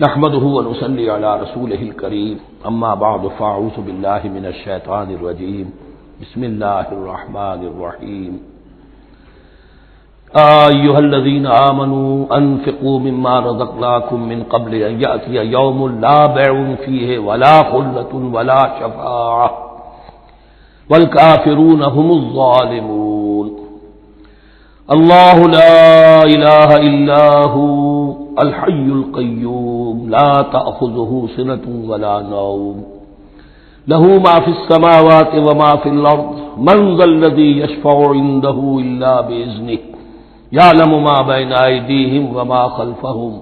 نحمده ونصلي على رسوله الكريم اما بعد فاعوذ بالله من الشيطان الرجيم بسم الله الرحمن الرحيم ايها الذين آمنوا انفقوا مما رزقناكم من قبل ان يأتي يوم لا بيع فيه ولا خلة ولا شفاعة والكافرون هم الظالمون اللہ لا الہ الا هو الحی القیوم لا تأخذه سنة ولا نوم له ما في السماوات وما في الأرض من ذا الذي يشفع عنده إلا بإذنه يعلم ما بين أيديهم وما خلفهم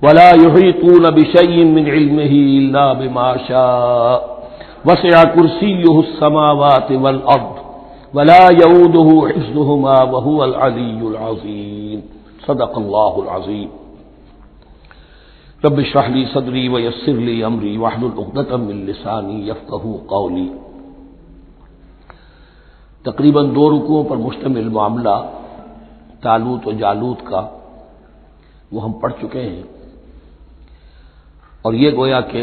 ولا يحيطون بشيء من علمه إلا بما شاء وسع كرسيه السماوات والأرض ولا يؤوده حفظهما وهو العلي العظيم صدق الله العظيم رب اشرح لي صدري ويسر لي امري واحلل عقدة من لساني يفقهوا قولي۔ تقریباً 2 رکوعوں پر مشتمل معاملہ طالوت و جالوت کا وہ ہم پڑھ چکے ہیں، اور یہ گویا کہ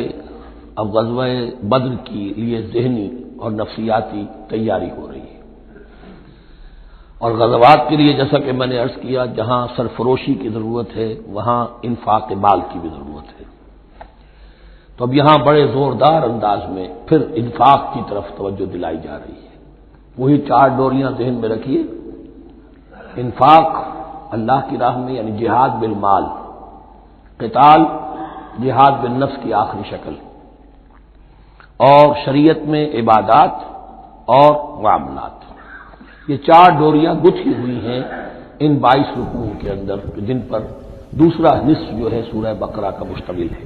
اب غزوہ بدر کی لیے ذہنی اور نفسیاتی تیاری ہو رہی ہے، اور غزوات کے لیے جیسا کہ میں نے عرض کیا جہاں سرفروشی کی ضرورت ہے وہاں انفاق مال کی بھی ضرورت ہے، تو اب یہاں بڑے زوردار انداز میں پھر انفاق کی طرف توجہ دلائی جا رہی ہے۔ وہی 4 ڈوریاں ذہن میں رکھیے، انفاق اللہ کی راہ میں یعنی جہاد بالمال، قتال جہاد بالنفس کی آخری شکل، اور شریعت میں عبادات اور معاملات، یہ 4 ڈوریاں گتھی ہوئی ہیں ان 22 رکوعوں کے اندر، جن پر دوسرا نصف جو ہے سورہ بقرہ کا مشتمل ہے۔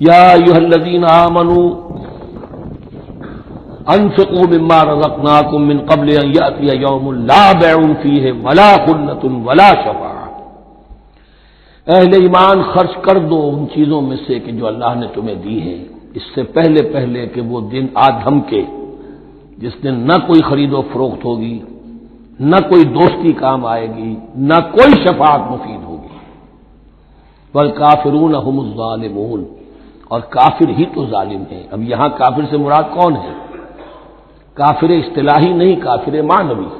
یا ایھا الذین آمنوا انفقوا مما رزقناکم من قبل ان یأتی یوم لا بیع فیہ ولا خلة ولا شفاعة، اہل ایمان خرچ کر دو ان چیزوں میں سے کہ جو اللہ نے تمہیں دی ہے، اس سے پہلے کہ وہ دن آ دھمکے جس دن نہ کوئی خرید و فروخت ہوگی، نہ کوئی دوستی کام آئے گی، نہ کوئی شفاعت مفید ہوگی۔ والکافرون هم الظالمون، اور کافر ہی تو ظالم ہیں۔ اب یہاں کافر سے مراد کون ہے؟ کافر اصطلاحی نہیں، کافر معنوی،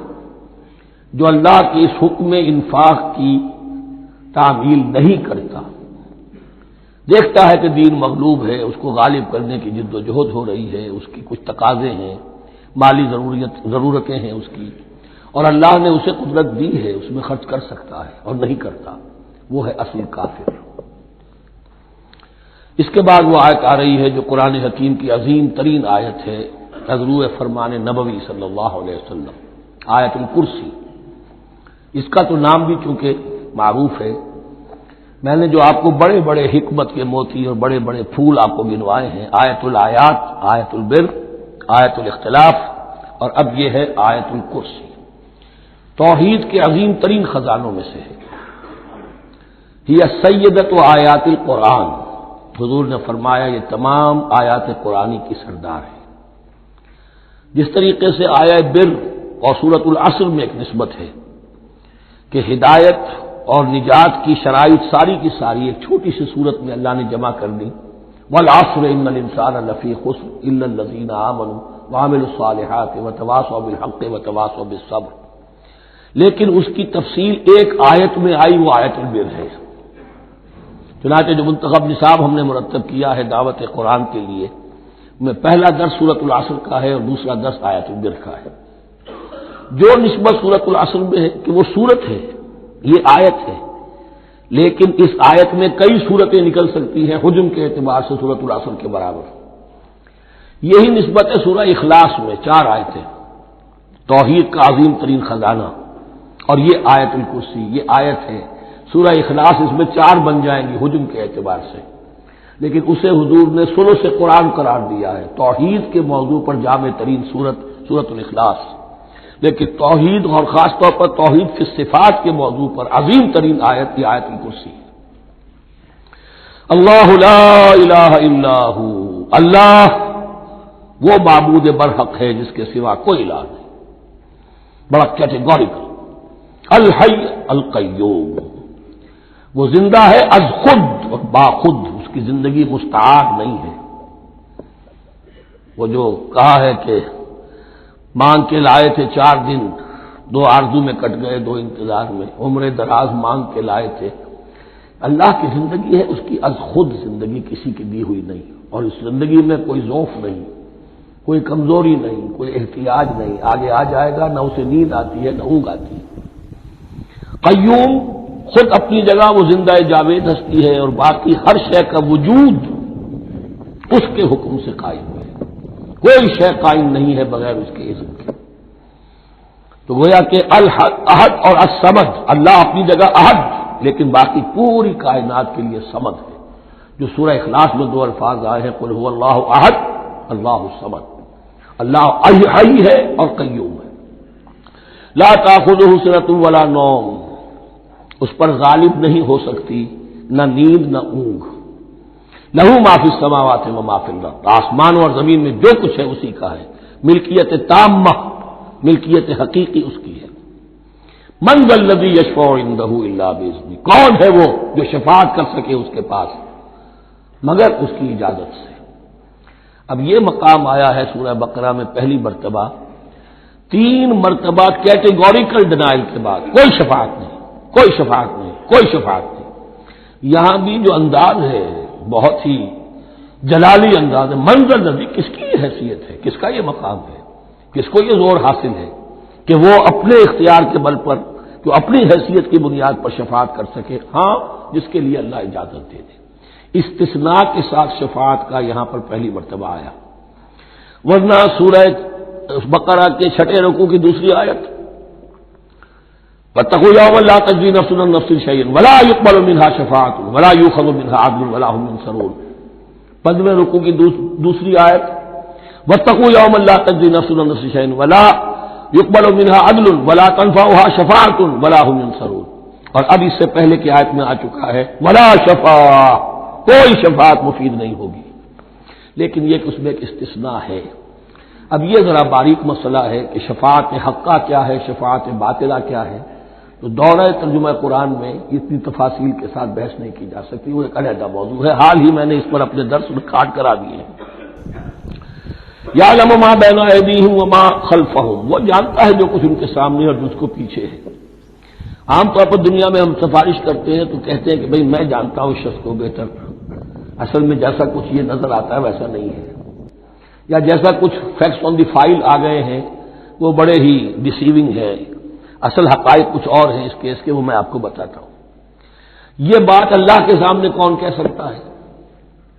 جو اللہ کے اس حکم انفاق کی تعمیل نہیں کرتا، دیکھتا ہے کہ دین مغلوب ہے، اس کو غالب کرنے کی جد و جہد ہو رہی ہے، اس کی کچھ تقاضے ہیں، مالی ضرورتیں ہیں اس کی، اور اللہ نے اسے قدرت دی ہے، اس میں خرچ کر سکتا ہے اور نہیں کرتا، وہ ہے اصل کافر۔ اس کے بعد وہ آیت آ رہی ہے جو قرآن حکیم کی عظیم ترین آیت ہے، نظرو فرمان نبوی صلی اللہ علیہ وسلم، آیت الکرسی۔ اس کا تو نام بھی چونکہ معروف ہے، میں نے جو آپ کو بڑے بڑے حکمت کے موتی اور بڑے بڑے پھول آپ کو گنوائے ہیں، آیت الآیات، آیت البر، آیت الاختلاف، اور اب یہ ہے آیت الکرسی، توحید کے عظیم ترین خزانوں میں سے ہے۔ ہی سیدۃ آیات القرآن، حضور نے فرمایا یہ تمام آیات قرآنی کی سردار ہے۔ جس طریقے سے آیہ بر اور سورۃ العصر میں ایک نسبت ہے کہ ہدایت اور نجات کی شرائط ساری کی ساری ایک چھوٹی سی صورت میں اللہ نے جمع کر دی، والعصر ان الانسان لفی خسر الا الذین آمنوا وعملوا الصالحات وتواصوا بالحق وتواصوا بالصبر، لیکن اس کی تفصیل ایک آیت میں آئی، وہ آیت البر ہے۔ چنانچہ جو منتخب نصاب ہم نے مرتب کیا ہے دعوت قرآن کے لیے، میں پہلا درس سورۃ العصر کا ہے اور دوسرا درس آیت البر کا ہے۔ جو نسبت سورۃ العصر میں ہے کہ وہ سورت ہے، یہ آیت ہے، لیکن اس آیت میں کئی صورتیں نکل سکتی ہیں حجم کے اعتبار سے سورۃ العصر کے برابر۔ یہی نسبت ہے سورہ اخلاص میں، 4 آیتیں، توحید کا عظیم ترین خزانہ، اور یہ آیت الکرسی، یہ آیت ہے سورہ اخلاص، اس میں 4 بن جائیں گی حجم کے اعتبار سے، لیکن اسے حضور نے ثلث قرآن قرار دیا ہے، توحید کے موضوع پر جامع ترین سورۃ الاخلاص، لیکن توحید اور خاص طور پر توحید کی صفات کے موضوع پر عظیم ترین آیت یہ آیت الکرسی۔ اللہ لا الہ الا ہو، اللہ وہ معبود برحق ہے جس کے سوا کوئی الہ نہیں، بڑا کیٹیگوریکل۔ الحی القیوم، وہ زندہ ہے از خود اور باخود، اس کی زندگی مستعار نہیں ہے۔ وہ جو کہا ہے کہ مانگ کے لائے تھے 4 دن، 2 آرزو میں کٹ گئے، 2 انتظار میں، عمر دراز مانگ کے لائے تھے، اللہ کی زندگی ہے اس کی از خود زندگی، کسی کی دی ہوئی نہیں، اور اس زندگی میں کوئی ضعف نہیں، کوئی کمزوری نہیں، کوئی احتیاج نہیں، آگے آ جائے گا، نہ اسے نیند آتی ہے نہ اونگ آتی ہے۔ قیوم، خود اپنی جگہ وہ زندہ جاوید ہستی ہے، اور باقی ہر شے کا وجود اس کے حکم سے قائم ہے، کوئی شے قائم نہیں ہے بغیر اس کے اذن کے۔ تو گویا کہ احد اور الصمد، اللہ اپنی جگہ احد، لیکن باقی پوری کائنات کے لیے صمد ہے، جو سورہ اخلاص میں 2 الفاظ آئے ہیں، قل هو اللہ احد اللہ الصمد، اللہ حی ہے اور قیوم ہے۔ لا تأخذہ سنۃ ولا نوم، اس پر غالب نہیں ہو سکتی نہ نیند نہ اونگ۔ لہ ما فی السماوات و ما فی الارض، آسمانوں اور زمین میں جو کچھ ہے اسی کا ہے، ملکیت تامہ، ملکیت حقیقی اس کی ہے۔ من ذا الذی یشفع عندہ الا باذنہ، کون ہے وہ جو شفاعت کر سکے اس کے پاس مگر اس کی اجازت سے۔ اب یہ مقام آیا ہے سورہ بقرہ میں پہلی مرتبہ، 3 مرتبہ کیٹیگوریکل ڈینائل کے بعد، کوئی شفاعت نہیں، کوئی شفاعت نہیں، کوئی شفاعت نہیں۔ یہاں بھی جو انداز ہے بہت ہی جلالی انداز ہے، منظر نبی، کس کی یہ حیثیت ہے، کس کا یہ مقام ہے، کس کو یہ زور حاصل ہے کہ وہ اپنے اختیار کے بل پر، جو اپنی حیثیت کی بنیاد پر شفاعت کر سکے؟ ہاں، جس کے لیے اللہ اجازت دے دے۔ استثناء کے ساتھ شفاعت کا یہاں پر پہلی مرتبہ آیا، ورنہ سورہ بقرہ کے 6 رکوع کی دوسری آیت، واتقوا یوما لا تجزی نفس عن نفس شیئا ولا یقبل منها شفاعۃ ولا یؤخذ منها عدل ولا هم ينصرون۔ 15 رکوع کی دوسری آیت، واتقوا یوما لا تجزی نفس عن نفس شیئا ولا یقبل منها عدل ولا تنفعها شفاعۃ ولا هم ينصرون۔ اور اب اس سے پہلے کی آیت میں آ چکا ہے ولا شفاعہ، کوئی شفاعت مفید نہیں ہوگی، لیکن یہ کہ اس میں ایک استثناء ہے۔ اب یہ ذرا باریک مسئلہ ہے کہ شفاعت حقہ کیا ہے، شفاعت باطلہ کیا ہے، تو دورہ ترجمہ قرآن میں اتنی تفاصیل کے ساتھ بحث نہیں کی جا سکتی، وہ ایک علیحدہ موضوع ہے، حال ہی میں نے اس پر اپنے درس ریکارڈ کرا دیے ہیں۔ یعلم ما بین ایدیہم وما خلفہم، وہ جانتا ہے جو کچھ ان کے سامنے اور جس کو پیچھے ہے۔ عام طور پر دنیا میں ہم سفارش کرتے ہیں تو کہتے ہیں کہ بھئی میں جانتا ہوں اس شخص کو بہتر، اصل میں جیسا کچھ یہ نظر آتا ہے ویسا نہیں ہے، یا جیسا کچھ فیکٹس آن دی فائل آ گئے ہیں وہ بڑے ہی ڈیسیونگ ہے، اصل حقائق کچھ اور ہیں اس کیس کے، وہ میں آپ کو بتاتا ہوں۔ یہ بات اللہ کے سامنے کون کہہ سکتا ہے،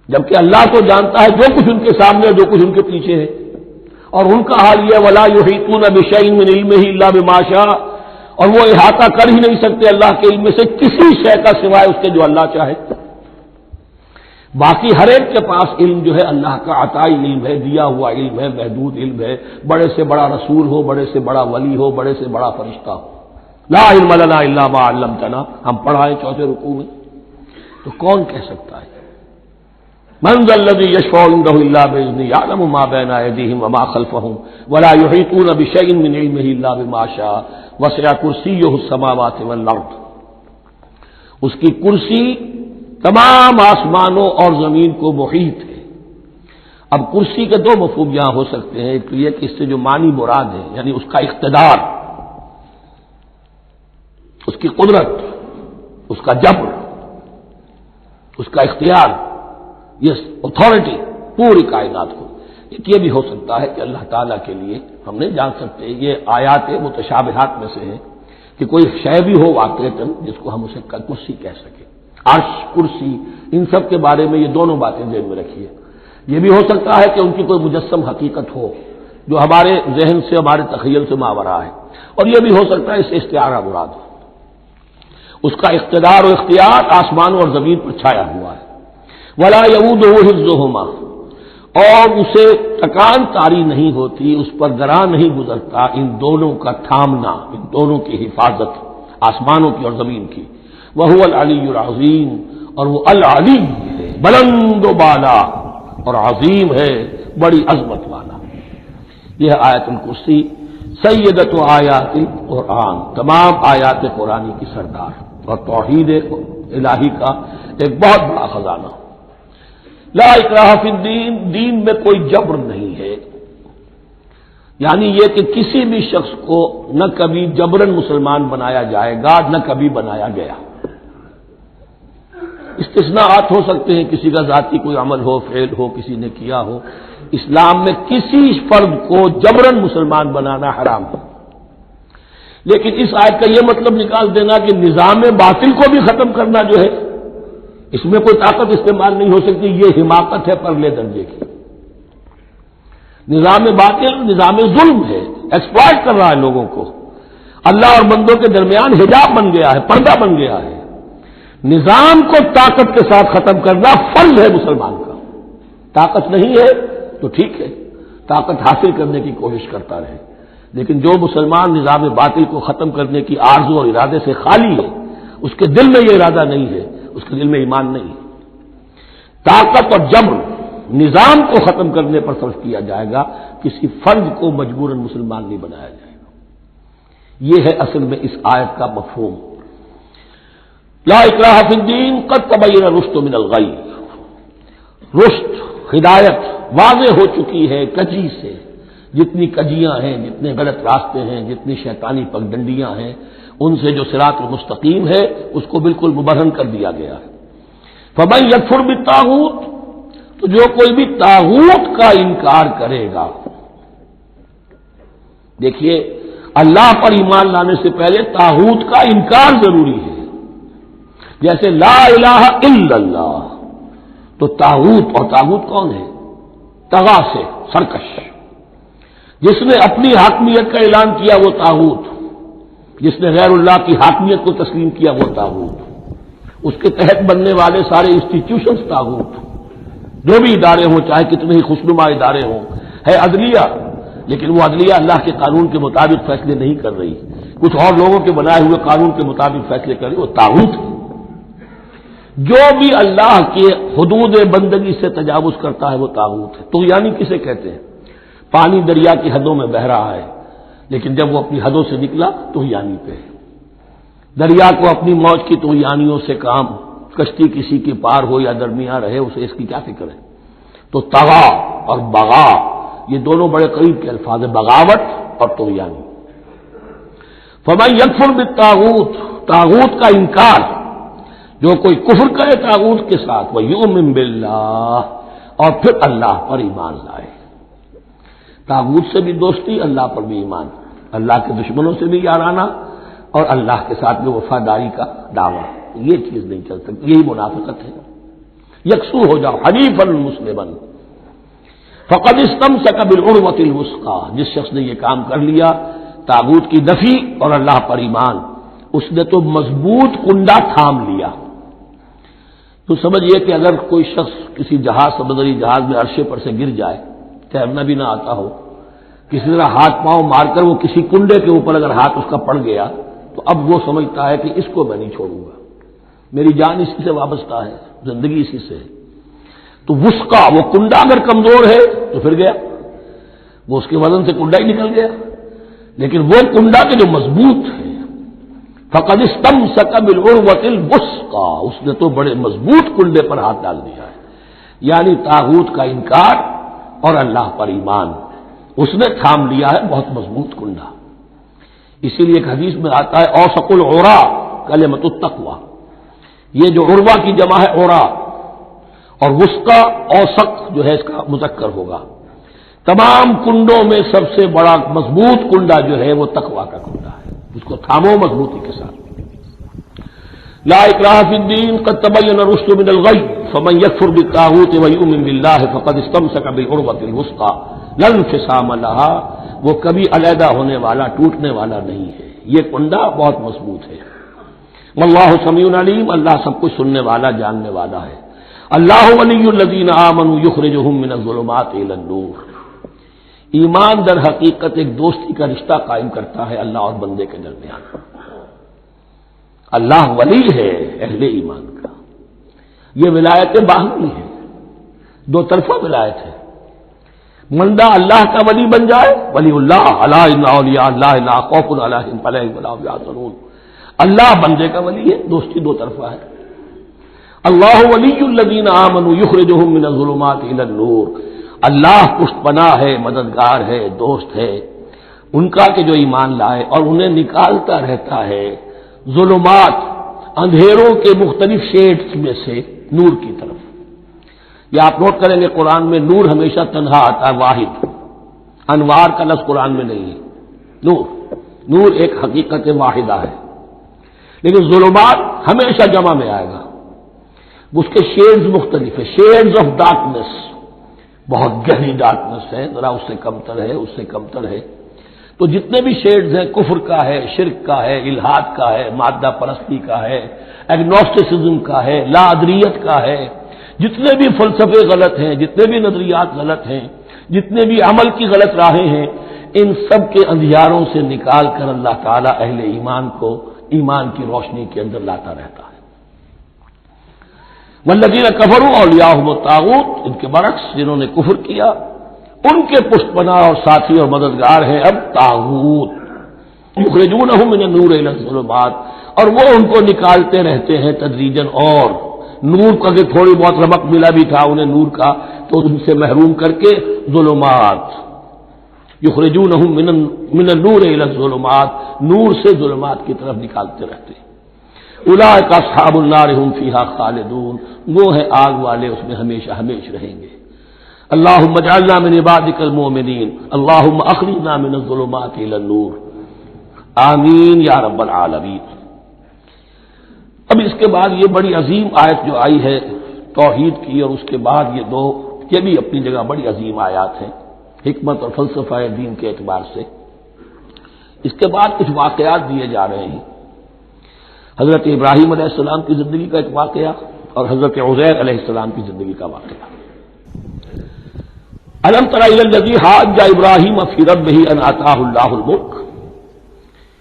جبکہ اللہ تو جانتا ہے جو کچھ ان کے سامنے اور جو کچھ ان کے پیچھے ہے، اور ان کا حال یہ ولا یحیطون بشیء من علمہ الا بما شاء، اور وہ احاطہ کر ہی نہیں سکتے اللہ کے علم سے کسی شے کا سوائے اس کے جو اللہ چاہے۔ باقی ہر ایک کے پاس علم جو ہے اللہ کا عطائی علم ہے، دیا ہوا علم ہے، محدود علم ہے، بڑے سے بڑا رسول ہو، بڑے سے بڑا ولی ہو، بڑے سے بڑا فرشتہ ہو۔ لا علم لنا الا ما علمتنا، ہم پڑھائیں 4 رکوع میں، تو کون کہہ سکتا ہے؟ من ذا الذی یشفع عنده الا باذنہ یعلم ما بین ایدیہم وما خلفہم ولا یحیطون بشیء من علمہ الا بما شاء وسع کرسیہ السماوات والارض، اس کی کرسی تمام آسمانوں اور زمین کو محیط ہے۔ اب کرسی کے 2 مفہوم یہاں ہو سکتے ہیں، ایک تو یہ کہ اس سے جو معنی مراد ہے یعنی اس کا اقتدار، اس کی قدرت، اس کا جبر، اس کا اختیار، یہ اتھارٹی پوری کائنات کو۔ ایک یہ بھی ہو سکتا ہے کہ اللہ تعالیٰ کے لیے ہم نہیں جان سکتے، یہ آیات متشابہات میں سے ہے کہ کوئی شے بھی ہو واقعتاً جس کو ہم اسے کرسی کہہ سکیں، عرش، کرسی، ان سب کے بارے میں یہ دونوں باتیں ذہن میں رکھیے۔ یہ بھی ہو سکتا ہے کہ ان کی کوئی مجسم حقیقت ہو جو ہمارے ذہن سے، ہمارے تخیل سے ماورا ہے، اور یہ بھی ہو سکتا ہے اس سے استعارہ مراد ہو، اس کا اقتدار و اختیار آسمانوں اور زمین پر چھایا ہوا ہے۔ ولا یؤودہ حفظہما، اور اسے تکان طاری نہیں ہوتی، اس پر گراں نہیں گزرتا ان دونوں کا تھامنا، ان دونوں کی حفاظت، آسمانوں کی اور زمین کی۔ وہو العلی العظیم، اور وہ العلی ہے، بلند و بالا اور عظیم ہے، بڑی عظمت والا۔ یہ آیت الکرسی سیدۃ آیات القرآن، تمام آیات قرآن کی سردار، اور توحید الہی کا ایک بہت بڑا خزانہ۔ لا اکراہ فی الدین، دین میں کوئی جبر نہیں ہے، یعنی یہ کہ کسی بھی شخص کو نہ کبھی جبرن مسلمان بنایا جائے گا نہ کبھی بنایا گیا۔ استثناءات ہو سکتے ہیں، کسی کا ذاتی کوئی عمل ہو، فعل ہو، کسی نے کیا ہو۔ اسلام میں کسی فرد کو جبرن مسلمان بنانا حرام ہے، لیکن اس آیت کا یہ مطلب نکال دینا کہ نظام باطل کو بھی ختم کرنا جو ہے اس میں کوئی طاقت استعمال نہیں ہو سکتی، یہ حماقت ہے پرلے درجے کی۔ نظام باطل نظام ظلم ہے، ایکسپلائٹ کر رہا ہے لوگوں کو، اللہ اور بندوں کے درمیان حجاب بن گیا ہے، پردہ بن گیا ہے۔ نظام کو طاقت کے ساتھ ختم کرنا فرض ہے مسلمان کا۔ طاقت نہیں ہے تو ٹھیک ہے، طاقت حاصل کرنے کی کوشش کرتا رہے، لیکن جو مسلمان نظام باطل کو ختم کرنے کی آرزو اور ارادے سے خالی ہے، اس کے دل میں یہ ارادہ نہیں ہے، اس کے دل میں ایمان نہیں ہے۔ طاقت اور جبر نظام کو ختم کرنے پر صرف کیا جائے گا، کسی فرد کو مجبوراً مسلمان نہیں بنایا جائے گا۔ یہ ہے اصل میں اس آیت کا مفہوم۔ لا اکراہ فی الدین قد تبین الرشد من الغی، رشد ہدایت واضح ہو چکی ہے کجی سے، جتنی کجیاں ہیں، جتنے غلط راستے ہیں، جتنی شیطانی پگڈنڈیاں ہیں، ان سے جو صراط المستقیم ہے اس کو بالکل مبرہن کر دیا گیا ہے۔ فمن یکفر بالطاغوت، تو جو کوئی بھی طاغوت کا انکار کرے گا، دیکھیے اللہ پر ایمان لانے سے پہلے طاغوت کا انکار ضروری ہے۔ جیسے لا الہ الا اللہ، تو طاغوت، اور طاغوت کون ہے؟ طغا سے سرکش، جس نے اپنی حاکمیت کا اعلان کیا وہ طاغوت، جس نے غیر اللہ کی حاکمیت کو تسلیم کیا وہ طاغوت، اس کے تحت بننے والے سارے انسٹیٹیوشنز طاغوت، جو بھی ادارے ہوں، چاہے کتنے ہی خوشنما ادارے ہوں۔ ہے عدلیہ، لیکن وہ عدلیہ اللہ کے قانون کے مطابق فیصلے نہیں کر رہی، کچھ اور لوگوں کے بنائے ہوئے قانون کے مطابق فیصلے کر رہی، وہ طاغوت ہے۔ جو بھی اللہ کے حدود بندگی سے تجاوز کرتا ہے وہ طاغوت ہے۔ تو یعنی کسے کہتے ہیں؟ پانی دریا کی حدوں میں بہ رہا ہے، لیکن جب وہ اپنی حدوں سے نکلا تو یعنی پہ ہے۔ دریا کو اپنی موج کی تو یانیوں سے کام، کشتی کسی کے پار ہو یا درمیان رہے اسے اس کی کیا فکر ہے؟ تو طغا اور بغا یہ دونوں بڑے قریب کے الفاظ ہیں، بغاوت اور طغیانی۔ فمن یکفر بالطاغوت، طاغوت کا انکار، جو کوئی کفر کرے طاغوت کے ساتھ، ویؤمن باللہ، اور پھر اللہ پر ایمان لائے۔ طاغوت سے بھی دوستی، اللہ پر بھی ایمان، اللہ کے دشمنوں سے بھی یارانہ، اور اللہ کے ساتھ بھی وفاداری کا دعویٰ، یہ چیز نہیں چل سکتی، یہی منافقت ہے۔ یکسو ہو جاؤ حنیفا مسلما فقد استمسک بالعروۃ الوثقی، جس شخص نے یہ کام کر لیا، طاغوت کی نفی اور اللہ پر ایمان، اس نے تو مضبوط کنڈا تھام لیا۔ تو سمجھئے کہ اگر کوئی شخص کسی جہاز، سمندری جہاز میں عرشے پر سے گر جائے، تیرنا بھی نہ آتا ہو، کسی طرح ہاتھ پاؤں مار کر وہ کسی کنڈے کے اوپر اگر ہاتھ اس کا پڑ گیا، تو اب وہ سمجھتا ہے کہ اس کو میں نہیں چھوڑوں گا، میری جان اسی سے وابستہ ہے، زندگی اسی سے ہے۔ تو وثقہ، وہ کنڈا اگر کمزور ہے تو پھر گیا، وہ اس کے وزن سے کنڈا ہی نکل گیا، لیکن وہ کنڈا کے جو مضبوط ہے، فقد استمسک بالعروۃ الوثقی، اس نے تو بڑے مضبوط کنڈے پر ہاتھ ڈال دیا ہے، یعنی طاغوت کا انکار اور اللہ پر ایمان، اس نے تھام لیا ہے بہت مضبوط کنڈا۔ اسی لیے ایک حدیث میں آتا ہے اوثق العرا کلمۃ التقوی، یہ جو عروا کی جمع ہے عرا، اور وثقی اوثق جو ہے اس کا مذکر ہوگا۔ تمام کنڈوں میں سب سے بڑا مضبوط کنڈا جو ہے وہ تقوی کا کنڈا ہے، اس کو تھامو مضبوطی کے ساتھ۔ لا اکراہ فی الدین قد تبین الرشد من الغی فمن یکفر بالطاغوت ویؤمن باللہ فقد استمسک بالعروۃ الوثقی لا انفصام لہا، وہ کبھی علیحدہ ہونے والا، ٹوٹنے والا نہیں ہے، یہ کنڈا بہت مضبوط ہے۔ واللہ سمیع علیم، اللہ سب کچھ سننے والا، جاننے والا ہے۔ اللہ ولی الذین آمنوا یخرجہم من الظلمات الی النور، ایمان در حقیقت ایک دوستی کا رشتہ قائم کرتا ہے اللہ اور بندے کے درمیان۔ اللہ ولی ہے اہل ایمان کا، یہ ولایت باہمی ہے، دو طرفہ ولایت ہے۔ بندہ اللہ کا ولی بن جائے، ولی اللہ، الا ان اولیاء اللہ لا خوف علیہم ولا هم يحزنون، اللہ بندے کا ولی ہے، دوستی دو طرفہ ہے۔ اللہ ولی الذین آمنوا یخرجہم من الظلمات الی النور، اللہ پشت پناہ ہے، مددگار ہے، دوست ہے ان کا کہ جو ایمان لائے، اور انہیں نکالتا رہتا ہے ظلمات، اندھیروں کے مختلف شیڈز میں سے نور کی طرف۔ یہ آپ نوٹ کریں گے قرآن میں نور ہمیشہ تنہا آتا ہے، واحد، انوار کا لفظ قرآن میں نہیں ہے۔ نور ایک حقیقت واحدہ ہے، لیکن ظلمات ہمیشہ جمع میں آئے گا، اس کے شیڈز مختلف ہیں، شیڈز آف ڈارکنیس، بہت گہری ڈارکنیس ہے، ذرا اس سے کمتر ہے، اس سے کمتر ہے۔ تو جتنے بھی شیڈز ہیں، کفر کا ہے، شرک کا ہے، الحاد کا ہے، مادہ پرستی کا ہے، ایگنوسٹسزم کا ہے، لا ادریت کا ہے، جتنے بھی فلسفے غلط ہیں، جتنے بھی نظریات غلط ہیں، جتنے بھی عمل کی غلط راہیں ہیں، ان سب کے اندھیاروں سے نکال کر اللہ تعالیٰ اہل ایمان کو ایمان کی روشنی کے اندر لاتا رہتا ہے۔ والذین کفروا اولیاءہم الطاغوت، ان کے برعکس جنہوں نے کفر کیا ان کے پشت پناہ اور ساتھی اور مددگار ہیں اب طاغوت، یخرجونہم من النور الی الظلمات، اور وہ ان کو نکالتے رہتے ہیں تدریجاً، اور نور کا کہ تھوڑی بہت رمق ملا بھی تھا انہیں نور کا تو ان سے محروم کر کے ظلمات، یخرجونہم من النور الی الظلمات، نور سے ظلمات کی طرف نکالتے رہتے ہیں۔ اولئک اصحاب النار هم فیہا خالدون، وہ ہیں آگ والے، اس میں ہمیشہ ہمیش رہیں گے۔ اللہم اجعلنا من عبادک المؤمنین، اللہم اخرجنا من الظلمات الی النور، آمین یا رب العالمین۔ اب اس کے بعد یہ بڑی عظیم آیت جو آئی ہے توحید کی، اور اس کے بعد یہ بھی اپنی جگہ بڑی عظیم آیات ہیں حکمت اور فلسفہ دین کے اعتبار سے۔ اس کے بعد کچھ واقعات دیے جا رہے ہیں، حضرت ابراہیم علیہ السلام کی زندگی کا ایک واقعہ اور حضرت عزیر علیہ السلام کی زندگی کا واقعہ۔ الم تر الی الذی حاج ابراہیم فی ربہ ان آتاہ اللہ الملک،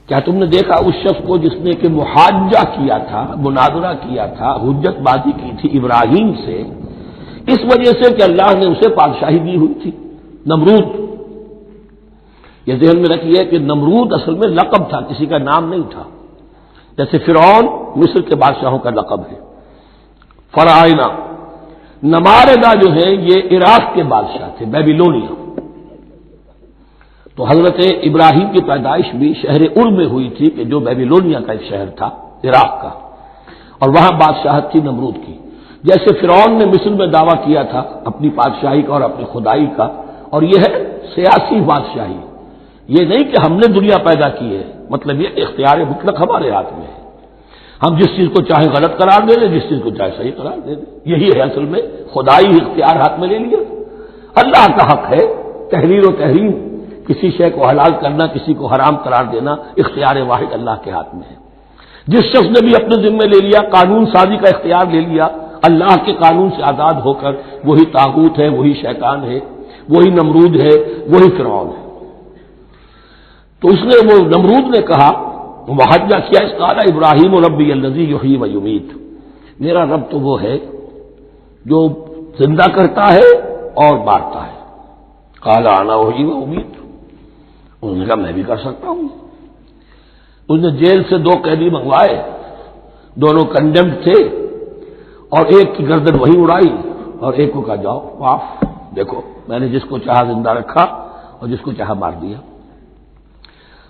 کیا تم نے دیکھا اس شخص کو جس نے کہ محاجہ کیا تھا، مناظرہ کیا تھا، حجت بازی کی تھی ابراہیم سے، اس وجہ سے کہ اللہ نے اسے بادشاہی دی ہوئی تھی، نمرود۔ یہ ذہن میں رکھیے کہ نمرود اصل میں لقب تھا، کسی کا نام نہیں تھا، جیسے فرعون مصر کے بادشاہوں کا لقب ہے۔ فرعونہ، نماردہ جو ہیں یہ عراق کے بادشاہ تھے، بیبیلونیا۔ تو حضرت ابراہیم کی پیدائش بھی شہر ار میں ہوئی تھی کہ جو بیبیلونیا کا ایک شہر تھا عراق کا، اور وہاں بادشاہت تھی نمرود کی۔ جیسے فرعون نے مصر میں دعویٰ کیا تھا اپنی بادشاہی کا اور اپنی خدائی کا، اور یہ ہے سیاسی بادشاہی، یہ نہیں کہ ہم نے دنیا پیدا کی ہے، مطلب یہ اختیار مطلق ہمارے ہاتھ میں ہے، ہم جس چیز کو چاہیں غلط قرار دے دیں، جس چیز کو چاہے صحیح قرار دے دیں، یہی ہے اصل میں خدائی اختیار ہاتھ میں لے لیا۔ اللہ کا حق ہے تحریر و تحریم، کسی شے کو حلال کرنا، کسی کو حرام قرار دینا، اختیار واحد اللہ کے ہاتھ میں ہے۔ جس شخص نے بھی اپنے ذمے لے لیا، قانون سازی کا اختیار لے لیا اللہ کے قانون سے آزاد ہو کر، وہی طاغوت ہے، وہی شیطان ہے، وہی نمرود ہے، وہی فرعون ہے۔ تو اس نے وہ نمرود نے کہا، محاجہ کیا، اس قال ابراہیم ربی الذی یحیی و یمیت، میرا رب تو وہ ہے جو زندہ کرتا ہے اور مارتا ہے۔ قال انا احیی و امیت، انہوں نے کہا میں بھی کر سکتا ہوں۔ اس نے جیل سے 2 قیدی منگوائے، دونوں کنڈیمڈ تھے، اور ایک کی گردن وہی اڑائی اور ایک کو کہا جاؤ معاف، دیکھو میں نے جس کو چاہا زندہ رکھا اور جس کو چاہا مار دیا۔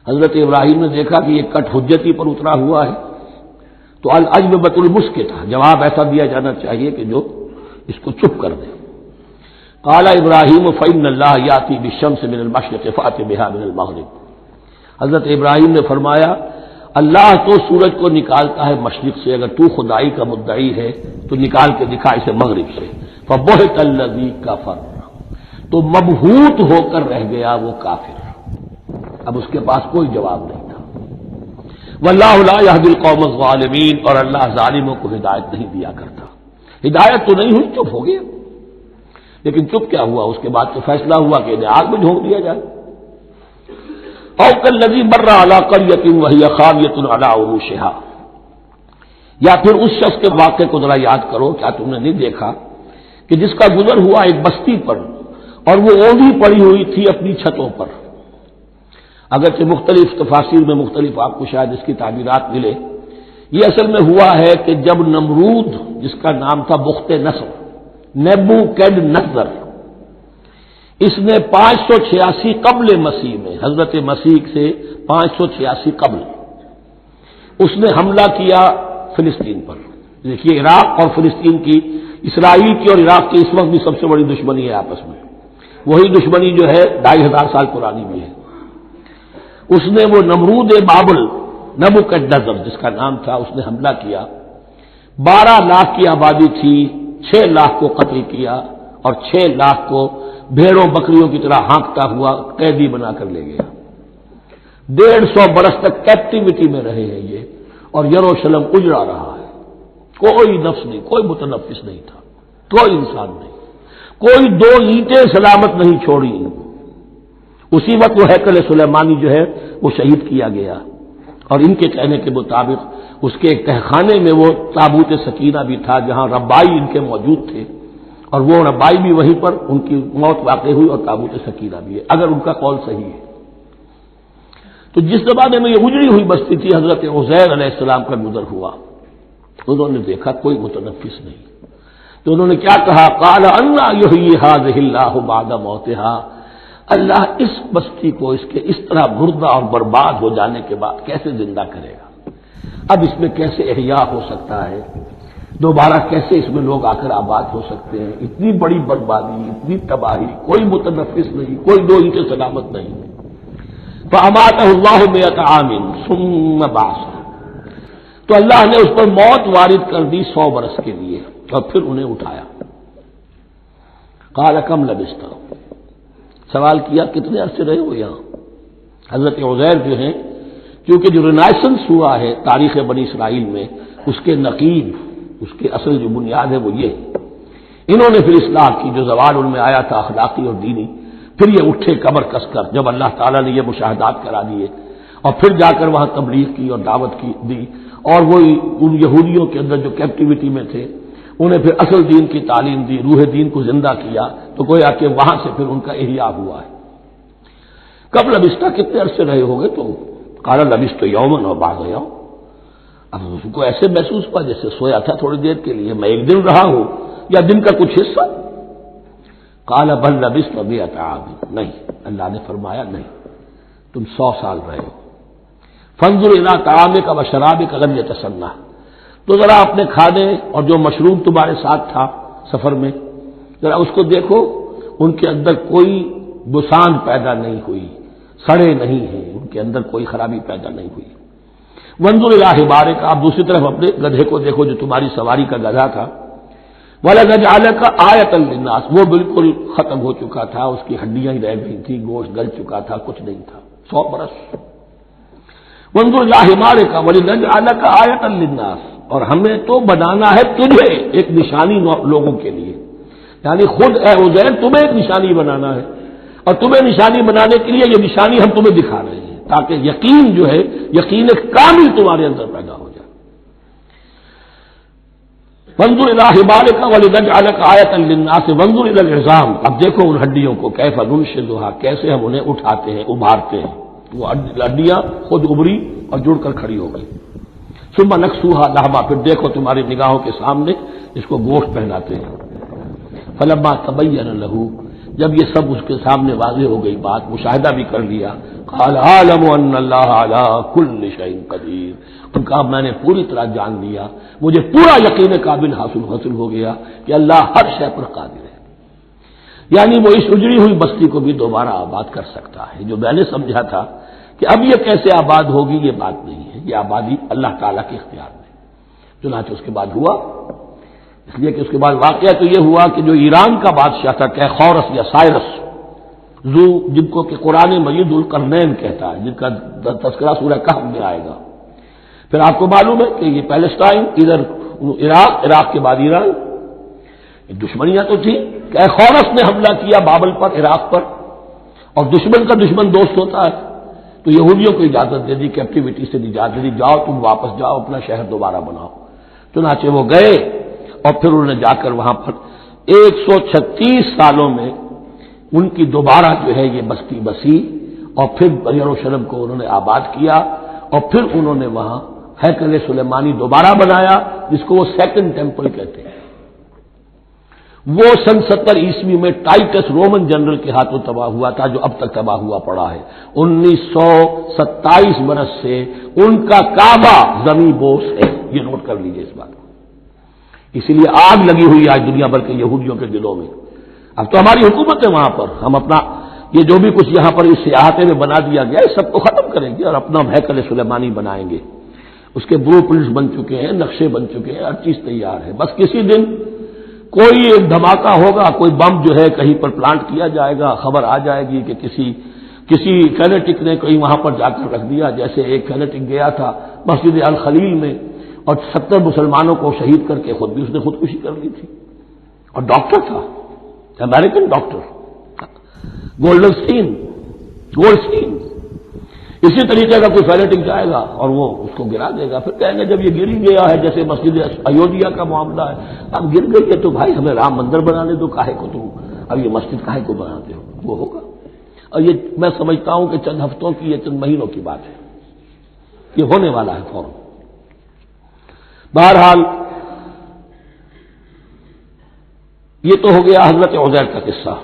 حضرت ابراہیم نے دیکھا کہ یہ کٹ حجتی پر اترا ہوا ہے، تو العجب المسکت، جواب ایسا دیا جانا چاہیے کہ جو اس کو چپ کر دے۔ قال ابراہیم فإن اللہ یاتی بالشمس من المشرق فأت بها من المغرب، حضرت ابراہیم نے فرمایا اللہ تو سورج کو نکالتا ہے مشرق سے، اگر تو خدائی کا مدعی ہے تو نکال کے دکھا اسے مغرب سے۔ فبہت الذی کفر، تو مبہوت ہو کر رہ گیا وہ کافر، اب اس کے پاس کوئی جواب نہیں تھا۔ واللہ لا یہدی القوم الظالمین، اور اللہ ظالموں کو ہدایت نہیں دیا کرتا۔ ہدایت تو نہیں ہوئی، چپ ہو گیا، لیکن چپ کیا ہوا، اس کے بعد تو فیصلہ ہوا کہ انہیں آگ میں جھونک دیا جائے۔ او کالذی مر علی قریۃ وہی خاویۃ علی عروشہا، یا پھر اس شخص کے واقعے کو ذرا یاد کرو، کیا تم نے نہیں دیکھا کہ جس کا گزر ہوا ایک بستی پر، اور وہ اوندھی پڑی ہوئی تھی اپنی چھتوں پر۔ اگرچہ مختلف تفاسیر میں مختلف آپ کو شاید اس کی تعبیرات ملے یہ اصل میں ہوا ہے کہ جب نمرود، جس کا نام تھا بخت نصر، نیبوکیڈنیزر، اس نے 586 قبل مسیح میں، حضرت مسیح سے 586 قبل، اس نے حملہ کیا فلسطین پر. دیکھیے عراق اور فلسطین کی، اسرائیل کی اور عراق کی اس وقت بھی سب سے بڑی دشمنی ہے آپس میں. وہی دشمنی جو ہے 2500 سال پرانی بھی ہے. اس نے وہ نمرود بابل، نیبوکیڈنیزر جس کا نام تھا، اس نے حملہ کیا. 12 لاکھ کی آبادی تھی، 6 لاکھ کو قتل کیا اور 6 لاکھ کو بھیڑوں بکریوں کی طرح ہانکتا ہوا قیدی بنا کر لے گیا. 150 برس تک کیپٹیوٹی میں رہے ہیں یہ، اور یروشلم اجڑا رہا ہے. کوئی نفس نہیں، کوئی متنفس نہیں تھا، کوئی انسان نہیں، کوئی 2 اینٹیں سلامت نہیں چھوڑی. اسی وقت وہ ہیکل سلیمانی جو ہے وہ شہید کیا گیا، اور ان کے کہنے کے مطابق اس کے ایک تہخانے میں وہ تابوت سکینہ بھی تھا جہاں ربائی ان کے موجود تھے، اور وہ ربائی بھی وہیں پر ان کی موت واقع ہوئی اور تابوت سکینہ بھی ہے، اگر ان کا قول صحیح ہے. تو جس زمانے میں یہ اجڑی ہوئی بستی تھی، حضرت عزیر علیہ السلام کا گزر ہوا، انہوں نے دیکھا کوئی متنفس نہیں. تو انہوں نے کیا کہا؟ قال انا یحیی ھذہ اللہ بعد موتھا، اللہ اس بستی کو اس کے اس طرح مردہ اور برباد ہو جانے کے بعد کیسے زندہ کرے گا؟ اب اس میں کیسے احیاء ہو سکتا ہے؟ دوبارہ کیسے اس میں لوگ آ کر آباد ہو سکتے ہیں؟ اتنی بڑی بربادی، اتنی تباہی، کوئی متنفس نہیں، کوئی 2 اینٹیں سلامت نہیں. فاماتہ اللہ 100 عام ثم بعثہ، تو اللہ نے اس پر موت وارد کر دی 100 برس کے لیے، اور پھر انہیں اٹھایا. قال کم لبثت، سوال کیا کتنے عرصے رہے ہو یہاں؟ حضرت عزیر جو ہیں، کیونکہ جو رینائسنس ہوا ہے تاریخ بنی اسرائیل میں، اس کے نقیب، اس کے اصل جو بنیاد ہے وہ یہ ہے. انہوں نے پھر اصلاح کی، جو زوال ان میں آیا تھا اخلاقی اور دینی، پھر یہ اٹھے کمر کس کر جب اللہ تعالیٰ نے یہ مشاہدات کرا دیے، اور پھر جا کر وہاں تبلیغ کی اور دعوت کی دی، اور وہ ان یہودیوں کے اندر جو کیپٹیوٹی میں تھے انہیں پھر اصل دین کی تعلیم دی، روح دین کو زندہ کیا. تو گویا کہ وہاں سے پھر ان کا احیاء ہوا ہے. کب لبثت، کتنے عرصے رہے ہوگے؟ تو قال لبثت یوما و بعض یوم، اب اس کو ایسے محسوس ہوا جیسے سویا تھا تھوڑی دیر کے لیے، میں 1 دن رہا ہوں یا دن کا کچھ حصہ. قال بل لبثت 100 عام، نہیں، اللہ نے فرمایا نہیں، تم 100 سال رہے ہو. فانظر الی طعامک و شرابک لم یتسنہ، تو ذرا اپنے کھانے اور جو مشروب تمہارے ساتھ تھا سفر میں، ذرا اس کو دیکھو، ان کے اندر کوئی بسان پیدا نہیں ہوئی، سڑے نہیں ہیں، ان کے اندر کوئی خرابی پیدا نہیں ہوئی. وانظر الی حمارک، آپ دوسری طرف اپنے گدھے کو دیکھو جو تمہاری سواری کا گدھا تھا. وَلَنَجْعَلَكَ آیَةً لِلنَّاسِ، وہ بالکل ختم ہو چکا تھا، اس کی ہڈیاں ہی رہ گئی تھیں، گوشت گل چکا تھا، کچھ نہیں تھا. 100 برس. وانظر الی حمارک وَلِنَجْعَلَكَ آیَةً لِلنَّاسِ، اور ہمیں تو بنانا ہے تجھے ایک نشانی لوگوں کے لیے، یعنی خود اے عزیر تمہیں ایک نشانی بنانا ہے، اور تمہیں نشانی بنانے کے لیے یہ نشانی ہم تمہیں دکھا رہے ہیں تاکہ یقین جو ہے، یقین کامل تمہارے اندر پیدا ہو جائے. وانظر الی حمارک ولنجعلک آیۃ للناس وانظر الی العظام، اب دیکھو ان ہڈیوں کو، کیف ننشزها، کیسے ہم انہیں اٹھاتے ہیں، ابھارتے ہیں. وہ ہڈیاں خود ابری اور جڑ کر کھڑی ہو گئی. ثم نکسوها لحما، پھر دیکھو تمہاری نگاہوں کے سامنے اس کو گوشت پہناتے ہیں. فلما تبین له، جب یہ سب اس کے سامنے واضح ہو گئی بات، مشاہدہ بھی کر لیا، قال اعلم ان اللہ علی کل شیء قدیر، ان کا میں نے پوری طرح جان لیا، مجھے پورا یقین قابل حاصل ہو گیا کہ اللہ ہر شے پر قادر ہے. یعنی وہ اس اجڑی ہوئی بستی کو بھی دوبارہ آباد کر سکتا ہے. جو میں نے سمجھا تھا کہ اب یہ کیسے آباد ہوگی، یہ بات نہیں ہے، یہ آبادی اللہ تعالیٰ کے اختیار میں. چنانچہ اس کے بعد ہوا، اس لیے کہ اس کے بعد واقعہ تو یہ ہوا کہ جو ایران کا بادشاہ تھا کیخورس یا سائرس ذو، جن کو کہ قرآن مجید القرنین کہتا ہے، جن کا تذکرہ سورہ کہف میں آئے گا. پھر آپ کو معلوم ہے کہ یہ پیلسٹائن، ادھر عراق کے بعد ایران، دشمنیاں تو تھی. کیخورس نے حملہ کیا بابل پر، عراق پر، اور دشمن کا دشمن دوست ہوتا ہے، تو یہودیوں کو اجازت دے دی، کیپٹیوٹی سے اجازت دے دی، جاؤ تم واپس جاؤ، اپنا شہر دوبارہ بناؤ. چنانچہ وہ گئے، اور پھر انہوں نے جا کر وہاں پر 136 سالوں میں ان کی دوبارہ جو ہے یہ بستی بسی، اور پھر یروشلم کو انہوں نے آباد کیا، اور پھر انہوں نے وہاں ہیکل سلیمانی دوبارہ بنایا، جس کو وہ سیکنڈ ٹیمپل کہتے ہیں۔ وہ سن 70 عیسوی میں ٹائٹس رومن جنرل کے ہاتھوں تباہ ہوا تھا، جو اب تک تباہ ہوا پڑا ہے۔ 1927 برس سے ان کا کعبہ زمین بوس ہے، یہ نوٹ کر لیجئے اس بات کو۔ اسی لیے آگ لگی ہوئی آج دنیا بھر کے یہودیوں کے دلوں میں۔ اب تو ہماری حکومت ہے وہاں پر، ہم اپنا یہ جو بھی کچھ یہاں پر اس سیاحتے میں بنا دیا گیا ہے سب کو ختم کریں گے اور اپنا ہیکل سلیمانی بنائیں گے۔ اس کے بلو پرنٹس بن چکے ہیں، نقشے بن چکے ہیں، ہر چیز تیار ہے۔ بس کسی دن کوئی ایک دھماکہ ہوگا، کوئی بم جو ہے کہیں پر پلانٹ کیا جائے گا، خبر آ جائے گی کہ کسی فینیٹک نے کہیں وہاں پر جا کر رکھ دیا، جیسے ایک فینیٹک گیا تھا مسجد الخلیل میں اور 70 مسلمانوں کو شہید کر کے خود بھی اس نے خودکشی کر لی تھی، اور ڈاکٹر تھا، امریکن ڈاکٹر گولڈسٹین۔ اسی طریقے کا کوئی فینیٹک جائے گا اور وہ اس کو گرا دے گا، پھر کہیں گے جب یہ گر ہی گیا ہے، جیسے مسجد ایودھیا کا معاملہ ہے، اب گر گئی ہے تو بھائی ہمیں رام مندر بنانے دو، کاہے کو تم اب یہ مسجد کاہے کو بناتے ہو، وہ ہوگا۔ اور یہ میں سمجھتا ہوں کہ چند ہفتوں کی، یہ چند مہینوں کی بات ہے، یہ ہونے والا ہے فوراً۔ بہرحال یہ تو ہو گیا حضرت عزیر کا قصہ۔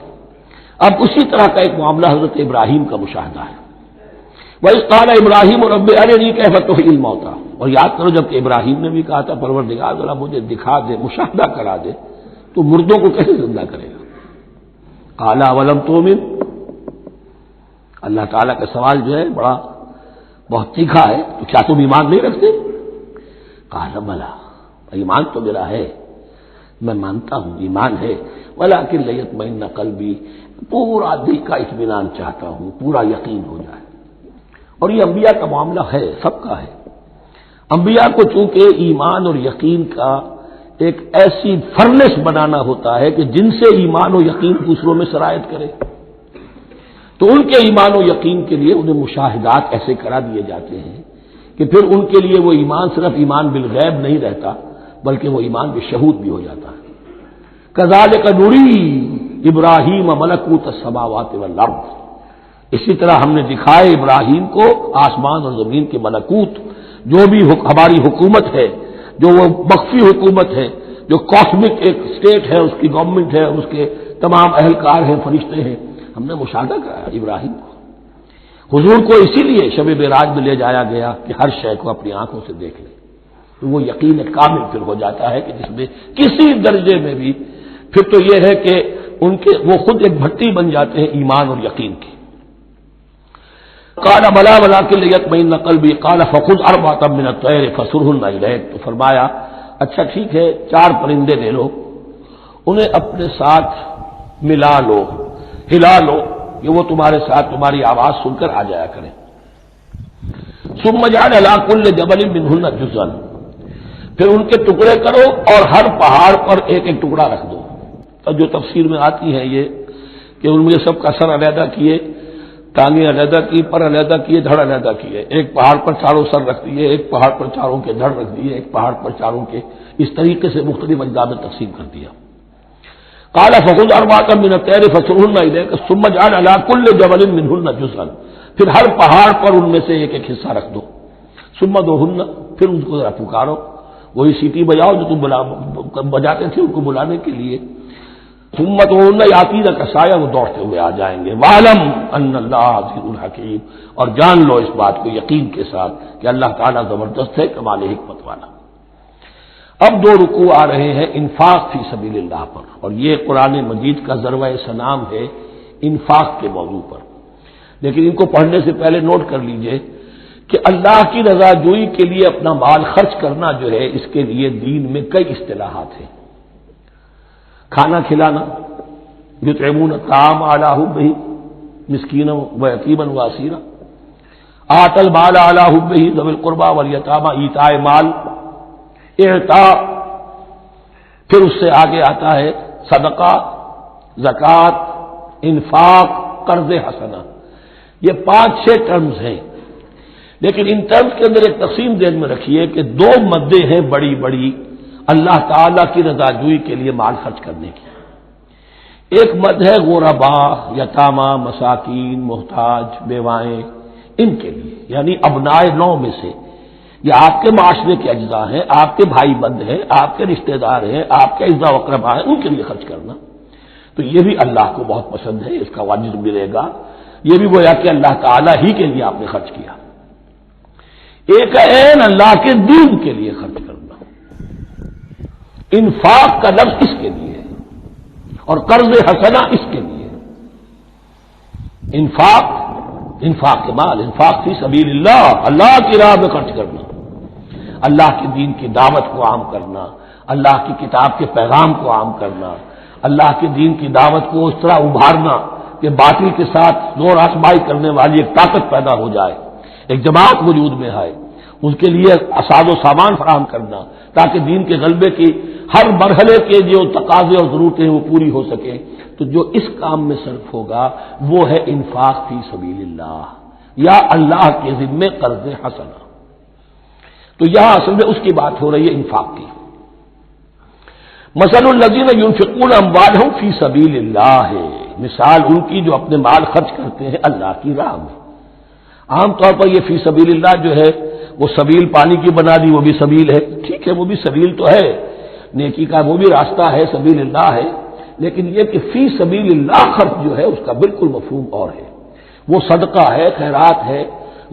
اب اسی طرح کا ایک معاملہ حضرت ابراہیم کا مشاہدہ ہے۔ وَإِذْ قَالَ إِبْرَاهِيمُ رَبِّ أَرِنِي كَيْفَ تُحْيِي الْمَوْتَىٰ، اور یاد کرو جب کہ ابراہیم نے بھی کہا تھا پروردگار ذرا مجھے دکھا دے، مشاہدہ کرا دے تو مردوں کو کیسے زندہ کرے گا۔ قَالَ أَوَلَمْ تُؤْمِنْ، اللہ تعالیٰ کا سوال جو ہے بہت تیکھا ہے، تو کیا تم ایمان نہیں رکھتے؟ قَالَ بَلَىٰ، ایمان تو میرا ہے، میں مانتا ہوں ایمان ہے، وَلَٰكِن لِيَطْمَئِنَّ قَلْبِي، پورا دل کا اطمینان چاہتا ہوں، پورا یقین ہو جائے۔ اور یہ انبیاء کا معاملہ ہے، سب کا ہے۔ انبیاء کو چونکہ ایمان اور یقین کا ایک ایسی فرنس بنانا ہوتا ہے کہ جن سے ایمان و یقین دوسروں میں سرایت کرے، تو ان کے ایمان و یقین کے لیے انہیں مشاہدات ایسے کرا دیے جاتے ہیں کہ پھر ان کے لیے وہ ایمان صرف ایمان بالغیب نہیں رہتا، بلکہ وہ ایمان بالشہود بھی ہو جاتا ہے۔ کذالک نری ابراہیم ملکوت السماوات والارض، اسی طرح ہم نے دکھائے ابراہیم کو آسمان اور زمین کے ملکوت، جو بھی ہماری حکومت ہے، جو وہ مخفی حکومت ہے، جو کاسمک ایک اسٹیٹ ہے، اس کی گورنمنٹ ہے، اس کے تمام اہلکار ہیں، فرشتے ہیں، ہم نے مشاہدہ کرایا ابراہیم کو۔ حضور کو اسی لیے شب معراج میں لے جایا گیا کہ ہر شے کو اپنی آنکھوں سے دیکھ لیں، تو وہ یقین کامل پھر ہو جاتا ہے کہ جس میں کسی درجے میں بھی پھر تو یہ ہے کہ ان کے وہ خود ایک بھٹی بن جاتے ہیں ایمان اور یقین کی۔ قال بلا ولکن لیطمئن قلبی قال فخذ اربعۃ من الطیر فصرهن الیک، تو فرمایا اچھا ٹھیک ہے 4 پرندے لے لو، انہیں اپنے ساتھ ملا لو، ہلا لو، کہ وہ تمہارے ساتھ تمہاری آواز سن کر آ جایا کریں۔ ثم اجعل علی کل جبل منهن جزءا، پھر ان کے ٹکڑے کرو اور ہر پہاڑ پر ایک ایک ٹکڑا رکھ دو۔ تو جو تفسیر میں آتی ہے یہ کہ ان میں سب کا سر علیحدہ کیے، ٹانگیں علیحدہ کی، پر علیحدہ کیے، دھڑ علیحدہ کیے، ایک پہاڑ پر چاروں سر رکھ دیے، ایک پہاڑ پر چاروں کے دھڑ رکھ دیے، ایک پہاڑ پر چاروں کے، اس طریقے سے مختلف اجزاء میں تقسیم کر دیا۔ قال فخذ اربعۃ من الطیر فصرهن الیک ثم اجعل علی کل جبل منهن جزءا، پھر ہر پہاڑ پر ان میں سے ایک ایک حصہ رکھ دو۔ ثم ادعوهن، پھر ان کو ذرا پکارو، وہی سیٹی بجاؤ جو تم بجاتے تھے ان کو بلانے کے لیے۔ ثم ادعوهن یاتینک سایہ، وہ دوڑتے ہوئے آ جائیں گے۔ وَاعْلَمْ أَنَّ اللَّهَ عَزِیزٌ حَکِیمٌ، اور جان لو اس بات کو یقین کے ساتھ کہ اللہ تعالیٰ زبردست ہے، کمال حکمت والا۔ اب 2 رکوع آ رہے ہیں انفاق فی سبیل اللہ پر، اور یہ قرآن مجید کا ذروہ سنام ہے انفاق کے موضوع پر۔ لیکن ان کو پڑھنے سے پہلے نوٹ کر لیجئے کہ اللہ کی رضا جوئی کے لیے اپنا مال خرچ کرنا جو ہے، اس کے لیے دین میں کئی اصطلاحات ہیں۔ کھانا کھلانا، یطعمون الطعام علی حبہ مسکینا ویتیما واسیرا، آتى المال علی حبہ ذوی القربى والیتامى، ایتاء مال، اعطاء، پھر اس سے آگے آتا ہے صدقہ، زکوٰۃ، انفاق، قرض حسنہ۔ یہ 5-6 ٹرمز ہیں، لیکن ان ٹرمز کے اندر ایک تقسیم ذہن میں رکھیے کہ 2 مدیں ہیں بڑی بڑی اللہ تعالیٰ کی رضا جوئی کے لیے مال خرچ کرنے کی۔ ایک مد ہے غربا، یتامہ، مساکین، محتاج، بیوائیں، ان کے لیے، یعنی ابنائے نو میں سے یہ آپ کے معاشرے کے اجزاء ہیں، آپ کے بھائی بند ہیں، آپ کے رشتہ دار ہیں، آپ کے اعزاء و اقربا ہیں، ان کے لیے خرچ کرنا تو یہ بھی اللہ کو بہت پسند ہے، اس کا واجب ملے گا۔ یہ بھی گویا کہ اللہ تعالی ہی کے لیے آپ نے خرچ کیا۔ ایک عین اللہ کے دین کے لیے خرچ کرنا، انفاق کا لفظ اس کے لیے ہے اور قرض حسنہ اس کے لیے۔ انفاق کے مال، انفاق فی سبیل اللہ، اللہ کی راہ میں خرچ کرنا، اللہ کے دین کی دعوت کو عام کرنا، اللہ کی کتاب کے پیغام کو عام کرنا، اللہ کے دین کی دعوت کو اس طرح ابھارنا کہ باطل کے ساتھ زور آزمائی کرنے والی ایک طاقت پیدا ہو جائے، ایک جماعت وجود میں آئے، اس کے لیے اساز و سامان فراہم کرنا تاکہ دین کے غلبے کی ہر مرحلے کے جو تقاضے اور ضرورتیں وہ پوری ہو سکیں۔ تو جو اس کام میں صرف ہوگا وہ ہے انفاق فی سبیل اللہ یا اللہ کے ذمے قرض حسنہ۔ تو یہاں اصل میں اس کی بات ہو رہی ہے انفاق کی۔ مثل الذین ينفقون اموالهم فی سبیل اللہ ہے، مثال ان کی جو اپنے مال خرچ کرتے ہیں اللہ کی راہ میں۔ عام طور پر یہ فی سبیل اللہ جو ہے وہ سبیل پانی کی بنا دی، وہ بھی سبیل ہے، ٹھیک ہے، وہ بھی سبیل تو ہے، نیکی کا وہ بھی راستہ ہے، سبیل اللہ ہے، لیکن یہ کہ فی سبیل اللہ خرچ جو ہے اس کا بالکل مفہوم اور ہے۔ وہ صدقہ ہے، خیرات ہے،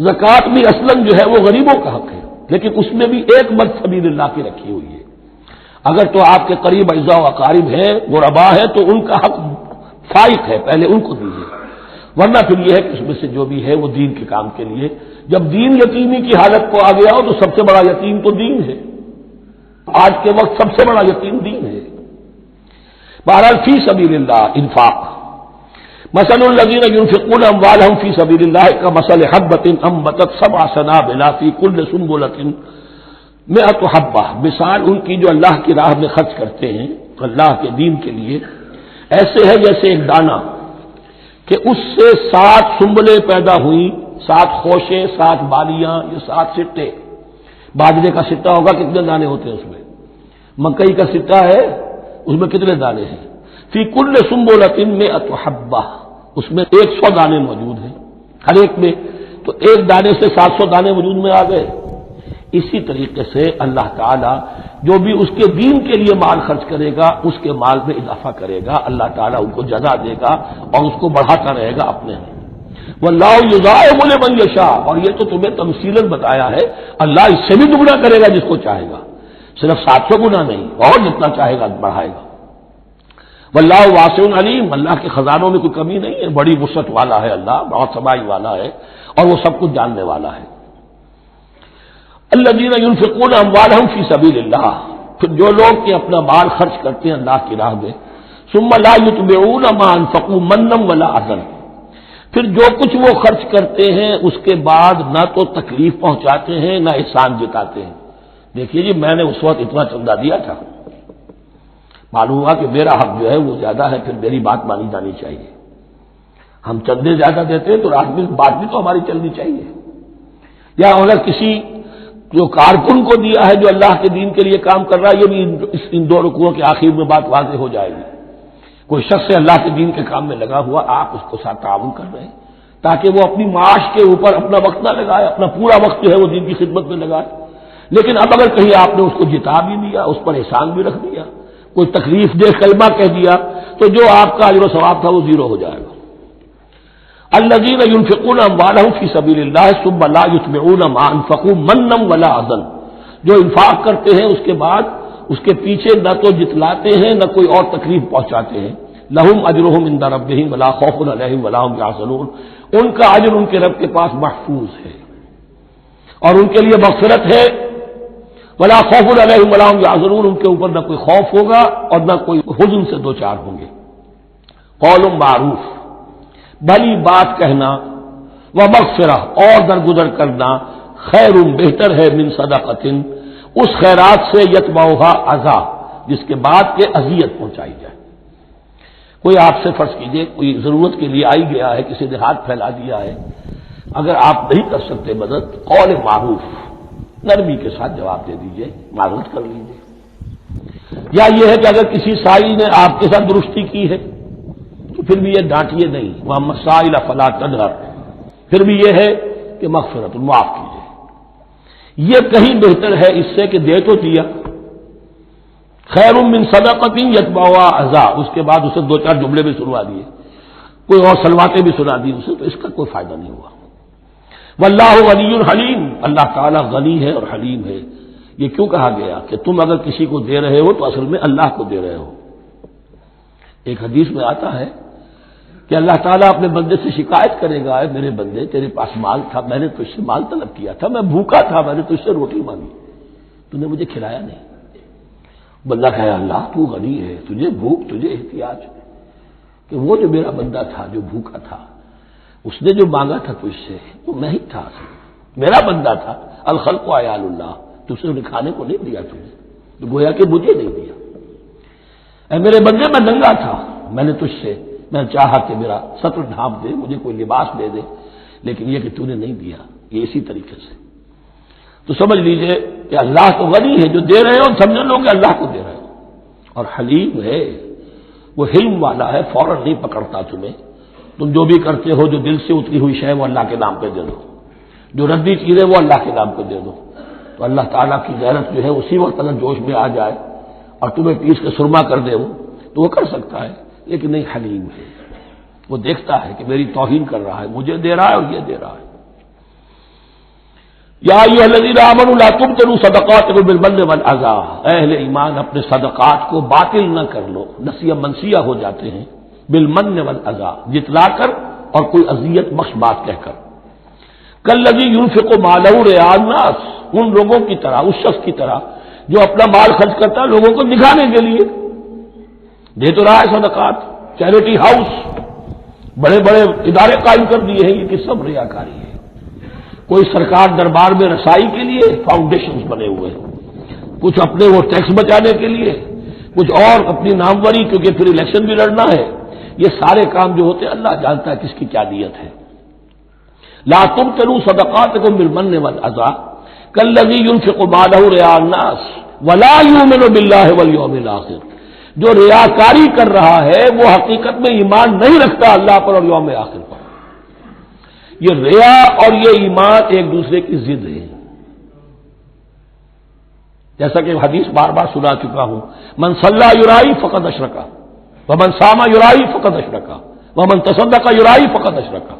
زکوٰۃ بھی اصلاً جو ہے وہ غریبوں کا حق ہے، لیکن اس میں بھی ایک مد سبیل اللہ کی رکھی ہوئی ہے۔ اگر تو آپ کے قریب اعزاء و اقارب ہیں، غربا ہے، تو ان کا حق فائق ہے، پہلے ان کو دیجیے، ورنہ پھر یہ ہے کہ اس میں سے جو بھی ہے وہ دین کے کام کے لیے۔ جب دین یتیمی کی حالت کو آ گیا ہو تو سب سے بڑا یتیم تو دین ہے، آج کے وقت سب سے بڑا یتیم دین ہے۔ بہرحال فی سبیل اللہ انفاق، مثل الذین ينفقون اموالهم فی سبیل اللہ کمثل حبۃ انبتت سبع سنابل فی کل سنبلۃ مئۃ حبہ، مثال ان کی جو اللہ کی راہ میں خرچ کرتے ہیں اللہ کے دین کے لیے، ایسے ہے جیسے ایک دانہ کہ اس سے 7 سنبلیں پیدا ہوئیں، 7 خوشیں، 7 بالیاں، یہ 7 سٹے۔ باجرے کا سٹا ہوگا کتنے دانے ہوتے ہیں اس میں؟ مکئی کا سٹا ہے اس میں کتنے دانے ہیں؟ فی کل سنبلۃ مئۃ حبہ، اس میں 100 دانے موجود ہیں ہر ایک میں، تو ایک دانے سے 700 دانے وجود میں آ گئے۔ اسی طریقے سے اللہ تعالیٰ جو بھی اس کے دین کے لیے مال خرچ کرے گا اس کے مال میں اضافہ کرے گا، اللہ تعالیٰ ان کو جزا دے گا اور اس کو بڑھاتا رہے گا اپنے ہاں۔ واللہ یضاعف لمن یشاء، اور یہ تو تمہیں تمثیلاً بتایا ہے، اللہ اس سے بھی دگنا کرے گا جس کو چاہے گا، صرف 700 گنا نہیں، اور جتنا چاہے گا بڑھائے گا۔ واللہ واسع علیم، اللہ کے خزانوں میں کوئی کمی نہیں ہے، بڑی وسعت والا ہے اللہ، بہت سمائی والا ہے اور وہ سب کچھ جاننے والا ہے۔ الذین ينفقون اموالهم فی سبیل اللہ، پھر جو لوگ کہ اپنا مال خرچ کرتے ہیں اللہ کی راہ میں، ثم لا يتبعون ما انفقوا منا ولا اذى، پھر جو کچھ وہ خرچ کرتے ہیں اس کے بعد نہ تو تکلیف پہنچاتے ہیں نہ احسان جتاتے ہیں۔ دیکھیے جی میں نے اس وقت اتنا چندہ دیا تھا، معلوم ہوا کہ میرا حق جو ہے وہ زیادہ ہے، پھر میری بات مانی جانی چاہیے۔ ہم چندے زیادہ دیتے ہیں تو بات بھی تو ہماری چلنی چاہیے۔ یا اگر کسی جو کارکن کو دیا ہے جو اللہ کے دین کے لیے کام کر رہا ہے، یہ بھی ان 2 رکوعوں کے آخر میں بات واضح ہو جائے گی۔ کوئی شخص اللہ کے دین کے کام میں لگا ہوا، آپ اس کو ساتھ تعاون کر رہے ہیں تاکہ وہ اپنی معاش کے اوپر اپنا وقت نہ لگائے، اپنا پورا وقت جو ہے وہ دین کی خدمت میں لگائے۔ لیکن اب اگر کہیں آپ نے اس کو جتا بھی دیا، اس پر احسان بھی رکھ دیا، کوئی تکلیف دہ کلمہ کہہ دیا، تو جو آپ کا اجر و ثواب تھا وہ 0 ہو جائے گا۔ الذین ينفقون اموالهم فی سبیل اللہ ثم لا یتبعون ما انفقوا منا ولا اذى، جو انفاق کرتے ہیں اس کے بعد اس کے پیچھے نہ تو جتلاتے ہیں نہ کوئی اور تکلیف پہنچاتے ہیں۔ لہم اجرہم عند ربہم ولا خوف علیہم ولا هم یحزنون، ان کا اجر ان کے رب کے پاس محفوظ ہے اور ان کے لیے مغفرت ہے۔ ولا خوف علیہم ولا هم یحزنون، ان کے اوپر نہ کوئی خوف ہوگا اور نہ کوئی حزن سے دوچار ہوں گے۔ قول معروف، بھلی بات کہنا، ومغفرہ اور درگزر کرنا، خیر بہتر ہے من صدقۃ، اس خیرات سے یتبعھا اذی، جس کے بعد کے اذیت پہنچائی جائے۔ کوئی آپ سے فرض کیجئے کوئی ضرورت کے لیے آئی گیا ہے، کسی نے ہاتھ پھیلا دیا ہے، اگر آپ نہیں کر سکتے مدد، قول معروف، نرمی کے ساتھ جواب دے دیجئے، معذرت کر لیجئے۔ یا یہ ہے کہ اگر کسی سائی نے آپ کے ساتھ درستی کی ہے تو پھر بھی یہ ڈانٹیے نہیں، وہاں مسائل فلا تنہر، پھر بھی یہ ہے کہ مغفرت معاف کیجیے۔ یہ کہیں بہتر ہے اس سے کہ دے تو دیا، خیر من صدقۃ یتبعها اذى، اس کے بعد اسے 2-4 جملے بھی سنوا دیے، کوئی اور سلواتیں بھی سنا دی اسے، تو اس کا کوئی فائدہ نہیں ہوا۔ واللہ غنی حلیم، اللہ تعالیٰ غنی ہے اور حلیم ہے۔ یہ کیوں کہا گیا کہ تم اگر کسی کو دے رہے ہو تو اصل میں اللہ کو دے رہے ہو۔ ایک حدیث میں آتا ہے کہ اللہ تعالیٰ اپنے بندے سے شکایت کرے گا، اے میرے بندے تیرے پاس مال تھا، میں نے تجھ سے مال طلب کیا تھا، میں بھوکا تھا، میں نے تجھ سے روٹی مانگی، تو نے مجھے کھلایا نہیں۔ بندہ کہے اللہ تو غنی ہے، تجھے بھوک، تجھے احتیاج، کہ وہ جو میرا بندہ تھا جو بھوکا تھا اس نے جو مانگا تھا تجھ سے وہ میں ہی تھا، میرا بندہ تھا۔ الخلق عیال اللہ، تجھ سے کھانے کو نہیں دیا تجھے، تو گویا کہ مجھے نہیں دیا۔ اے میرے بندے میں ننگا تھا، میں نے تجھ سے میں چاہا کہ میرا سطر ڈھانپ دے، مجھے کوئی لباس دے دے، لیکن یہ کہ تو نے نہیں دیا۔ یہ اسی طریقے سے تو سمجھ لیجئے کہ اللہ تو غنی ہے، جو دے رہے ہو سمجھ لو کہ اللہ کو دے رہے ہو، اور حلیم ہے، وہ حلم والا ہے، فوراً نہیں پکڑتا تمہیں۔ تم جو بھی کرتے ہو جو دل سے اتری ہوئی شے وہ اللہ کے نام پہ دے دو، جو ردی چیزیں وہ اللہ کے نام پہ دے دو، تو اللہ تعالیٰ کی غیرت جو ہے اسی وقت اگر جوش میں آ جائے اور تمہیں پیس کے سرما کر دے وہ، تو وہ کر سکتا ہے، لیکن نہیں، حلیم ہے، وہ دیکھتا ہے کہ میری توہین کر رہا ہے، مجھے دے رہا ہے اور یہ دے رہا ہے۔ یا ایھا الذین آمنوا لا تبطلوا صدقاتکم بالمن والاذی، اے اہل ایمان اپنے صدقات کو باطل نہ کر لو، نسیہ منسیہ ہو جاتے ہیں، بالمن والاذی، جتلا کر اور کوئی اذیت بخش بات کہہ کر۔ کالذی ينفق مالہ رئاء الناس، ان لوگوں کی طرح، اس شخص کی طرح جو اپنا مال خرچ کرتا ہے لوگوں کو دکھانے کے لیے، دے تو رہا ہے صدقات، چیریٹی ہاؤس، بڑے بڑے ادارے قائم کر دیے ہیں، یہ کہ سب ریاکاری ہے۔ کوئی سرکار دربار میں رسائی کے لیے فاؤنڈیشنز بنے ہوئے ہیں، کچھ اپنے وہ ٹیکس بچانے کے لیے، کچھ اور اپنی ناموری، کیونکہ پھر الیکشن بھی لڑنا ہے۔ یہ سارے کام جو ہوتے ہیں اللہ جانتا ہے کس کی کیا نیت ہے۔ لا تبطلوا صدقاتکم بالمن والاذی کالذی ينفق مالہ رئاء الناس ولا یؤمن باللہ والیوم الآخر، جو ریاکاری کر رہا ہے وہ حقیقت میں ایمان نہیں رکھتا اللہ پر اور یوم آخر پر۔ یہ ریا اور یہ ایمان ایک دوسرے کی ضد ہے، جیسا کہ حدیث بار بار سنا چکا ہوں، من صلی یرائی فقد اشرکا ومن صام یرائی فقد اشرکا ومن تصدق یرائی فقد اشرکا۔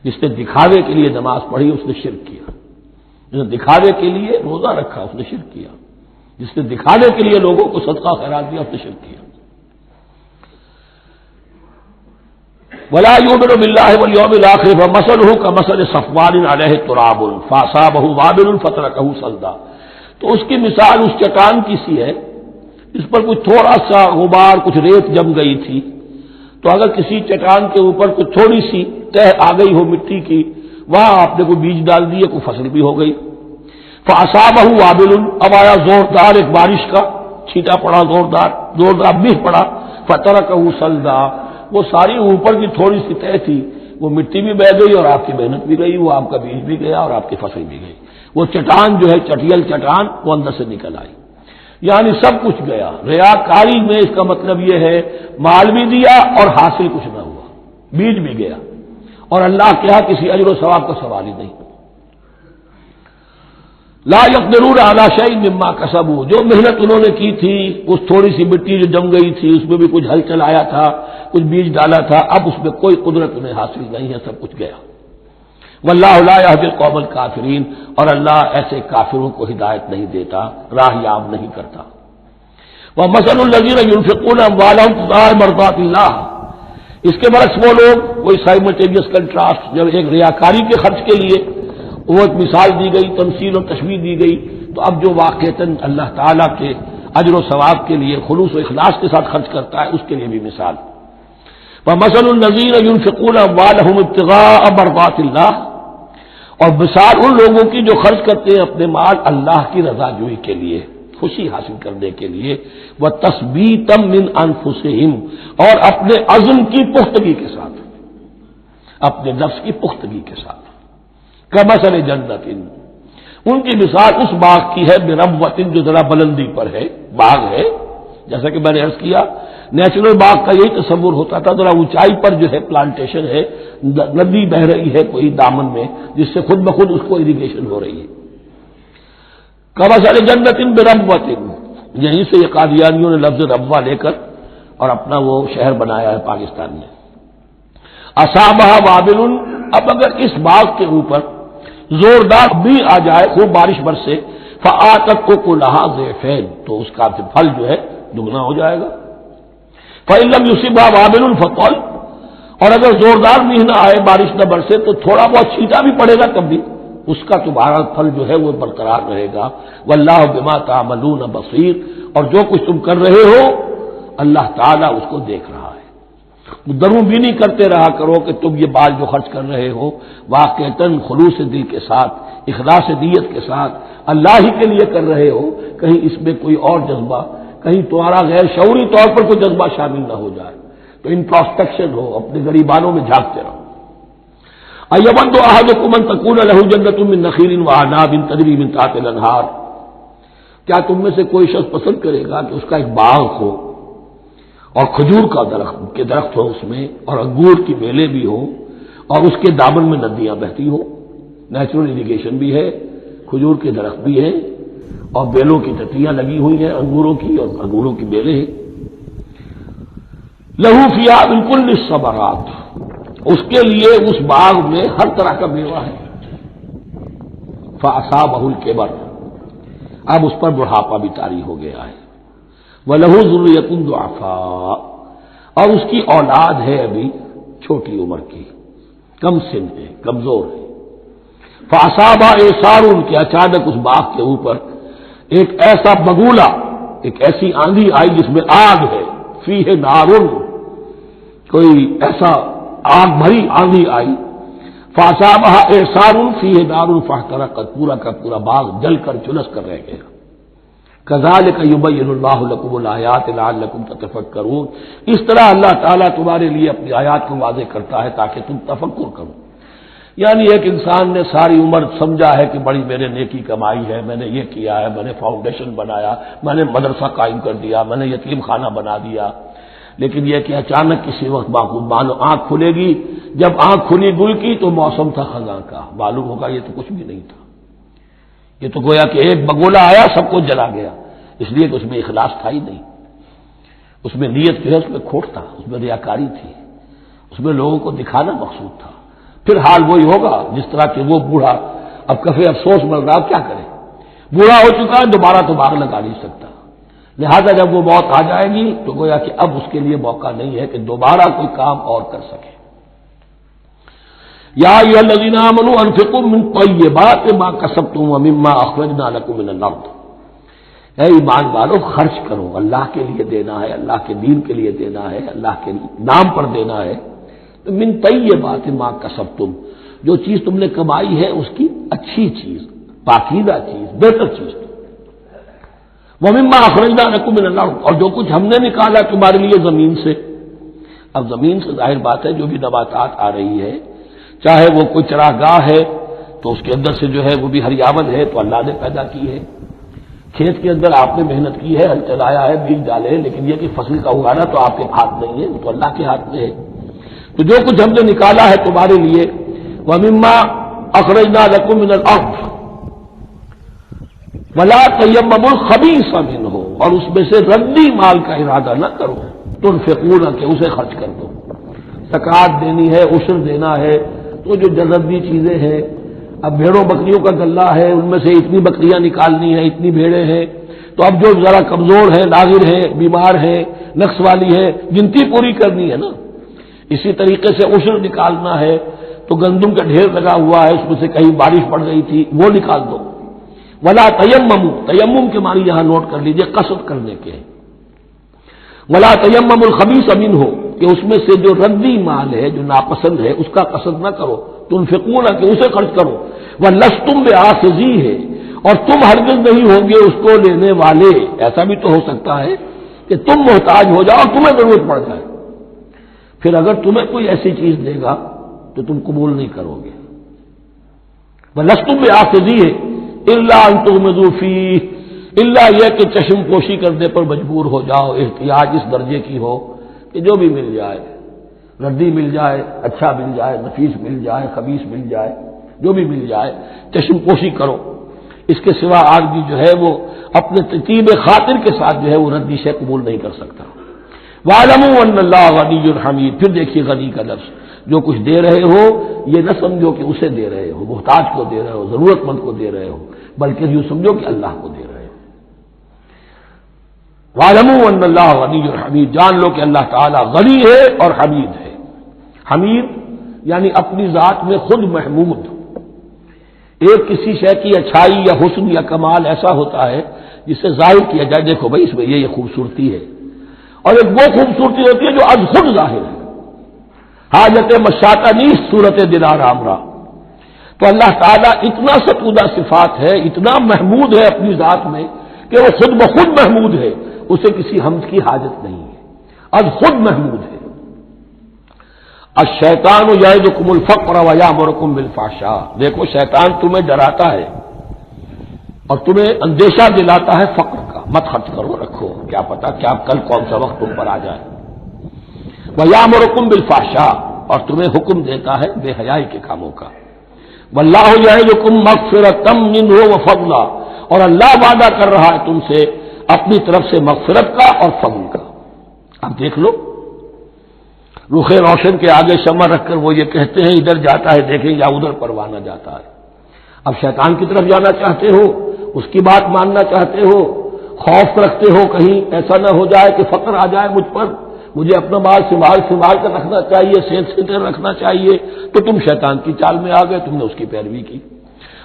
جس نے دکھاوے کے لیے نماز پڑھی اس نے شرک کیا، جس نے دکھاوے کے لیے روزہ رکھا اس نے شرک کیا، جس نے دکھانے کے لیے لوگوں کو صدقہ خیرات دیا اس نے شرک کیا۔ ولا یؤمن باللہ والیوم الآخر فمثلہ کمثل صفوان علیہ تراب فاصابہ وابل فترکہ صلدا، تو اس کی مثال اس چٹان کی سی ہے، اس پر کچھ تھوڑا سا غبار، کچھ ریت جم گئی تھی، تو اگر کسی چٹان کے اوپر کچھ تھوڑی سی تہ آ گئی ہو مٹی کی، وہاں آپ نے کوئی بیج ڈال دیے، کوئی فصل بھی ہو گئی۔ فاصابہ وابل، اب آیا زوردار ایک بارش کا چھینٹا پڑا، زوردار بھی پڑا، فترکہ صلدا، وہ ساری اوپر کی تھوڑی سی تہ تھی، وہ مٹی بھی بہہ گئی اور آپ کی محنت بھی گئی، وہ آپ کا بیج بھی گیا اور آپ کی فصل بھی گئی۔ وہ چٹان جو ہے چٹیل چٹان وہ اندر سے نکل آئی، یعنی سب کچھ گیا۔ ریاکاری میں اس کا مطلب یہ ہے مال بھی دیا اور حاصل کچھ نہ ہوا، بیج بھی گیا، اور اللہ کے ہاں کسی اجر و ثواب کا سوال ہی نہیں۔ لا یقدرون علی شیء مما کسبوا، جو محنت انہوں نے کی تھی، اس تھوڑی سی مٹی جو جم گئی تھی اس میں بھی کچھ ہل چلایا تھا، کچھ بیج ڈالا تھا، اب اس میں کوئی قدرت انہیں حاصل نہیں ہے، سب کچھ گیا۔ واللہ لا یہدی القوم الکافرین، اور اللہ ایسے کافروں کو ہدایت نہیں دیتا، راہ یاب نہیں کرتا۔ ومثل الذین ينفقون اموالهم ابتغاء مرضات اللہ، اس کے برعکس وہ لوگ، کوئی سائملٹینیس کنٹراسٹ، جب ایک ریاکاری کے خرچ کے لیے وہ ایک مثال دی گئی، تمثیل اور تشبیہ دی گئی، تو اب جو واقعتاً اللہ تعالیٰ کے اجر و ثواب کے لیے خلوص و اخلاص کے ساتھ خرچ کرتا ہے اس کے لیے بھی مثال۔ ومثل الذین ينفقون اموالهم ابتغاء مرضات اللہ، اور مثال ان لوگوں کی جو خرچ کرتے ہیں اپنے مال اللہ کی رضا جوئی کے لیے، خوشی حاصل کرنے کے لیے، وتثبیتا من انفسہم، اور اپنے عزم کی پختگی کے ساتھ، اپنے نفس کی پختگی کے ساتھ۔ کمثل جنت، ان کی مثال اس باغ کی ہے، بربوۃ، جو ذرا بلندی پر ہے، باغ ہے، جیسا کہ میں نے عرض کیا نیچرل باغ کا یہی تصور ہوتا تھا، ذرا اونچائی پر جو ہے پلانٹیشن ہے، ندی بہ رہی ہے کوئی دامن میں، جس سے خود بخود اس کو اریگیشن ہو رہی ہے۔ کمثل جنت بربوۃ، یہیں سے یہ قادیانیوں نے لفظ ربوہ لے کر اور اپنا وہ شہر بنایا ہے پاکستان میں. اصابہ وابل، اب اگر اس باغ کے اوپر زوردار بھی آ جائے، خوب بارش برسے، فآتت اکلھا ضعفین، تو اس کا پھل جو ہے دگنا ہو جائے گا. فإن لم يصبها وابل فطل، اور اگر زوردار بھی نہ آئے، بارش نہ برسے، تو تھوڑا بہت چھینٹا بھی پڑے گا تب بھی اس کا تمہارا پھل جو ہے وہ برقرار رہے گا. واللہ بما تعملون بصیر، اور جو کچھ تم کر رہے ہو اللہ تعالیٰ اس کو دیکھ رہا ہے. دروں بھی نہیں کرتے رہا کرو کہ تم یہ بال جو خرچ کر رہے ہو واقعتاً خلوص دل کے ساتھ، اخلاص نیت کے ساتھ اللہ ہی کے لیے کر رہے ہو، کہیں اس میں کوئی اور جذبہ، کہیں تمہارا غیر شعوری طور پر کوئی جذبہ شامل نہ ہو جائے. تو انٹراسپیکشن ہو، اپنے غریبانوں میں جھانکتے رہو. ایود احدکم ان تکون لہ جنۃ من نخیل واعناب تجری من تحتها الانہار، کیا تم میں سے کوئی شخص پسند کرے گا کہ اس کا ایک باغ ہو اور کھجور کا درخت ہو اس میں، اور انگور کی بیلیں بھی ہو، اور اس کے دامن میں ندیاں بہتی ہو، نیچرل اریگیشن بھی ہے، کھجور کے درخت بھی ہے، اور بیلوں کی ٹٹیاں لگی ہوئی ہیں انگوروں کی، اور انگوروں کی بیلیں ہیں. لہو فیہا من کل الثمرات، اس کے لیے اس باغ میں ہر طرح کا میوہ ہے. فاصابہ الکبر، اب اس پر بڑھاپا بھی طاری ہو گیا ہے. وَلَهُ ذُرِّيَّةٌ ضُعَفَاءُ، اور اس کی اولاد ہے ابھی چھوٹی عمر کی، کم سن ہے، کمزور ہے. فَأَصَابَ إِعْصَارٌ، کہ اچانک اس باغ کے اوپر ایک ایسا بگولا، ایک ایسی آندھی آئی جس میں آگ ہے. فیہ نارٌ، کوئی ایسا آگ بھری آندھی آئی. فَأَصَابَهَا إِعْصَارٌ فِيهِ نَارٌ فَاحْتَرَقَتْ، پورا کا پورا باغ جل کر چلس کر رہ گیا. کذالک یبین اللہ لکم الآیات لعلکم تتفکرون، اس طرح اللہ تعالیٰ تمہارے لیے اپنی آیات کو واضح کرتا ہے تاکہ تم تفکر کرو. یعنی ایک انسان نے ساری عمر سمجھا ہے کہ بڑی میرے نیکی کمائی ہے، میں نے یہ کیا ہے، میں نے فاؤنڈیشن بنایا، میں نے مدرسہ قائم کر دیا، میں نے یتیم خانہ بنا دیا، لیکن یہ کہ اچانک کسی وقت مانو آنکھ کھلے گی، جب آنکھ کھلی گل کی تو موسم تھا خزاں کا، معلوم ہوگا یہ تو کچھ بھی نہیں تھا، یہ تو گویا کہ ایک بگولا آیا سب کو جلا گیا، اس لیے کہ اس میں اخلاص تھا ہی نہیں، اس میں نیت جو ہے اس میں کھوٹ تھا، اس میں ریاکاری تھی، اس میں لوگوں کو دکھانا مقصود تھا. پھر حال وہی ہوگا جس طرح کہ وہ بوڑھا اب کفے افسوس مل رہا، کیا کرے، بوڑھا ہو چکا ہے، دوبارہ تو باغ لگا نہیں سکتا، لہذا جب وہ موت آ جائے گی تو گویا کہ اب اس کے لیے موقع نہیں ہے کہ دوبارہ کوئی کام اور کر سکے. یا ایھا الذین آمنوا انفقوا من طیبات ما کسبتم ومما اخرجنا لکم من الارض، اے ایمان والو خرچ کرو، اللہ کے لیے دینا ہے، اللہ کے دین کے لیے دینا ہے، اللہ کے نام پر دینا ہے. تو من طیبات ما کسبتم، جو چیز تم نے کمائی ہے اس کی اچھی چیز، پاکیزہ چیز، بہتر چیز. ومما اخرجنا لکم من الارض، اور جو کچھ ہم نے نکالا تمہارے لیے زمین سے. اب زمین سے ظاہر بات ہے جو بھی نباتات آ رہی ہے، چاہے وہ کوئی چراگاہ ہے تو اس کے اندر سے جو ہے وہ بھی ہریاول ہے تو اللہ نے پیدا کی ہے، کھیت کے اندر آپ نے محنت کی ہے، ہل چلایا ہے، بیج ڈالے ہیں، لیکن یہ کہ فصل کا اگانا تو آپ کے ہاتھ نہیں ہے، تو اللہ کے ہاتھ میں ہے. تو جو کچھ ہم نے نکالا ہے تمہارے لیے، وَمِمَّا أَخْرَجْنَا لَكُم مِّنَ الْأَرْضِ وَلَا تَيَمَّمُوا الْخَبِيثَ مِنْهُ، اور اس میں سے ردی مال کا ارادہ نہ کرو، تنفقون، کہ اسے خرچ کر دو. زکوٰۃ دینی ہے، عشر دینا ہے، تو جو ردی چیزیں ہیں، اب بھیڑوں بکریوں کا غلہ ہے، ان میں سے اتنی بکریاں نکالنی ہیں، اتنی بھیڑیں ہیں، تو اب جو ذرا کمزور ہے، لاغر ہے، بیمار ہے، نقص والی ہے، گنتی پوری کرنی ہے نا. اسی طریقے سے عشر نکالنا ہے تو گندم کا ڈھیر لگا ہوا ہے، اس میں سے کہیں بارش پڑ گئی تھی، وہ نکال دو. ولا تیمموا، تیمم کے معنی یہاں نوٹ کر لیجئے قصد کرنے کے. ولا تیمموا الخبیث منہ، کہ اس میں سے جو ردی مال ہے، جو ناپسند ہے، اس کا قصد نہ کرو. تنفقون، کہ اسے خرچ کرو. وَلَسْتُمْ بِآخِذِیہ، اور تم ہرگز نہیں ہوں گے اس کو لینے والے. ایسا بھی تو ہو سکتا ہے کہ تم محتاج ہو جاؤ اور تمہیں ضرورت پڑ جائے، پھر اگر تمہیں کوئی ایسی چیز دے گا تو تم قبول نہیں کرو گے. وَلَسْتُمْ بِآخِذِیہ إِلَّا أَن تُغْمِضُوا فِیہ، الا یہ کہ چشم پوشی کرنے پر مجبور ہو جاؤ، احتیاج اس درجے کی ہو کہ جو بھی مل جائے، ردی مل جائے، اچھا مل جائے، نفیس مل جائے، خبیث مل جائے، جو بھی مل جائے چشم پوشی کرو. اس کے سوا آدمی جو ہے وہ اپنے ترتیب خاطر کے ساتھ جو ہے وہ ردی شے قبول نہیں کر سکتا۔ وَاعْلَمُوا أَنَّ اللَّهَ غَنِيٌّ حَمِيدٌ، پھر دیکھیے غنی کا لفظ، جو کچھ دے رہے ہو یہ نہ سمجھو کہ اسے دے رہے ہو، محتاج کو دے رہے ہو، ضرورت مند کو دے رہے ہو، بلکہ یوں سمجھو کہ اللہ کو دے رہے ہو۔ وَاعْلَمُوا أَنَّ اللَّهَ غَنِيٌّ حَمِيدٌ، جان لو کہ اللہ تعالیٰ غنی ہے اور حمید ہے۔ حمید یعنی اپنی ذات میں خود محمود۔ ایک کسی شے کی اچھائی یا حسن یا کمال ایسا ہوتا ہے جسے ظاہر کیا جائے، دیکھو بھائی اس میں یہ خوبصورتی ہے، اور ایک وہ خوبصورتی ہوتی ہے جو از خود ظاہر ہے۔ حاجت مشاطہ نیست صورت دلار آمرا، تو اللہ تعالیٰ اتنا ستودہ صفات ہے، اتنا محمود ہے اپنی ذات میں کہ وہ خود بخود محمود ہے، اسے کسی حمد کی حاجت نہیں ہے، از خود محمود ہے۔ الشیطان یعدکم الفقر ویامرکم بالفحشاء، دیکھو شیطان تمہیں ڈراتا ہے اور تمہیں اندیشہ دلاتا ہے فقر کا، مت خرچ کرو، رکھو، کیا پتا کیا کل کون سا وقت تم پر آ جائے۔ ویامرکم بالفحشاء، اور تمہیں حکم دیتا ہے بے حیائی کے کاموں کا۔ واللہ یعدکم مغفرۃ منہ وفضلا، اور اللہ وعدہ کر رہا ہے تم سے اپنی طرف سے مغفرت کا اور فضل کا۔ اب دیکھ لو، رخ روشن کے آگے شمع رکھ کر وہ یہ کہتے ہیں ادھر جاتا ہے دیکھیں یا ادھر پروانہ جاتا ہے۔ اب شیطان کی طرف جانا چاہتے ہو، اس کی بات ماننا چاہتے ہو، خوف رکھتے ہو کہیں ایسا نہ ہو جائے کہ فقر آ جائے مجھ پر، مجھے اپنا مال سنبھال کر رکھنا چاہیے، صحت سے رکھنا چاہیے، تو تم شیطان کی چال میں آ گئے، تم نے اس کی پیروی کی۔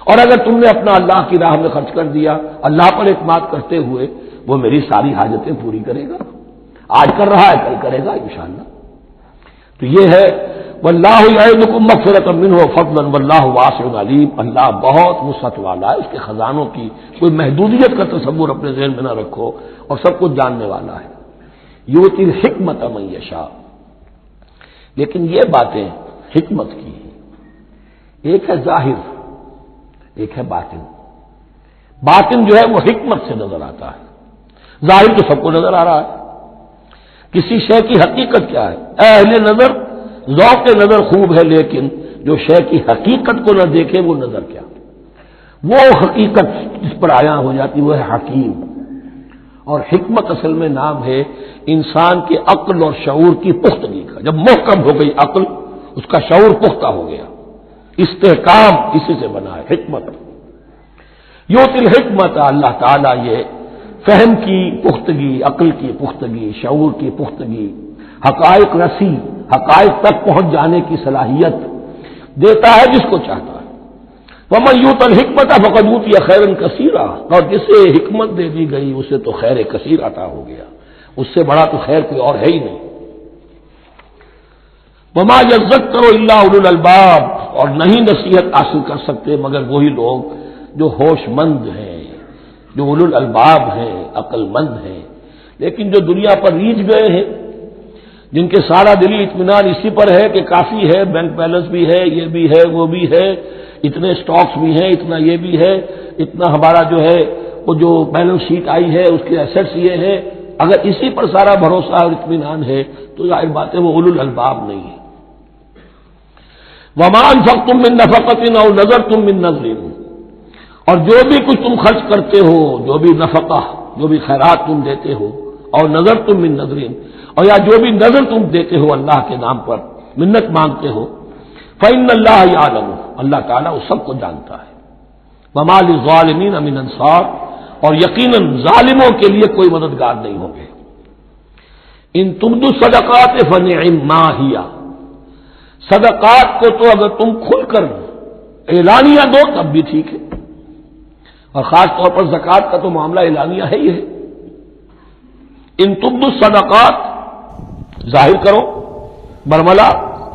اور اگر تم نے اپنا اللہ کی راہ میں خرچ کر دیا، اللہ پر اعتماد کرتے ہوئے، وہ میری ساری حاجتیں پوری کرے گا، آج کر رہا ہے کل کرے گا انشاءاللہ۔ تو یہ ہے واللہ یعدکم مغفرۃ منہ وفضلا واللہ واسع علیم، اللہ بہت وسعت والا ہے، اس کے خزانوں کی کوئی محدودیت کا تصور اپنے ذہن میں نہ رکھو، اور سب کچھ جاننے والا ہے۔ یؤتی الحکمۃ من یشاء، لیکن یہ باتیں حکمت کی ہیں، ایک ہے ظاہر ایک ہے باطن۔ باطن جو ہے وہ حکمت سے نظر آتا ہے، ظاہر تو سب کو نظر آ رہا ہے۔ کسی شے کی حقیقت کیا ہے؟ اہل نظر ذوق نظر خوب ہے، لیکن جو شے کی حقیقت کو نہ دیکھے وہ نظر کیا؟ وہ حقیقت جس پر آیا ہو جاتی وہ ہے حکیم۔ اور حکمت اصل میں نام ہے انسان کے عقل اور شعور کی پختگی کا۔ جب محکم ہو گئی عقل، اس کا شعور پختہ ہو گیا، استحکام اسی سے بنا ہے حکمت۔ یؤتی الحکمت، اللہ تعالیٰ یہ فہم کی پختگی، عقل کی پختگی، شعور کی پختگی، حقائق رسی، حقائق تک پہنچ جانے کی صلاحیت دیتا ہے جس کو چاہتا ہے۔ وَمَن یُؤْتَ الْحِکْمَةَ فَقَدْ أُوتِیَ خَیْرًا کَثِیرًا، اور جسے حکمت دے دی گئی اسے تو خیر کثیر عطا ہو گیا، اس سے بڑا تو خیر کوئی اور ہے ہی نہیں۔ وَمَا يَذَّكَّرُ إِلَّا أُولُو الْأَلْبَابِ، اور نہیں نصیحت حاصل کر سکتے مگر وہی لوگ جو ہوش مند ہیں، جو اولو الالباب ہیں، عقل مند ہیں۔ لیکن جو دنیا پر ریچھ گئے ہیں، جن کے سارا دلی اطمینان اسی پر ہے کہ کافی ہے، بینک بیلنس بھی ہے، یہ بھی ہے، وہ بھی ہے، اتنے سٹاکس بھی ہیں، اتنا یہ بھی ہے، اتنا ہمارا جو ہے وہ جو بیلنس شیٹ آئی ہے اس کے ایسٹس یہ ہے، اگر اسی پر سارا بھروسہ اور اطمینان ہے تو ظاہر بات ہے وہ اولو الالباب نہیں ہے۔ وَمَا أَنفَقْتُم مِّن نَّفَقَةٍ أَوْ نَذَرْتُم مِّن نَّذْرٍ، اور جو بھی کچھ تم خرچ کرتے ہو، جو بھی نفقہ، جو بھی خیرات تم دیتے ہو، اور نظر تم من نظرین، اور یا جو بھی نظر تم دیتے ہو اللہ کے نام پر، منت مانگتے ہو، فإن اللہ یعلم، اللہ تعالیٰ اس سب کو جانتا ہے۔ وما للظالمین من انصار، اور یقیناً ظالموں کے لیے کوئی مددگار نہیں ہوں گے۔ ان تبدوا الصدقات فنعما ہی، صدقات کو تو اگر تم کھل کر اعلانیہ دو تب بھی ٹھیک ہے، اور خاص طور پر زکوٰۃ کا تو معاملہ اعلانیہ ہے ہی ہے۔ ان تبدوا الصدقات، ظاہر کرو، برملا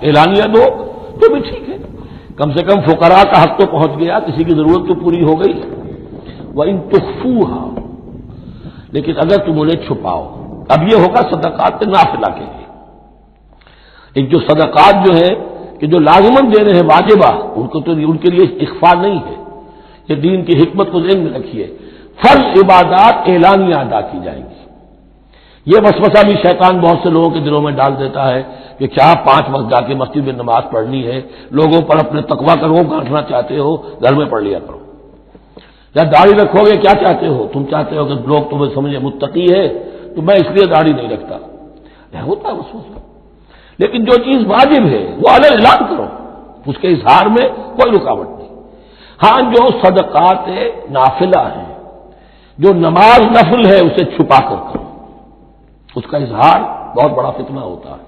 اعلانیہ دو تو بھی ٹھیک ہے، کم سے کم فقراء کا حق تو پہنچ گیا، کسی کی ضرورت تو پوری ہو گئی۔ وَإِن تُخْفُوهَا، لیکن اگر تم انہیں چھپاؤ، اب یہ ہوگا صدقات نافلہ کے لیے۔ ایک جو صدقات جو ہے کہ جو لازماً دے رہے ہیں واجبہ، ان کو تو ان کے لیے اخفاء نہیں ہے، یہ دین کی حکمت کو ذہن میں رکھیے، فرض عبادات اعلانیہ ادا کی جائیں گی۔ یہ وسوسہ بھی شیطان بہت سے لوگوں کے دلوں میں ڈال دیتا ہے کہ کیا 5 وقت جا کے مسجد میں نماز پڑھنی ہے، لوگوں پر اپنے تقویٰ کا روب گھانٹنا چاہتے ہو، گھر میں پڑھ لیا کرو۔ یا داڑھی رکھو گے کیا چاہتے ہو؟ تم چاہتے ہو کہ لوگ تمہیں سمجھے متقی ہے تو میں اس لیے داڑھی نہیں رکھتا، ہوتا ہے وسوسہ۔ لیکن جو چیز واجب ہے وہ الگ اعلان کرو، اس کے اظہار میں کوئی رکاوٹ نہیں۔ ہاں جو صدقات نافلہ ہیں، جو نماز نفل ہے اسے چھپا کر کرو، اس کا اظہار بہت بڑا فتنہ ہوتا ہے،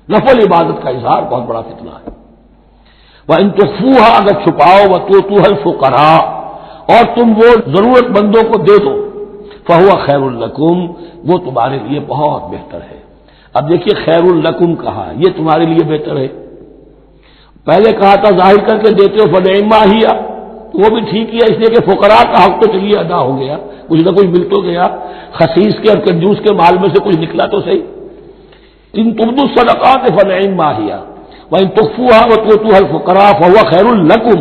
نفل عبادت کا اظہار بہت بڑا فتنہ ہے۔ وَإِن تُخْفُوهَا، اگر چھپاؤ، وَتُؤْتُوهَا الْفُقَرَاءَ، اور تم وہ ضرورت مندوں کو دے دو، فَهُوَ خَيْرٌ لَكُمْ، وہ تمہارے لیے بہت بہتر ہے۔ اب دیکھیے خیر لکم کہا، یہ تمہارے لیے بہتر ہے۔ پہلے کہا تھا ظاہر کر کے دیتے ہو فنعما ہی، وہ بھی ٹھیک ہے، اس لیے کہ فقراء کا حق تو چلیے ادا ہو گیا، کچھ نہ کچھ مل تو گیا، خسیس کے اور کنجوس کے مال میں سے کچھ نکلا تو صحیح۔ ان تبدوا الصدقات فنعما ہی وان تخفوها وتؤتوها الفقراء فهو خير لكم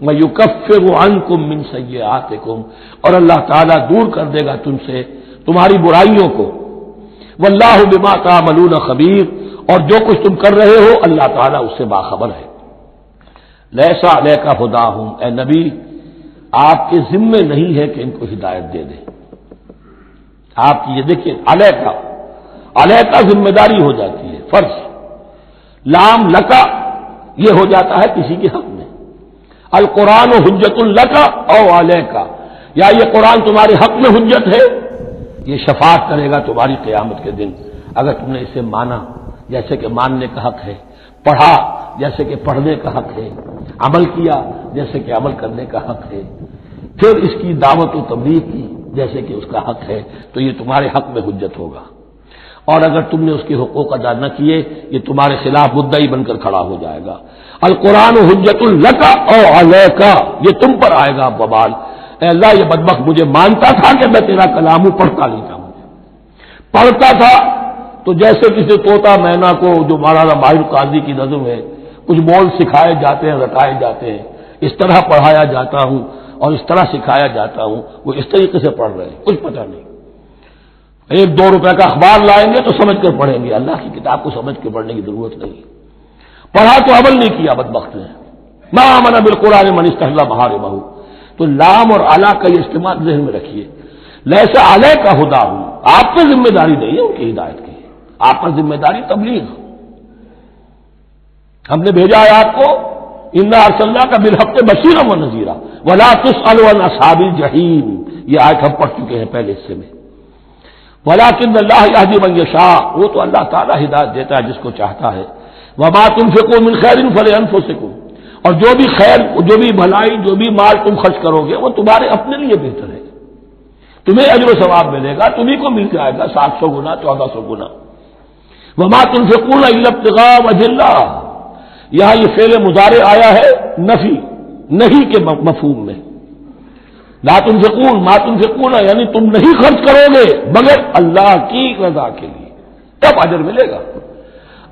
ويكفر عنكم من سيئاتكم، اور اللہ تعالیٰ دور کر دے گا تم سے تمہاری برائیوں کو۔ واللہ بما تعملون خبیر، اور جو کچھ تم کر رہے ہو اللہ تعالیٰ اس سے باخبر ہے۔ لیس علیک ھداھم، اے نبی آپ کے ذمے نہیں ہے کہ ان کو ہدایت دے دیں۔ آپ کی یہ دیکھیے علیک ذمہ داری ہو جاتی ہے، فرض۔ لام لکا یہ ہو جاتا ہے کسی کے حق میں، القرآن حجت لکا او علیکا، یا یہ قرآن تمہارے حق میں حجت ہے، یہ شفاعت کرے گا تمہاری قیامت کے دن اگر تم نے اسے مانا جیسے کہ ماننے کا حق ہے، پڑھا جیسے کہ پڑھنے کا حق ہے، عمل کیا جیسے کہ عمل کرنے کا حق ہے، پھر اس کی دعوت و تبلیغ کی جیسے کہ اس کا حق ہے، تو یہ تمہارے حق میں حجت ہوگا۔ اور اگر تم نے اس کے حقوق ادا نہ کیے یہ تمہارے خلاف مدعی بن کر کھڑا ہو جائے گا۔ القرآن حجت لکا او علیکا، یہ تم پر آئے گا وبال۔ اے اللہ یہ بدبخت مجھے مانتا تھا کہ میں تیرا کلام ہوں، پڑھتا نہیں تھا، مجھے پڑھتا تھا تو جیسے کسی طوطا مینا کو، جو مولانا ماہر قاضی کی نظم ہے، کچھ بول سکھائے جاتے ہیں، رٹائے جاتے ہیں، اس طرح پڑھایا جاتا ہوں اور اس طرح سکھایا جاتا ہوں، وہ اس طریقے سے پڑھ رہے ہیں، کچھ پتہ نہیں۔ 1-2 روپے کا اخبار لائیں گے تو سمجھ کر پڑھیں گے، اللہ کی کتاب کو سمجھ کے پڑھنے کی ضرورت نہیں، پڑھا تو عمل نہیں کیا بدبخت نے۔ ما آمن بالقرآن من استحل محارمہ، تو لام اور اعلیٰ کا یہ استعمال ذہن میں رکھیے۔ لیس علیک ھداھم، آپ پہ ذمہ داری نہیں ہے ان کی ہدایت کی، آپ پر ذمہ داری تبلیغ۔ ہم نے بھیجا ہے آپ کو، انا ارسلناک بالحق بشیرا ونذیرا ولا تسأل عن اصحاب الجحیم، یہ آیت ہم پڑھ چکے ہیں پہلے حصے میں۔ ولکن اللہ یہدی من یشاء، وہ تو اللہ تعالیٰ ہدایت دیتا ہے جس کو چاہتا ہے۔ وما تنفقوا من خیر فلانفسکم، اور جو بھی خیر، جو بھی بھلائی، جو بھی مال تم خرچ کرو گے وہ تمہارے اپنے لیے بہتر ہے، تمہیں اجر و ثواب ملے گا، تمہیں کو مل جائے گا 700 گنا 1400 گنا۔ وما تنفقون الا ابتغاء وجه اللہ، یہاں یہ فعل مضارع آیا ہے نفی نہیں کے مفہوم میں، لا تنفقون ما تنفقون یعنی تم نہیں خرچ کرو گے مگر اللہ کی رضا کے لیے، تب اجر ملے گا۔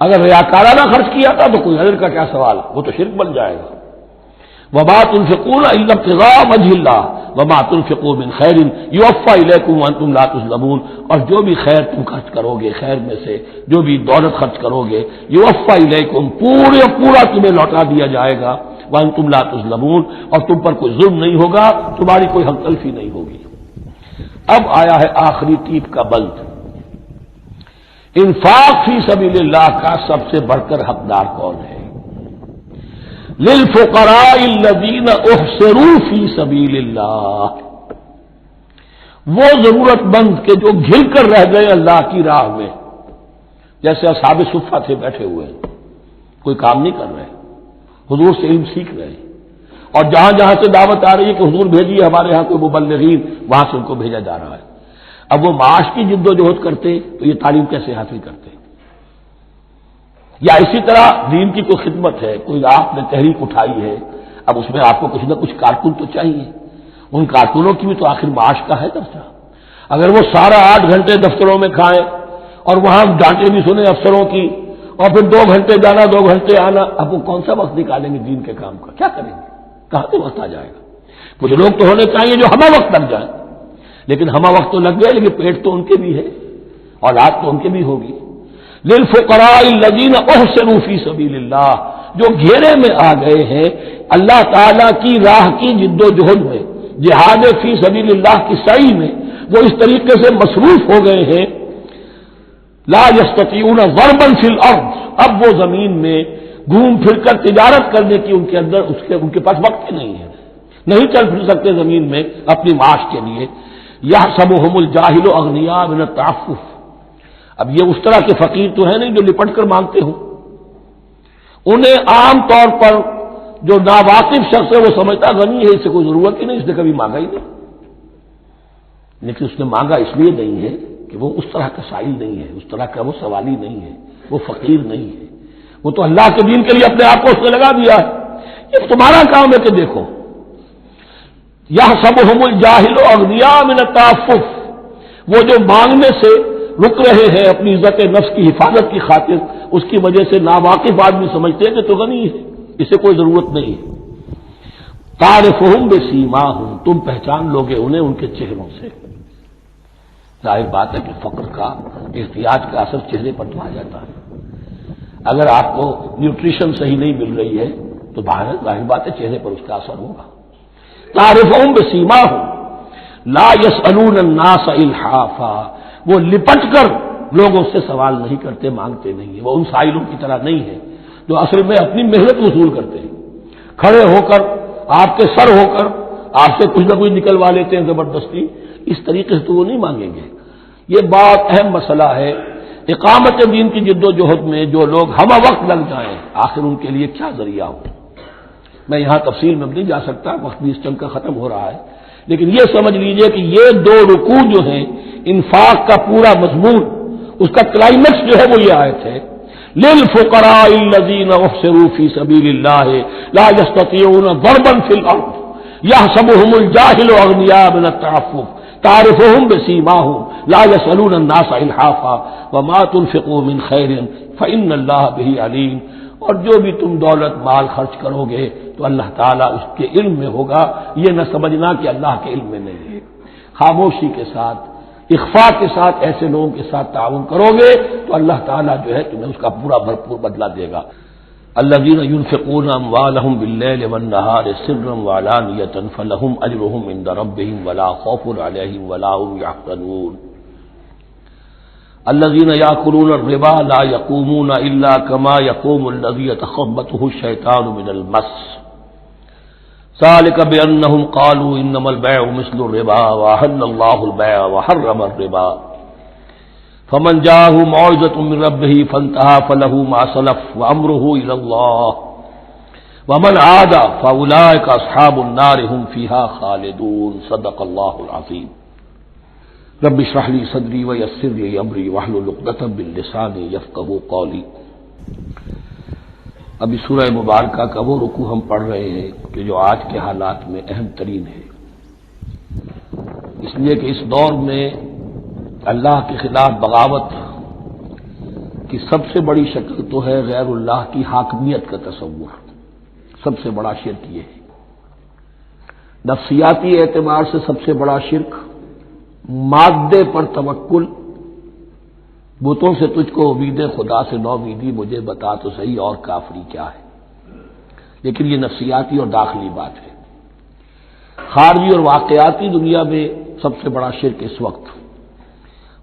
اگر ریاکارانہ خرچ کیا تھا تو کوئی اجر کا کیا سوال، وہ تو شرک بن جائے گا۔ وما تنفقون الا ابتغاء وجه اللہ وما تنفقوا من خیر یوفى الیکم وانتم لا تظلمون، اور جو بھی خیر تم خرچ کرو گے، خیر میں سے جو بھی دولت خرچ کرو گے، یوفى الیکم پورا تمہیں لوٹا دیا جائے گا، وانتم لا تظلمون، اور تم پر کوئی ظلم نہیں ہوگا، تمہاری کوئی حق تلفی نہیں ہوگی۔ اب آیا ہے آخری ٹیپ کا بلد، انفاق فی سبیل اللہ کا سب سے بڑھ کر حقدار کون ہے؟ للفقراء الذین احصروا فی سبیل اللہ، وہ ضرورت مند کے جو گھل کر رہ گئے اللہ کی راہ میں، جیسے اصحاب صفہ تھے بیٹھے ہوئے ہیں، کوئی کام نہیں کر رہے، حضور سے علم سیکھ رہے ہیں، اور جہاں جہاں سے دعوت آ رہی ہے کہ حضور بھیجیے ہمارے ہاں کوئی مبلغین، وہاں سے ان کو بھیجا جا رہا ہے۔ اب وہ معاش کی جد و جہد کرتے تو یہ تعلیم کیسے حاصل کرتے؟ یا اسی طرح دین کی کوئی خدمت ہے، کوئی آپ نے تحریک اٹھائی ہے، اب اس میں آپ کو کچھ نہ کچھ کارکن تو چاہیے، ان کارکنوں کی بھی تو آخر معاش کا ہے درجہ۔ اگر وہ سارا 8 گھنٹے دفتروں میں کھائیں اور وہاں ڈانٹیں بھی سنیں افسروں کی، اور پھر 2 گھنٹے جانا 2 گھنٹے آنا، اب وہ کون سا وقت نکالیں گے دین کے کام کا؟ کیا کریں گے؟ کہاں سے وقت آ جائے گا؟ کچھ لوگ تو ہونے چاہیے جو ہمہ وقت لگ جائیں، لیکن ہمہ وقت تو لگ گئے، لیکن پیٹ تو ان کے بھی ہے، اولاد تو ان کے بھی ہوگی۔ للفقراء الذین احصروا فی سبیل اللہ، جو گھیرے میں آ گئے ہیں اللہ تعالی کی راہ کی جد و جہد میں، جہاد فی سبیل اللہ کی سعی میں وہ اس طریقے سے مصروف ہو گئے ہیں، لا یستطیعون ضربا فی الارض، اب وہ زمین میں گھوم پھر کر تجارت کرنے کی ان کے پاس وقت ہی نہیں ہے، نہیں چل پھر سکتے زمین میں اپنی معاش کے لیے۔ یحسبهم الجاہل اغنیاء من التعفف، اب یہ اس طرح کے فقیر تو ہیں نہیں جو لپٹ کر مانگتے ہوں، انہیں عام طور پر جو ناواقف شخص ہے وہ سمجھتا غنی ہے، اس سے کوئی ضرورت ہی نہیں، اس نے کبھی مانگا ہی نہیں، لیکن اس نے مانگا اس لیے نہیں ہے کہ وہ اس طرح کا سائل نہیں ہے، اس طرح کا وہ سوالی نہیں ہے، وہ فقیر نہیں ہے، وہ تو اللہ کے دین کے لیے اپنے آپ کو اس نے لگا دیا ہے۔ یہ تمہارا کام ہے کہ دیکھو، یحسبهم الجاہل اغنیاء من التعفف، وہ جو مانگنے سے رک رہے ہیں اپنی عزت نفس کی حفاظت کی خاطر، اس کی وجہ سے ناواقف آدمی سمجھتے ہیں کہ تو غنی ہے، اسے کوئی ضرورت نہیں ہے۔ تعرفهم بسیماہم، تم پہچان لوگے انہیں ان کے چہروں سے۔ ظاہر بات ہے کہ فقر کا، احتیاج کا اثر چہرے پر تو آ جاتا ہے۔ اگر آپ کو نیوٹریشن صحیح نہیں مل رہی ہے تو ظاہر بات ہے چہرے پر اس کا اثر ہوگا۔ تعرفهم بسیماہم لا يسألون الناس الحافا، وہ لپٹ کر لوگوں سے سوال نہیں کرتے، مانگتے نہیں ہیں، وہ ان سائلوں کی طرح نہیں ہے جو اصل میں اپنی محنت وصول کرتے ہیں، کھڑے ہو کر آپ کے سر ہو کر آپ سے کچھ نہ کچھ نکلوا لیتے ہیں زبردستی، اس طریقے سے تو وہ نہیں مانگیں گے۔ یہ بات اہم مسئلہ ہے۔ اقامت دین کی جد و جہد میں جو لوگ ہمہ وقت لگ جائیں، آخر ان کے لیے کیا ذریعہ ہو۔ میں یہاں تفصیل میں نہیں جا سکتا، وقت بھی اس ٹائم کا ختم ہو رہا ہے، لیکن یہ سمجھ لیجئے کہ یہ دو رکوع جو ہیں انفاق کا پورا مضمون، اس کا کلائمیکس جو ہے وہ یہ آیت ہے، للفقراء الذین احصروا فی سبیل اللہ لا یستطیعون ضربا فی الارض یحسبهم الجاہل اغنیاء من التعفف تعرفهم بسیماہم لا یسألون الناس الحافا وما تنفقوا من خیر فإن اللہ بہ علیم، اور جو بھی تم دولت مال خرچ کرو گے تو اللہ تعالیٰ اس کے علم میں ہوگا، یہ نہ سمجھنا کہ اللہ کے علم میں نہیں ہے۔ خاموشی کے ساتھ، اخفاء کے ساتھ ایسے لوگوں کے ساتھ تعاون کرو گے تو اللہ تعالیٰ جو ہے تمہیں اس کا پورا بھرپور بدلہ دے گا۔ الذین ينفقون اموالهم باللیل والنہار سرا وعلانیۃ فلہم اجرهم عند ربهم ولا خوف علیہم ولا هم یحزنون۔ الذین یأکلون الربا لا یقومون الا کما یقوم الذی یتخبطه الشیطان من المس ذلك بأنهم قالوا إنما البيع مثل الربا وأحل الله البيع وحرم الربا فمن جاءه موعظة من ربه فانتهى فله ما سلف وأمره إلى الله ومن عاد فأولئك أصحاب النار هم فيها خالدون صدق الله العظيم۔ رب اشرح لي صدري ويسر لي أمري واحلل عقدة من لساني يفقهوا قولي۔ ابھی سورہ مبارکہ کا وہ رکوع ہم پڑھ رہے ہیں کہ جو آج کے حالات میں اہم ترین ہے، اس لیے کہ اس دور میں اللہ کے خلاف بغاوت کی سب سے بڑی شکل تو ہے غیر اللہ کی حاکمیت کا تصور، سب سے بڑا شرک یہ ہے۔ نفسیاتی اعتبار سے سب سے بڑا شرک مادے پر توکل، بتوں سے تجھ کو امید خدا سے نو امیدی، مجھے بتا تو صحیح اور کافری کیا ہے، لیکن یہ نفسیاتی اور داخلی بات ہے۔ خارجی اور واقعاتی دنیا میں سب سے بڑا شرک اس وقت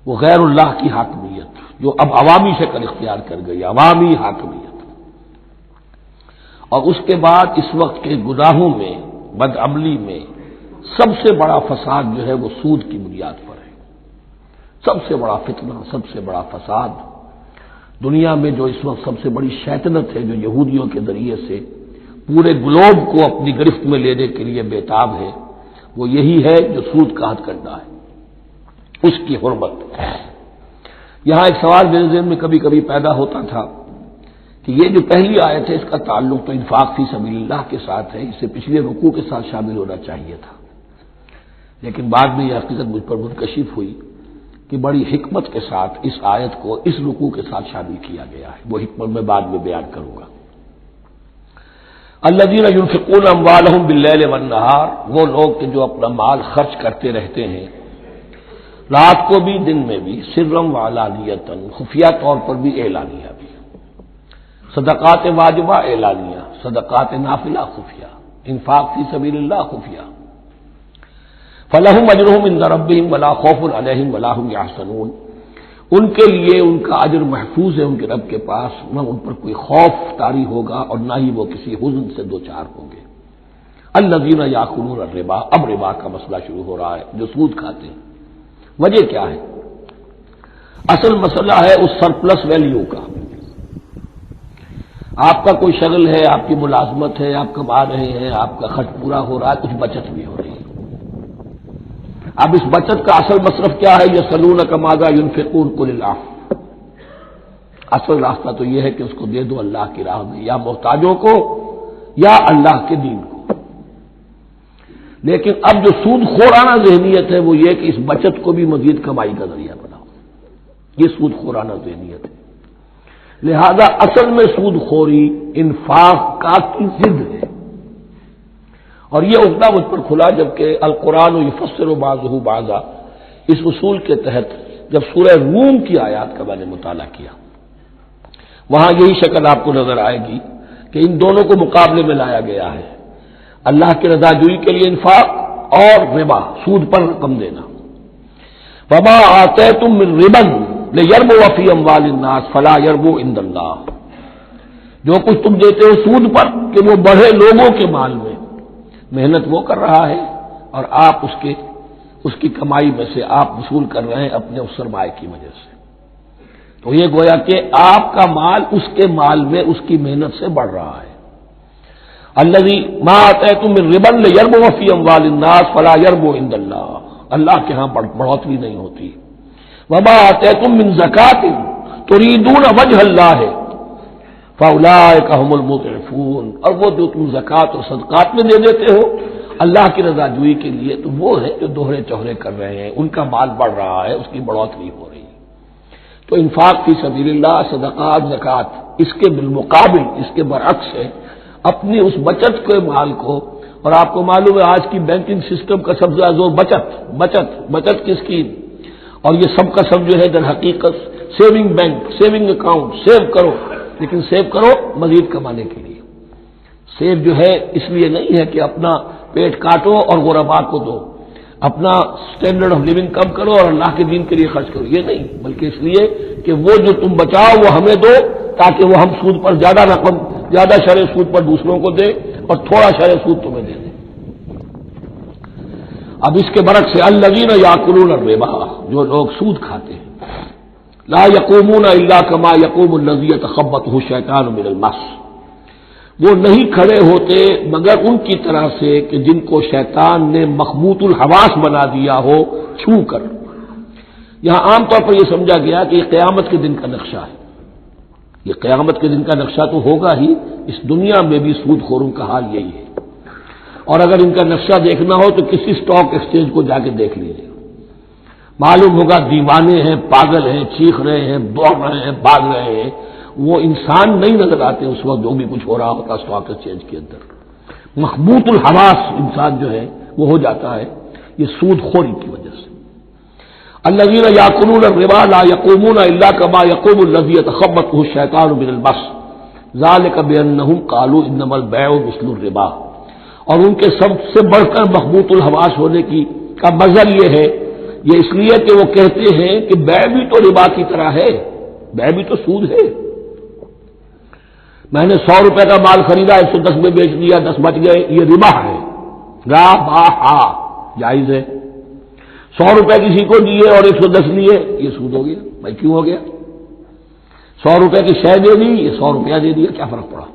وہ غیر اللہ کی حاکمیت، جو اب عوامی شکل اختیار کر گئی، عوامی حاکمیت۔ اور اس کے بعد اس وقت کے گناہوں میں، بدعملی میں سب سے بڑا فساد جو ہے وہ سود کی بنیاد پر ہے۔ سب سے بڑا فتنہ، سب سے بڑا فساد دنیا میں جو اس وقت سب سے بڑی شیطنت ہے، جو یہودیوں کے ذریعے سے پورے گلوب کو اپنی گرفت میں لینے کے لیے بےتاب ہے، وہ یہی ہے جو سود کا حد کرنا ہے، اس کی حرمت۔ یہاں ایک سوال میرے ذہن میں کبھی کبھی پیدا ہوتا تھا کہ یہ جو پہلی آیت ہے اس کا تعلق تو انفاق فی سبیل اللہ کے ساتھ ہے، اس سے پچھلے رکوع کے ساتھ شامل ہونا چاہیے تھا، لیکن بعد میں یہ حقیقت مجھ پر منکشف ہوئی کہ بڑی حکمت کے ساتھ اس آیت کو اس رکوع کے ساتھ شامل کیا گیا ہے، وہ حکمت میں بعد میں بیان کروں گا۔ الذین ينفقون اموالهم باللیل والنہار، وہ لوگ کہ جو اپنا مال خرچ کرتے رہتے ہیں رات کو بھی دن میں بھی، سرم وعلانیۃ، خفیہ طور پر بھی اعلانیہ بھی، صدقات واجبہ اعلانیہ، صدقات نافلہ خفیہ، انفاق فی سبیل اللہ خفیہ۔ فلہم اجرہم عند ربہم ولا خوف علیہم ولا ہم یحزنون، ان کے لیے ان کا اجر محفوظ ہے ان کے رب کے پاس، نہ ان پر کوئی خوف طاری ہوگا اور نہ ہی وہ کسی حزن سے دوچار ہوں گے۔ الذین یاکلون الربا، اب ربا کا مسئلہ شروع ہو رہا ہے، جو سود کھاتے ہیں۔ وجہ کیا ہے؟ اصل مسئلہ ہے اس سرپلس ویلیو کا۔ آپ کا کوئی شغل ہے، آپ کی ملازمت ہے، آپ کما رہے ہیں، آپ کا خرچ پورا ہو رہا ہے، کچھ بچت بھی ہو رہی ہے۔ اب اس بچت کا اصل مصرف کیا ہے؟ یسألونک ماذا ينفقون قل العفو۔ اصل راستہ تو یہ ہے کہ اس کو دے دو اللہ کی راہ میں، یا محتاجوں کو یا اللہ کے دین کو۔ لیکن اب جو سود خورانہ ذہنیت ہے وہ یہ کہ اس بچت کو بھی مزید کمائی کا ذریعہ بناؤ، یہ سود خورانہ ذہنیت ہے۔ لہذا اصل میں سود خوری انفاق کا کی ضد ہے، اور یہ عقدہ مجھ پر کھلا جبکہ القرآن یفسر بعضہ بعضا، اس اصول کے تحت جب سورہ روم کی آیات کا میں نے مطالعہ کیا، وہاں یہی شکل آپ کو نظر آئے گی کہ ان دونوں کو مقابلے میں لایا گیا ہے، اللہ کی رضا جوئی کے لیے انفاق اور ربا، سود پر رقم دینا۔ وما آتیتم من ربا لیربو فی اموال الناس فلا یربو عند اللہ، جو کچھ تم دیتے ہو سود پر کہ وہ بڑھے لوگوں کے مال میں، محنت وہ کر رہا ہے اور آپ اس کی کمائی میں سے آپ وصول کر رہے ہیں اپنے اس سرمایہ کی وجہ سے۔ تو یہ گویا کہ آپ کا مال اس کے مال میں اس کی محنت سے بڑھ رہا ہے۔ الذی ما آتیتم من ربا لیربو فی اموال الناس فلا یربو عند اللہ، اللہ کے ہاں بڑھوتری نہیں ہوتی۔ وما آتیتم من زکوۃ تریدون وجہ اللہ فاولئک هم المضعفون، اور وہ جو تم زکوٰۃ اور صدقات میں دے دیتے ہو اللہ کی رضا جوئی کے لیے، تو وہ ہے جو دوہرے چوہرے کر رہے ہیں، ان کا مال بڑھ رہا ہے، اس کی بڑھوتری ہو رہی ہے۔ تو انفاق فی سبیل اللہ، صدقات، زکوٰۃ، اس کے بالمقابل، اس کے برعکس ہے اپنی اس بچت کے مال کو، اور آپ کو معلوم ہے آج کی بینکنگ سسٹم کا سب سے زیادہ زور بچت کی اسکیم، اور یہ سب کا سب جو ہے در حقیقت saving bank, saving account, save کرو، لیکن سیو کرو مزید کمانے کے لیے۔ سیو جو ہے اس لیے نہیں ہے کہ اپنا پیٹ کاٹو اور غربا کو دو، اپنا سٹینڈرڈ آف لیونگ کم کرو اور اللہ کے دین کے لیے خرچ کرو، یہ نہیں، بلکہ اس لیے کہ وہ جو تم بچاؤ وہ ہمیں دو، تاکہ وہ ہم سود پر زیادہ رقم، زیادہ شرح سود پر دوسروں کو دے اور تھوڑا شرح سود تمہیں دے دیں۔ اب اس کے برعکس سے الذین یاکلون الربا، جو لوگ سود کھاتے ہیں، لا یقومون الا کما یقوم الذی یتخبطہ الشیطان من المس، وہ نہیں کھڑے ہوتے مگر ان کی طرح سے کہ جن کو شیطان نے مخبوط الحواس بنا دیا ہو چھو کر۔ یہاں عام طور پر یہ سمجھا گیا کہ یہ قیامت کے دن کا نقشہ ہے، یہ قیامت کے دن کا نقشہ تو ہوگا ہی، اس دنیا میں بھی سود خوروں کا حال یہی ہے، اور اگر ان کا نقشہ دیکھنا ہو تو کسی سٹاک ایکسچینج کو جا کے دیکھ لیجیے، معلوم ہوگا دیوانے ہیں، پاگل ہیں، چیخ رہے ہیں، دوڑ رہے ہیں، بھاگ رہے ہیں، وہ انسان نہیں نظر آتے اس وقت جو بھی کچھ ہو رہا ہوتا سٹاک ایکسچینج کے اندر۔ مخبوط الحواس انسان جو ہے وہ ہو جاتا ہے، یہ سود خوری کی وجہ سے۔ الذین یاکلون الربا لا یقومون الا کما یقوم الذی یتخبطہ الشیطان من المس ذلک بانہم قالوا انما البیع مثل الربا، اور ان کے سب سے بڑھ کر مخبوط الحواس ہونے کا مظہر یہ ہے، یہ اس لیے کہ وہ کہتے ہیں کہ بیع بھی تو ربا کی طرح ہے، بیع بھی تو سود ہے۔ میں نے 100 روپے کا مال خریدا، 110 میں بیچ دیا، 10 بچ گئے، یہ ربا ہے، ربا جائز ہے۔ 100 روپے کسی کو دیے اور 110 لیے، یہ سود ہو گیا۔ بھائی کیوں ہو گیا؟ 100 روپے کی شے دے دی، یہ 100 روپیہ دے دیا، کیا فرق پڑا؟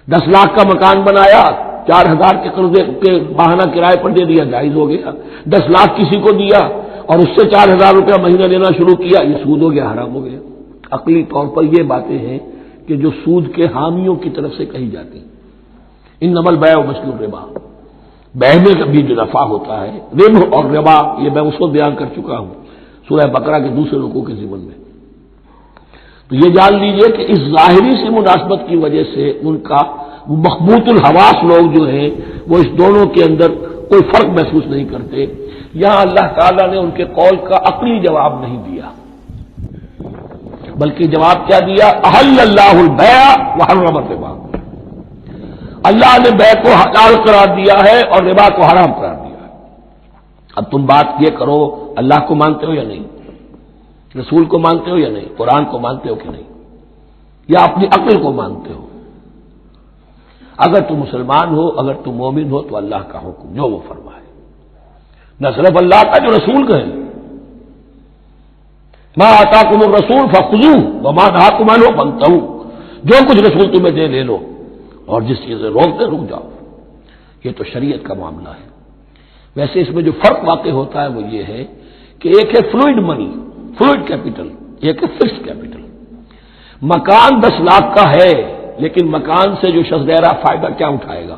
10 لاکھ کا مکان بنایا، 4000 کے قرضے کے ماہانہ کرائے پر دے دیا، جائز ہو گیا۔ 10 لاکھ کسی کو دیا اور اس سے 4000 روپیہ مہینہ لینا شروع کیا، یہ سود ہو گیا، حرام ہو گیا۔ عقلی طور پر یہ باتیں ہیں کہ جو سود کے حامیوں کی طرف سے کہی جاتی ہیں۔ انما البیع مثل الربا، بیع میں بھی جو نفع ہوتا ہے، ربح اور ربا، یہ میں اس کو بیان کر چکا ہوں سورہ بقرہ کے دوسرے رکوع کے ضمن میں۔ تو یہ جان لیجئے کہ اس ظاہری سی مناسبت کی وجہ سے ان کا مخبوط الحواس لوگ جو ہیں وہ اس دونوں کے اندر کوئی فرق محسوس نہیں کرتے۔ یہاں اللہ تعالیٰ نے ان کے قول کا عقلی جواب نہیں دیا، بلکہ جواب کیا دیا؟ احل اللہ البیع وحرم الربا، اللہ نے بیع کو حلال قرار دیا ہے اور ربا کو حرام قرار دیا ہے۔ اب تم بات یہ کرو اللہ کو مانتے ہو یا نہیں، رسول کو مانتے ہو یا نہیں، قرآن کو مانتے ہو کہ نہیں، یا اپنی عقل کو مانتے ہو؟ اگر تم مسلمان ہو، اگر تم مومن ہو تو اللہ کا حکم جو وہ فرمائے، نہ صرف اللہ کا، جو رسول کہیں، ما آتاکم الرسول فخذوہ وما نہاکم عنہ فانتہوا، جو کچھ رسول تمہیں دے لے لو، اور جس چیز سے روکتے رک جاؤ۔ یہ تو شریعت کا معاملہ ہے۔ ویسے اس میں جو فرق واقع ہوتا ہے وہ یہ ہے کہ ایک ہے فلوئڈ منی، فلوئڈ کیپٹل، ایک ہے فکس کیپٹل۔ مکان 10 لاکھ کا ہے، لیکن مکان سے جو شخص دے رہا فائدہ کیا اٹھائے گا؟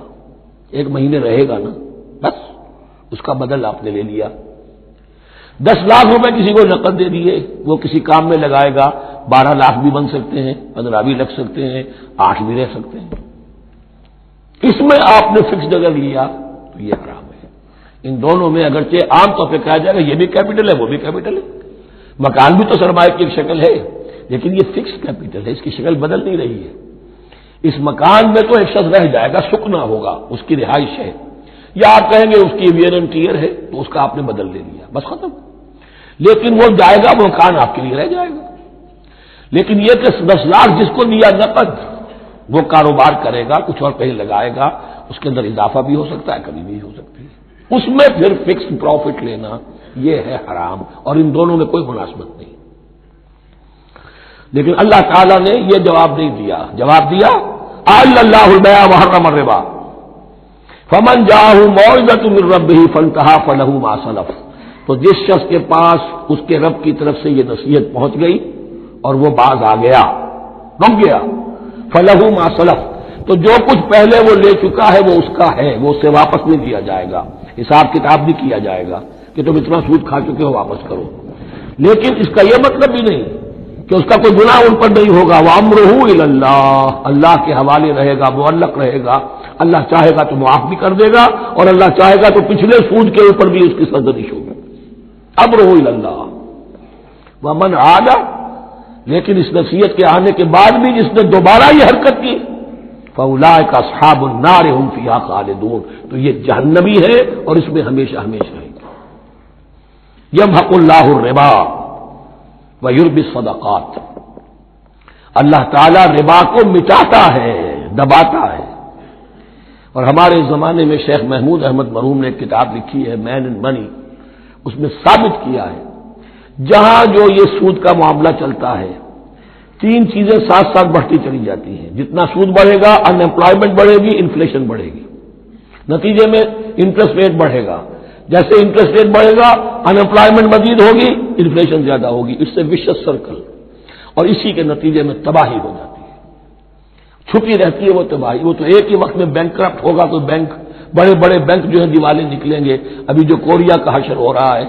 1 مہینے رہے گا نا، بس اس کا بدل آپ نے لے لیا۔ 10 لاکھ روپے کسی کو نقد دے دیے، وہ کسی کام میں لگائے گا، 12 لاکھ بھی بن سکتے ہیں، 15 بھی لگ سکتے ہیں، 8 بھی رہ سکتے ہیں۔ اس میں آپ نے فکس اگر لیا تو یہ حرام ہے۔ ان دونوں میں اگرچہ عام طور پہ کہا جائے گا یہ بھی کیپٹل ہے وہ بھی کیپٹل ہے، مکان بھی تو سرمایہ کی ایک شکل ہے، لیکن یہ فکس کیپٹل ہے، اس کی شکل بدل نہیں رہی ہے۔ اس مکان میں تو ایک شخص رہ جائے گا، سکنا ہوگا، اس کی رہائش ہے، یا آپ کہیں گے اس کی ویئر اینڈ ٹیئر ہے تو اس کا آپ نے بدل لے لیا، بس ختم۔ لیکن وہ جائے گا، وہ مکان آپ کے لیے رہ جائے گا۔ لیکن یہ کہ 10 لاکھ جس کو دیا نقد، وہ کاروبار کرے گا، کچھ اور کہیں لگائے گا، اس کے اندر اضافہ بھی ہو سکتا ہے، کمی بھی ہو سکتی ہے، اس میں پھر فکس پروفٹ لینا یہ ہے حرام، اور ان دونوں میں کوئی مناسبت نہیں۔ لیکن اللہ تعالیٰ نے یہ جواب نہیں دیا، جواب دیا احل اللہ البیع وحرم الربا فمن جاءہ موعظۃ من ربہ فانتہی فلہ ما سلف، تو جس شخص کے پاس اس کے رب کی طرف سے یہ نصیحت پہنچ گئی اور وہ باز آ گیا، رک گیا، فلہ ما سلف، تو جو کچھ پہلے وہ لے چکا ہے وہ اس کا ہے، وہ اسے واپس نہیں کیا جائے گا، حساب کتاب نہیں کیا جائے گا کہ تم اتنا سود کھا چکے ہو واپس کرو۔ لیکن اس کا یہ مطلب بھی نہیں کہ اس کا کوئی گناہ ان پر نہیں ہوگا، وَأَمْرُهُ إِلَى اللَّهِ، اللہ کے حوالے رہے گا، معلق رہے گا، اللہ چاہے گا تو معاف بھی کر دے گا، اور اللہ چاہے گا تو پچھلے سود کے اوپر بھی اس کی سرزنش ہوگی۔ أَمْرُهُ إِلَى اللَّهِ وَمَنْ عَادَ، لیکن اس نصیحت کے آنے کے بعد بھی جس نے دوبارہ یہ حرکت کی فَأُولَٰئِكَ أَصْحَابُ النَّارِ هُمْ فِيهَا خَالِدُونَ، تو یہ جہنمی ہے اور اس میں ہمیشہ ہمیشہ رہے گا۔ يَمْحَقُ اللَّهُ الرِّبَا وَيُرْبِي الصَّدَقَاتِ، اللہ تعالیٰ ربا کو مٹاتا ہے، دباتا ہے۔ اور ہمارے زمانے میں شیخ محمود احمد مرحوم نے ایک کتاب لکھی ہے مین اینڈ منی، اس میں ثابت کیا ہے جہاں جو یہ سود کا معاملہ چلتا ہے 3 چیزیں ساتھ ساتھ بڑھتی چلی جاتی ہیں، جتنا سود بڑھے گا ان امپلائمنٹ بڑھے گی، انفلیشن بڑھے گی، نتیجے میں انٹرسٹ ریٹ بڑھے گا، جیسے انٹرسٹ ریٹ بڑھے گا ان امپلائمنٹ مزید ہوگی، انفلیشن زیادہ ہوگی، اس سے وشس سرکل، اور اسی کے نتیجے میں تباہی ہو جاتی ہے، چھپی رہتی ہے وہ تباہی۔ وہ تو ایک ہی وقت میں بینک کرپٹ ہوگا، کوئی بینک، بڑے بڑے بینک جو ہے دیوالے نکلیں گے، ابھی جو کوریا کا حشر ہو رہا ہے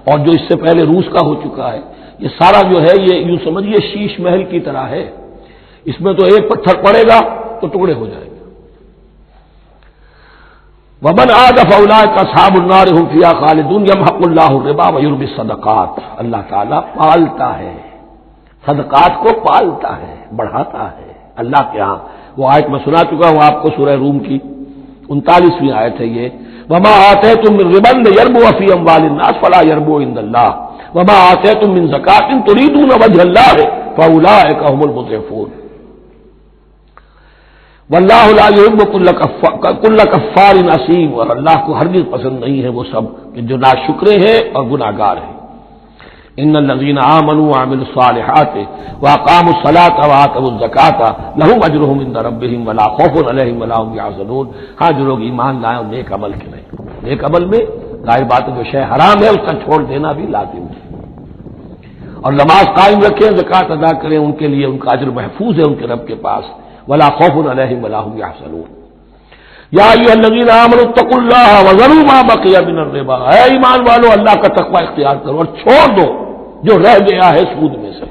اور جو اس سے پہلے روس کا ہو چکا ہے، یہ سارا جو ہے یہ یوں سمجھیے شیش محل کی طرح ہے، اس میں تو ایک پتھر پڑے گا تو ٹکڑے ہو جائیں گے۔ وَمَنْ عَادَ فَأُولَٰئِكَ أَصْحَابُ النَّارِ هُمْ فِيهَا خَالِدُونَ يَمْحَقُ اللَّهُ الرِّبَا وَيُرْبِي الصَّدَقَاتِ، اللہ تعالیٰ پالتا ہے، صدقات کو پالتا ہے، بڑھاتا ہے اللہ کے ہاں۔ وہ آیت میں سنا چکا ہوں آپ کو، سورہ روم کی 39ویں آیت ہے یہ، وَمَا آتَيْتُم مِّن رِّبًا لِّيَرْبُوَ فِي أَمْوَالِ النَّاسِ فَلَا يَرْبُو عِندَ اللَّهِ وَمَا آتَيْتُم مِّن زَكَاةٍ تُرِيدُونَ وَجْهَ اللَّهِ فَأُولَٰئِكَ هُمُ الْمُضْعِفُونَ واللہ لا یحب کل کفار اثیم، اور اللہ کو ہرگز پسند نہیں ہے وہ سب کہ جو ناشکرے ہیں اور گناہگار ہیں۔ ان الذین آمنوا وعملوا الصالحات واقاموا الصلاة وآتوا الزکاة لهم اجرهم عند ربهم ولا خوف علیہم ولا هم یحزنون، ہاں جو لوگ ایمان لائے اور نیک عمل کریں، نیک عمل میں ظاہر بات ہے جو شے حرام ہے اس کا چھوڑ دینا بھی لازم ہے، اور نماز قائم رکھیں، زکوٰۃ ادا کریں، ان کے لیے ان کا اجر محفوظ ہے ان کے رب کے پاس، ولا خوف علیہم ولا هم یحزنون۔ یا ایھا الذین آمنوا اتقوا اللہ وذروا ما بقی من الربا، اے ایمان والو اللہ کا تقوی اختیار کرو اور چھوڑ دو جو رہ گیا ہے سود میں سے۔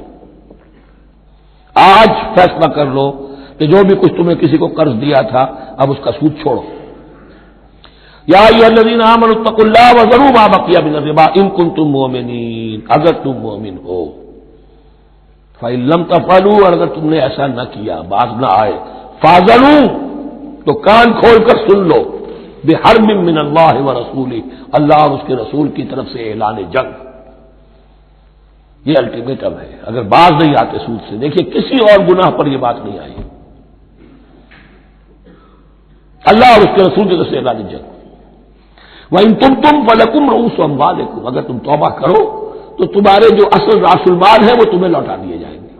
آج فیصلہ کر لو کہ جو بھی کچھ تمہیں کسی کو قرض دیا تھا اب اس کا سود چھوڑو۔ یا ایھا الذین آمنوا اتقوا اللہ وذروا ما بقی من الربا ان کنتم مؤمنین، اگر تم مومن ہو، فَإِن لَّمْ تَفْعَلُوا، اور اگر تم نے ایسا نہ کیا، باز نہ آئے، فَاذَنُوا، تو کان کھول کر سن لو بحرب من اللہ ورسولہ، اللہ اور اس کے رسول کی طرف سے اعلان جنگ. یہ الٹیمیٹم ہے. اگر باز نہیں آتے سود سے، دیکھیے کسی اور گناہ پر یہ بات نہیں آئی، اللہ اور اس کے رسول کی طرف سے اعلان جنگ. وَإِن تُبْتُمْ فَلَكُمْ رُءُوسُ أَمْوَالِكُمْ، اگر تم توبہ کرو تو تمہارے جو اصل راس المال ہے وہ تمہیں لوٹا دیے جائیں گے.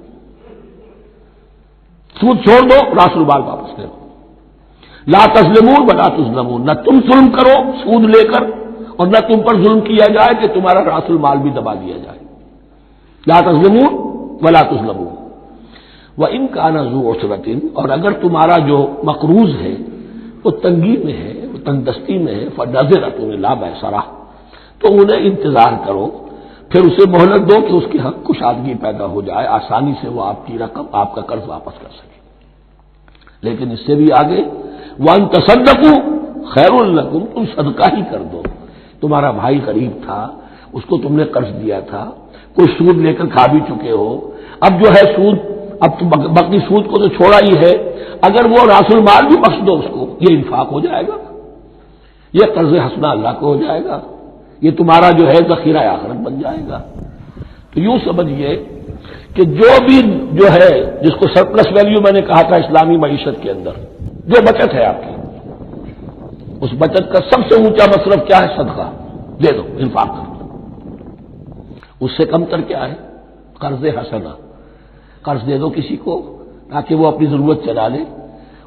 سود چھوڑ دو، راس المال واپس لے لو. لا تظلمون ولا تظلمون، نہ تم ظلم کرو سود لے کر اور نہ تم پر ظلم کیا جائے کہ تمہارا راس المال بھی دبا دیا جائے. لا تظلمون ولا تظلمون. وَإِن كَانَ ذُو عُسْرَةٍ، اور اگر تمہارا جو مقروض ہے وہ تنگی میں ہے، وہ تنگ دستی میں ہے، فَنَظِرَةٌ إِلَىٰ مَيْسَرَةٍ، تو انہیں انتظار کرو، پھر اسے مہلت دو کہ اس کی حق کشادگی پیدا ہو جائے، آسانی سے وہ آپ کی رقم، آپ کا قرض واپس کر سکے. لیکن اس سے بھی آگے وَأَن تَصَدَّقُوا خَيْرٌ لَكُمْ، تم صدقہ ہی کر دو. تمہارا بھائی غریب تھا، اس کو تم نے قرض دیا تھا، کوئی سود لے کر کھا بھی چکے ہو، اب جو ہے سود، اب تو باقی سود کو تو چھوڑا ہی ہے، اگر وہ راس المال بھی بخش دو اس کو، یہ انفاق ہو جائے گا، یہ قرض حسنہ اللہ کو ہو جائے گا، یہ تمہارا جو ہے ذخیرہ آخرت بن جائے گا. تو یوں سمجھیے کہ جو بھی جو ہے، جس کو سرپلس ویلیو میں نے کہا تھا اسلامی معیشت کے اندر، جو بچت ہے آپ کی، اس بچت کا سب سے اونچا مصرف کیا ہے؟ صدقہ دے دو، انفاق کر دو. اس سے کم تر کیا ہے؟ قرض حسنہ، قرض دے دو کسی کو تاکہ وہ اپنی ضرورت چلا لے،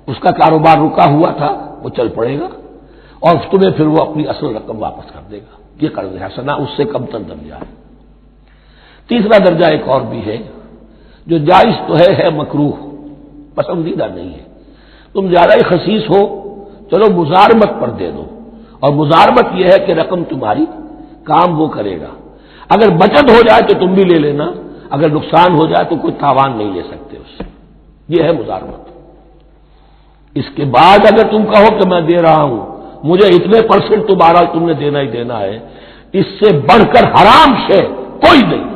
اس کا کاروبار رکا ہوا تھا وہ چل پڑے گا اور تمہیں پھر وہ اپنی اصل رقم واپس کر دے گا. یہ قرض حسنہ اس سے کم تر درجہ ہے. تیسرا درجہ ایک اور بھی ہے جو جائز تو ہے مکروہ، پسندیدہ نہیں ہے. تم زیادہ ہی خسیس ہو، چلو مزاربت پر دے دو، اور مزاربت یہ ہے کہ رقم تمہاری کام وہ کرے گا، اگر بچت ہو جائے تو تم بھی لے لینا، اگر نقصان ہو جائے تو کوئی تاوان نہیں لے سکتے اس سے. یہ ہے مزاربت. اس کے بعد اگر تم کہو کہ میں دے رہا ہوں، مجھے اتنے % تمہارا تم نے دینا ہی دینا ہے، اس سے بڑھ کر حرام شے کوئی نہیں.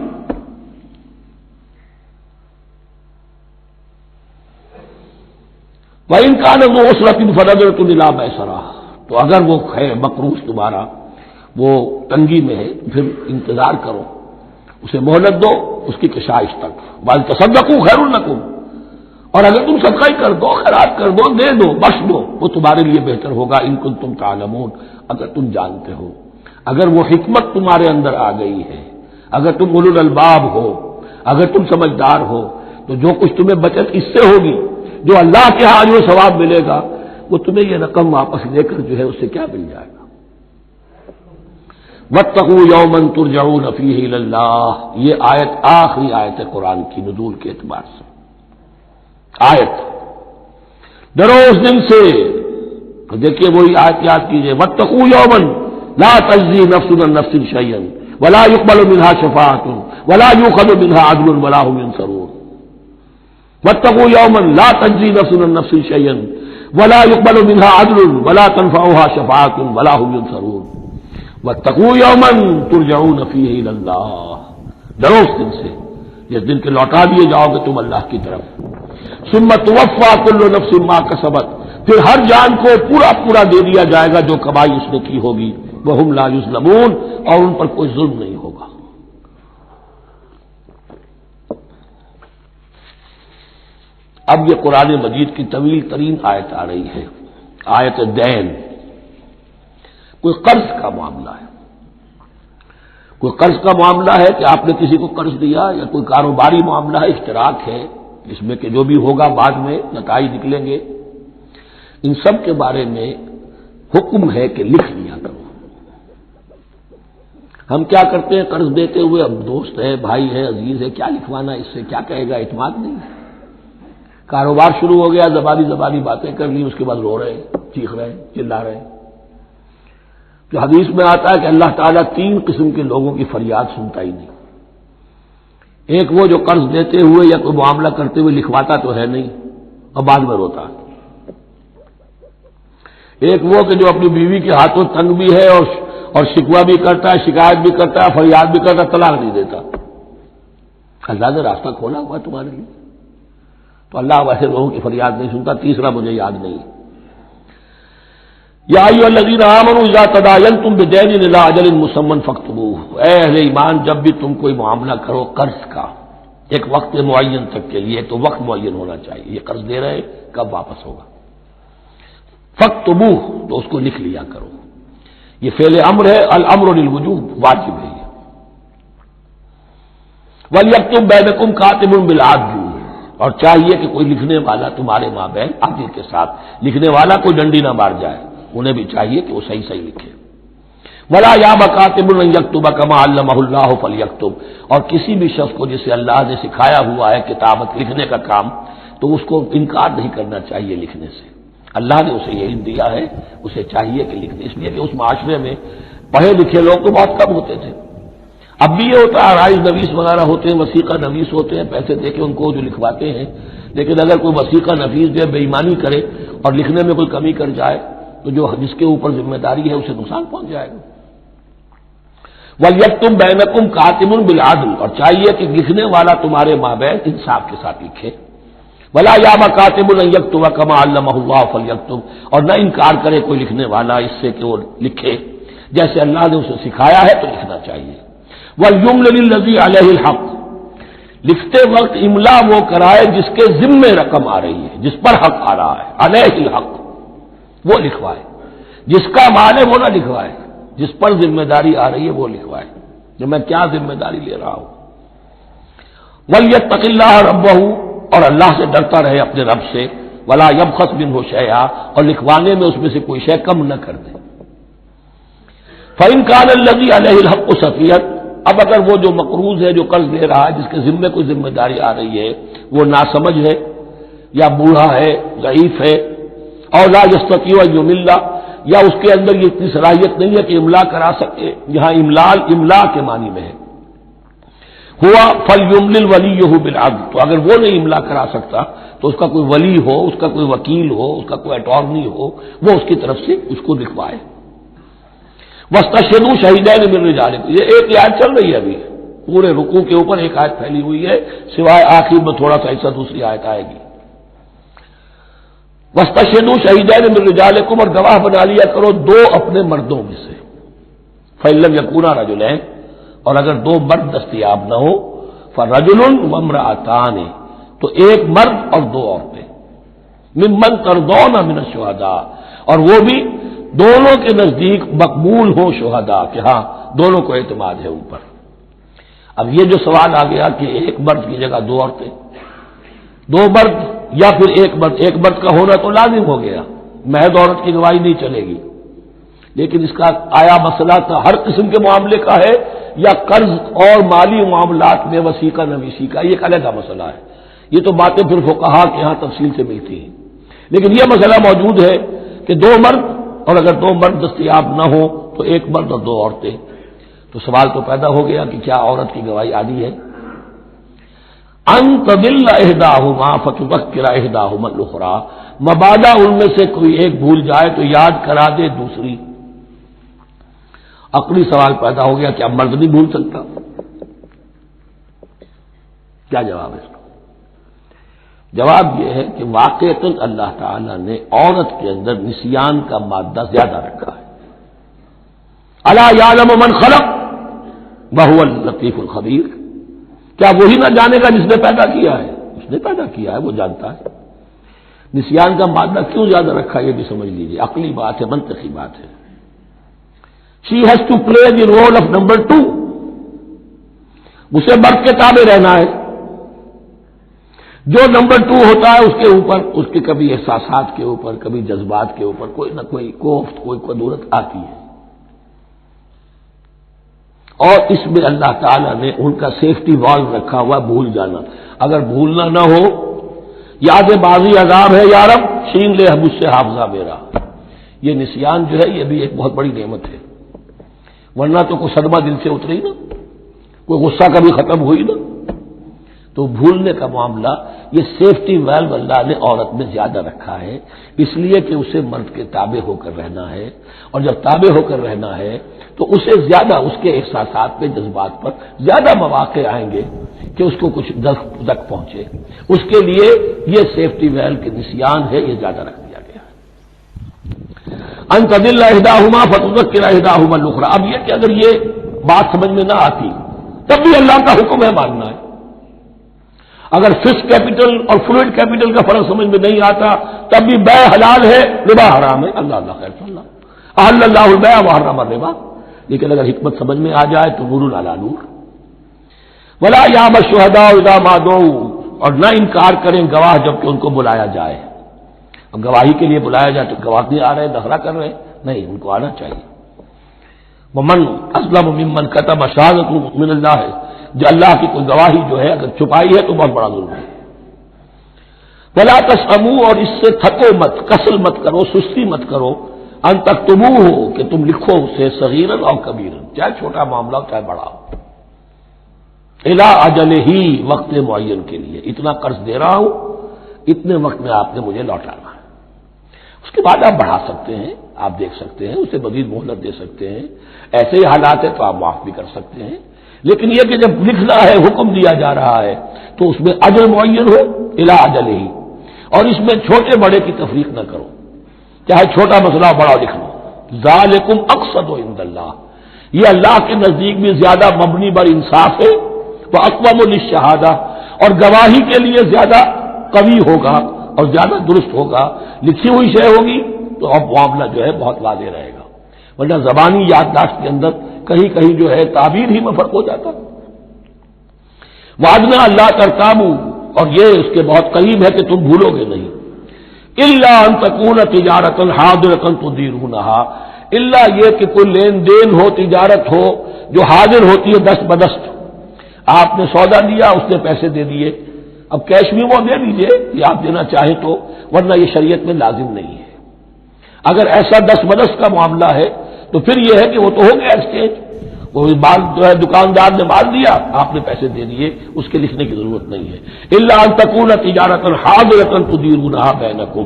وَإِن كَانَ ذُو عُسْرَةٍ فَنَظِرَةٌ إِلَىٰ مَيْسَرَةٍ، تو اگر وہ ہے مقروض تمہارا وہ تنگی میں ہے تو پھر انتظار کرو، اسے مہلت دو اس کی کشائش تک. وَأَن تَصَدَّقُوا خَيْرٌ لَكُمْ، اور اگر تم صدقہ ہی کر دو، خیرات کر دو، دے دو، بخش دو، وہ تمہارے لیے بہتر ہوگا. ان کنتم تعلمون، اگر تم جانتے ہو، اگر وہ حکمت تمہارے اندر آ گئی ہے، اگر تم اولو الالباب ہو، اگر تم سمجھدار ہو، تو جو کچھ تمہیں بچت اس سے ہوگی، جو اللہ کے ہاں جو ثواب ملے گا، وہ تمہیں یہ رقم واپس لے کر جو ہے اس سے کیا مل جائے گا. وَاتَّقُوا يَوْمًا تُرْجَعُونَ فِيهِ إِلَى اللَّهِ، یہ آیت آخری آیت ہے قرآن کی نزول کے اعتبار سے. آیت ڈرو اس دن سے، تو دیکھیے وہی آیت یاد کیجیے. وَاتَّقُوا يَوْمًا لَا تَجْزِي نَفْسٌ عَن نَفْسٍ شَيْئًا وَلَا يُقْبَلُ مِنْهَا شَفَاعَةٌ وَلَا يُؤْخَذُ مِنْهَا عَدْلٌ وَلَا هُمْ يُنصَرُونَ. وَاتَّقُوا يَوْمًا لَا تَجْزِي نَفْسٌ عَن نَفْسٍ شَيْئًا وَلَا يُقْبَلُ مِنْهَا عَدْلٌ وَلَا تَنفَعُهَا شَفَاعَةٌ وَلَا هُمْ يُنصَرُونَ. وَاتَّقُوا يَوْمًا تُرْجَعُونَ فِيهِ إِلَى اللَّهِ، ڈرو اس دن سے جس دن کے لوٹا دیے جاؤ گے تم اللہ کی طرف. ثُمَّ تُوَفَّىٰ كُلُّ نَفْسٍ مَّا كَسَبَتْ، پھر ہر جان کو پورا پورا دے دیا جائے گا جو کمائی اس نے کی ہوگی. وَهُمْ لَا يُظْلَمُونَ، اور ان پر کوئی ظلم نہیں ہوگا. اب یہ قرآن مجید کی طویل ترین آیت آ رہی ہے، آیت دین. کوئی قرض کا معاملہ ہے، کوئی قرض کا معاملہ ہے کہ آپ نے کسی کو قرض دیا، یا کوئی کاروباری معاملہ ہے، اشتراک ہے اس میں کہ جو بھی ہوگا بعد میں نتائج نکلیں گے. ان سب کے بارے میں حکم ہے کہ لکھ لیا کرو. ہم کیا کرتے ہیں قرض دیتے ہوئے، اب دوست ہے، بھائی ہے، عزیز ہے، کیا لکھوانا، اس سے کیا کہے گا، اعتماد نہیں. کاروبار شروع ہو گیا، زبانی باتیں کر لی، اس کے بعد رو رہے، چیخ رہے، چلا رہے. جو حدیث میں آتا ہے کہ اللہ تعالیٰ 3 قسم کے لوگوں کی فریاد سنتا ہی نہیں. ایک وہ جو قرض دیتے ہوئے یا کوئی معاملہ کرتے ہوئے لکھواتا تو ہے نہیں اور بعد میں روتا. ایک وہ کہ جو اپنی بیوی کے ہاتھوں تنگ بھی ہے اور شکوہ بھی کرتا ہے، شکایت بھی کرتا ہے، فریاد بھی کرتا ہے، طلاق نہیں دیتا. اللہ نے راستہ کھولا ہوا تمہارے لیے، تو اللہ ویسے لوگوں کی فریاد نہیں سنتا. تیسرا مجھے یاد نہیں. یا ایھا الذین آمنوا اذا تداینتم بدین الی اجل مسمى فاکتبوہ، اے اہل ایمان جب بھی تم کوئی معاملہ کرو قرض کا ایک وقت معین تک کے لیے، تو وقت معین ہونا چاہیے، یہ قرض دے رہے کب واپس ہوگا، فاکتبوہ تو اس کو لکھ لیا کرو۔ یہ فعل امر ہے، الامر للوجوب، واجب ہے یہ۔ وَلْيَكْتُبْ بَيْنَكُمْ كَاتِبٌ بِالْعَدْلِ، اور چاہیے کہ کوئی لکھنے والا تمہارے مابین عدل کے ساتھ، لکھنے والا کوئی ڈنڈی نہ مار جائے، انہیں بھی چاہیے کہ وہ صحیح صحیح لکھے۔ وَلَا يَأْبَ كَاتِبٌ أَن يَكْتُبَ كَمَا عَلَّمَهُ اللَّهُ فَلْيَكْتُبْ، اور کسی بھی شخص کو جسے اللہ نے سکھایا ہوا ہے کتابت لکھنے کا کام، تو اس کو انکار نہیں کرنا چاہیے لکھنے سے، اللہ نے اسے یہ علم دیا ہے، اسے چاہیے کہ لکھ دے، اس لیے کہ اس معاشرے میں پڑھے لکھے لوگ تو بہت کم ہوتے تھے۔ اب بھی یہ ہوتا ہے، عرائض نویس وغیرہ ہوتے ہیں، وثیقہ نویس ہوتے ہیں، پیسے دے کے ان کو جو لکھواتے ہیں، لیکن اگر کوئی وثیقہ نویس جو بے ایمانی کرے اور لکھنے میں کوئی کمی کر جائے تو جو جس کے اوپر ذمہ داری ہے اسے نقصان پہنچ جائے گا۔ وَلْيَكْتُبْ بَيْنَكُمْ كَاتِبٌ بِالْعَدْلِ، اور چاہیے کہ لکھنے والا تمہارے مابین انصاف کے ساتھ لکھے۔ وَلَا يَأْبَ كَاتِبٌ أَن يَكْتُبَ كَمَا عَلَّمَهُ اللَّهُ فَلْيَكْتُبْ، اور نہ انکار کرے کوئی لکھنے والا اس سے کہ وہ لکھے جیسے اللہ نے اسے سکھایا ہے، تو لکھنا چاہیے۔ وَلْيُمْلِلِ الَّذِي عَلَيْهِ الْحَقُّ، لکھتے وقت املا وہ کرائے جس کے ذمے رقم آ رہی ہے، جس پر حق آ رہا ہے، علیہ الحق، وہ لکھوائے، جس کا مال ہے وہ نہ لکھوائے، جس پر ذمہ داری آ رہی ہے وہ لکھوائے، جو میں کیا ذمہ داری لے رہا ہوں۔ وَلْيَتَّقِ اللَّهَ رَبَّهُ، اور اللہ سے ڈرتا رہے اپنے رب سے، وَلَا يَبْخَسْ مِنْهُ شَيْئًا، اور لکھوانے میں اس میں سے کوئی شے کم نہ کر دے۔ فَإِنْ كَانَ الَّذِي عَلَيْهِ الْحَقُّ سَفِيهًا، اب اگر وہ جو مقروض ہے، جو قرض لے رہا ہے، جس کے ذمے کوئی ذمہ داری آ رہی ہے، وہ ناسمجھ ہے یا بوڑھا ہے، ضعیف ہے، اور لا يستطيع ان يمل، یا اس کے اندر یہ اتنی صلاحیت نہیں ہے کہ املا کرا سکے، یہاں املا کے معنی میں ہے، ہوا فَلْيُمْلِلْ وَلِيُّهُ بِالْعَدْلِ، تو اگر وہ نہیں املا کرا سکتا تو اس کا کوئی ولی ہو، اس کا کوئی وکیل ہو، اس کا کوئی اٹارنی ہو، وہ اس کی طرف سے اس کو لکھوائے۔ وَاسْتَشْهِدُوا شَهِيدَيْنِ مِن رِجَالِكُمْ، یہ ایک آیت چل رہی ہے ابھی، پورے رکوع کے اوپر ایک آیت پھیلی ہوئی ہے، سوائے آخر میں تھوڑا سا حصہ دوسری آیت آئے گی۔ وَاسْتَشْهِدُوا شَهِيدَيْنِ مِن رِجَالِكُمْ، اور گواہ بنا لیا کرو دو اپنے مردوں میں سے، فَإِن لَّمْ يَكُونَا رَجُلَيْنِ، اور اگر دو مرد دستیاب نہ ہو، فَرَجُلٌ وَامْرَأَتَانِ، تو ایک مرد اور دو عورتیں، مِمَّن تَرْضَوْنَ مِنَ الشُّهَدَاءِ، اور وہ بھی دونوں کے نزدیک مقبول ہوں شہداء، کہ ہاں دونوں کو اعتماد ہے ان پر۔ اب یہ جو سوال آ گیا کہ ایک مرد کی جگہ دو عورتیں، دو مرد یا پھر ایک مرد کا ہونا تو لازم ہو گیا، محض عورت کی گواہی نہیں چلے گی، لیکن اس کا آیا مسئلہ تو ہر قسم کے معاملے کا ہے یا قرض اور مالی معاملات میں وثیقہ نویسی کا، یہ ایک علیحدہ مسئلہ ہے، یہ تو باتیں پھر فقہا کے یہاں تفصیل سے ملتی ہیں، لیکن یہ مسئلہ موجود ہے کہ دو مرد، اور اگر دو مرد دستیاب نہ ہو تو ایک مرد اور دو عورتیں، تو سوال تو پیدا ہو گیا کہ کیا عورت کی گواہی عادی ہے؟ ان تضل احداہما فتذکر احداہما الاخری، مبادا ان میں سے کوئی ایک بھول جائے تو یاد کرا دے دوسری۔ عقلی سوال پیدا ہو گیا، کیا مرد نہیں بھول سکتا؟ کیا جواب ہے اس کا؟ جواب یہ ہے کہ واقعتاً اللہ تعالی نے عورت کے اندر نسیان کا مادہ زیادہ رکھا ہے۔ الا یعلم من خلق وهو اللطیف الخبیر، کیا وہی نہ جانے گا جس نے پیدا کیا ہے؟ اس نے پیدا کیا ہے، وہ جانتا ہے۔ نسیان کا مادہ کیوں زیادہ رکھا یہ بھی سمجھ لیجیے، عقلی بات ہے، منطقی بات ہے۔ She has to play the role of number 2، اسے مرد کے تابع رہنا ہے، جو نمبر 2 ہوتا ہے اس کے اوپر اس کے کبھی احساسات کے اوپر، کبھی جذبات کے اوپر کوئی نہ کوئی کوفت، کوئی قدورت آتی ہے، اور اس میں اللہ تعالیٰ نے ان کا سیفٹی والو رکھا ہوا، بھول جانا، اگر بھولنا نہ ہو، یاد بازی عذاب ہے یارب، چھین لے مجھ سے حافظہ میرا، یہ نسیان جو ہے یہ بھی ایک بہت بڑی نعمت ہے، ورنہ تو کوئی صدمہ دل سے اتری نا، کوئی غصہ کبھی ختم ہوئی نا، تو بھولنے کا معاملہ یہ سیفٹی ویلو اللہ نے عورت میں زیادہ رکھا ہے، اس لیے کہ اسے مرد کے تابع ہو کر رہنا ہے، اور جب تابع ہو کر رہنا ہے تو اسے زیادہ اس کے احساسات پہ، جذبات پر زیادہ مواقع آئیں گے کہ اس کو کچھ دک پہنچے، اس کے لیے یہ سیفٹی ویلو کے نسیان ہے، یہ زیادہ رکھ دیا گیا ہے۔ ان تضل احداہما فتذکر احداہما الاخری. اب یہ کہ اگر یہ بات سمجھ میں نہ آتی تب بھی اللہ کا حکم ہے ماننا ہے. اگر فکس کیپٹل اور فلوئڈ کیپٹل کا فرق سمجھ میں نہیں آتا تب بھی بے حلال ہے ربا حرام ہے. اللہ خیر صلی اللہ احل اللہ البیع وحرم الربا. لیکن اگر حکمت سمجھ میں آ جائے تو نور علی نور. ولا یأبى الشهداء اذا ما دعوا. اور نہ انکار کریں گواہ جب کہ ان کو بلایا جائے. اب گواہی کے لیے بلایا جائے تو گواہ نہیں آ رہے, نخرہ کر رہے, نہیں, ان کو آنا چاہیے. ومن اسلم ممن كتم شهادة من اللہ ہے, جو اللہ کی کوئی گواہی جو ہے اگر چھپائی ہے تو بہت بڑا ظلم ہے. ولا تسأموا, اور اس سے تھکو مت, کسل مت کرو, سستی مت کرو, ان تکتبوہ, کہ تم لکھو اسے صغیرا اور کبیرا, چاہے چھوٹا معاملہ ہو چاہے بڑا ہو, الی اجلہ, وقت معین کے لیے. اتنا قرض دے رہا ہوں, اتنے وقت میں آپ نے مجھے لوٹانا ہے. اس کے بعد آپ بڑھا سکتے ہیں, آپ دیکھ سکتے ہیں, اسے مزید مہلت دے سکتے ہیں. ایسے ہی حالات ہے تو آپ معاف بھی کر سکتے ہیں. لیکن یہ کہ جب لکھنا ہے, حکم دیا جا رہا ہے, تو اس میں اجل معین ہو, الی اجلہ, اور اس میں چھوٹے بڑے کی تفریق نہ کرو, چاہے چھوٹا مسئلہ بڑا لکھ لو. ذالکم اقسط عند اللہ, یہ اللہ کے نزدیک بھی زیادہ مبنی بر انصاف ہے. واقوم للشہادہ, اور گواہی کے لیے زیادہ قوی ہوگا اور زیادہ درست ہوگا. لکھی ہوئی شے ہوگی تو اب معاملہ جو ہے بہت واضح رہے گا, ورنہ زبانی یادداشت کے اندر کہیں کہیں جو ہے تعبیر ہی میں فرق ہو جاتا. وعدنا اللہ ترتابوا, اور یہ اس کے بہت قریب ہے کہ تم بھولو گے نہیں. الا ان تکون تجارۃ حاضرۃ تدیرونھا, الا یہ کہ کوئی لین دین ہو, تجارت ہو جو حاضر ہوتی ہے دست بدست. آپ نے سودا لیا, اس نے پیسے دے دیے, اب کیش بھی وہ دے دیجئے یہ آپ دینا چاہیں تو, ورنہ یہ شریعت میں لازم نہیں ہے. اگر ایسا دست بدست کا معاملہ ہے تو پھر یہ ہے کہ وہ تو ہو گیا ایکسچینج, وہ مال جو ہے دکاندار نے مال دیا, آپ نے پیسے دے دیے, اس کے لکھنے کی ضرورت نہیں ہے. الا ان تکون تجارۃ حاضرۃ تدیرونھا بینکم,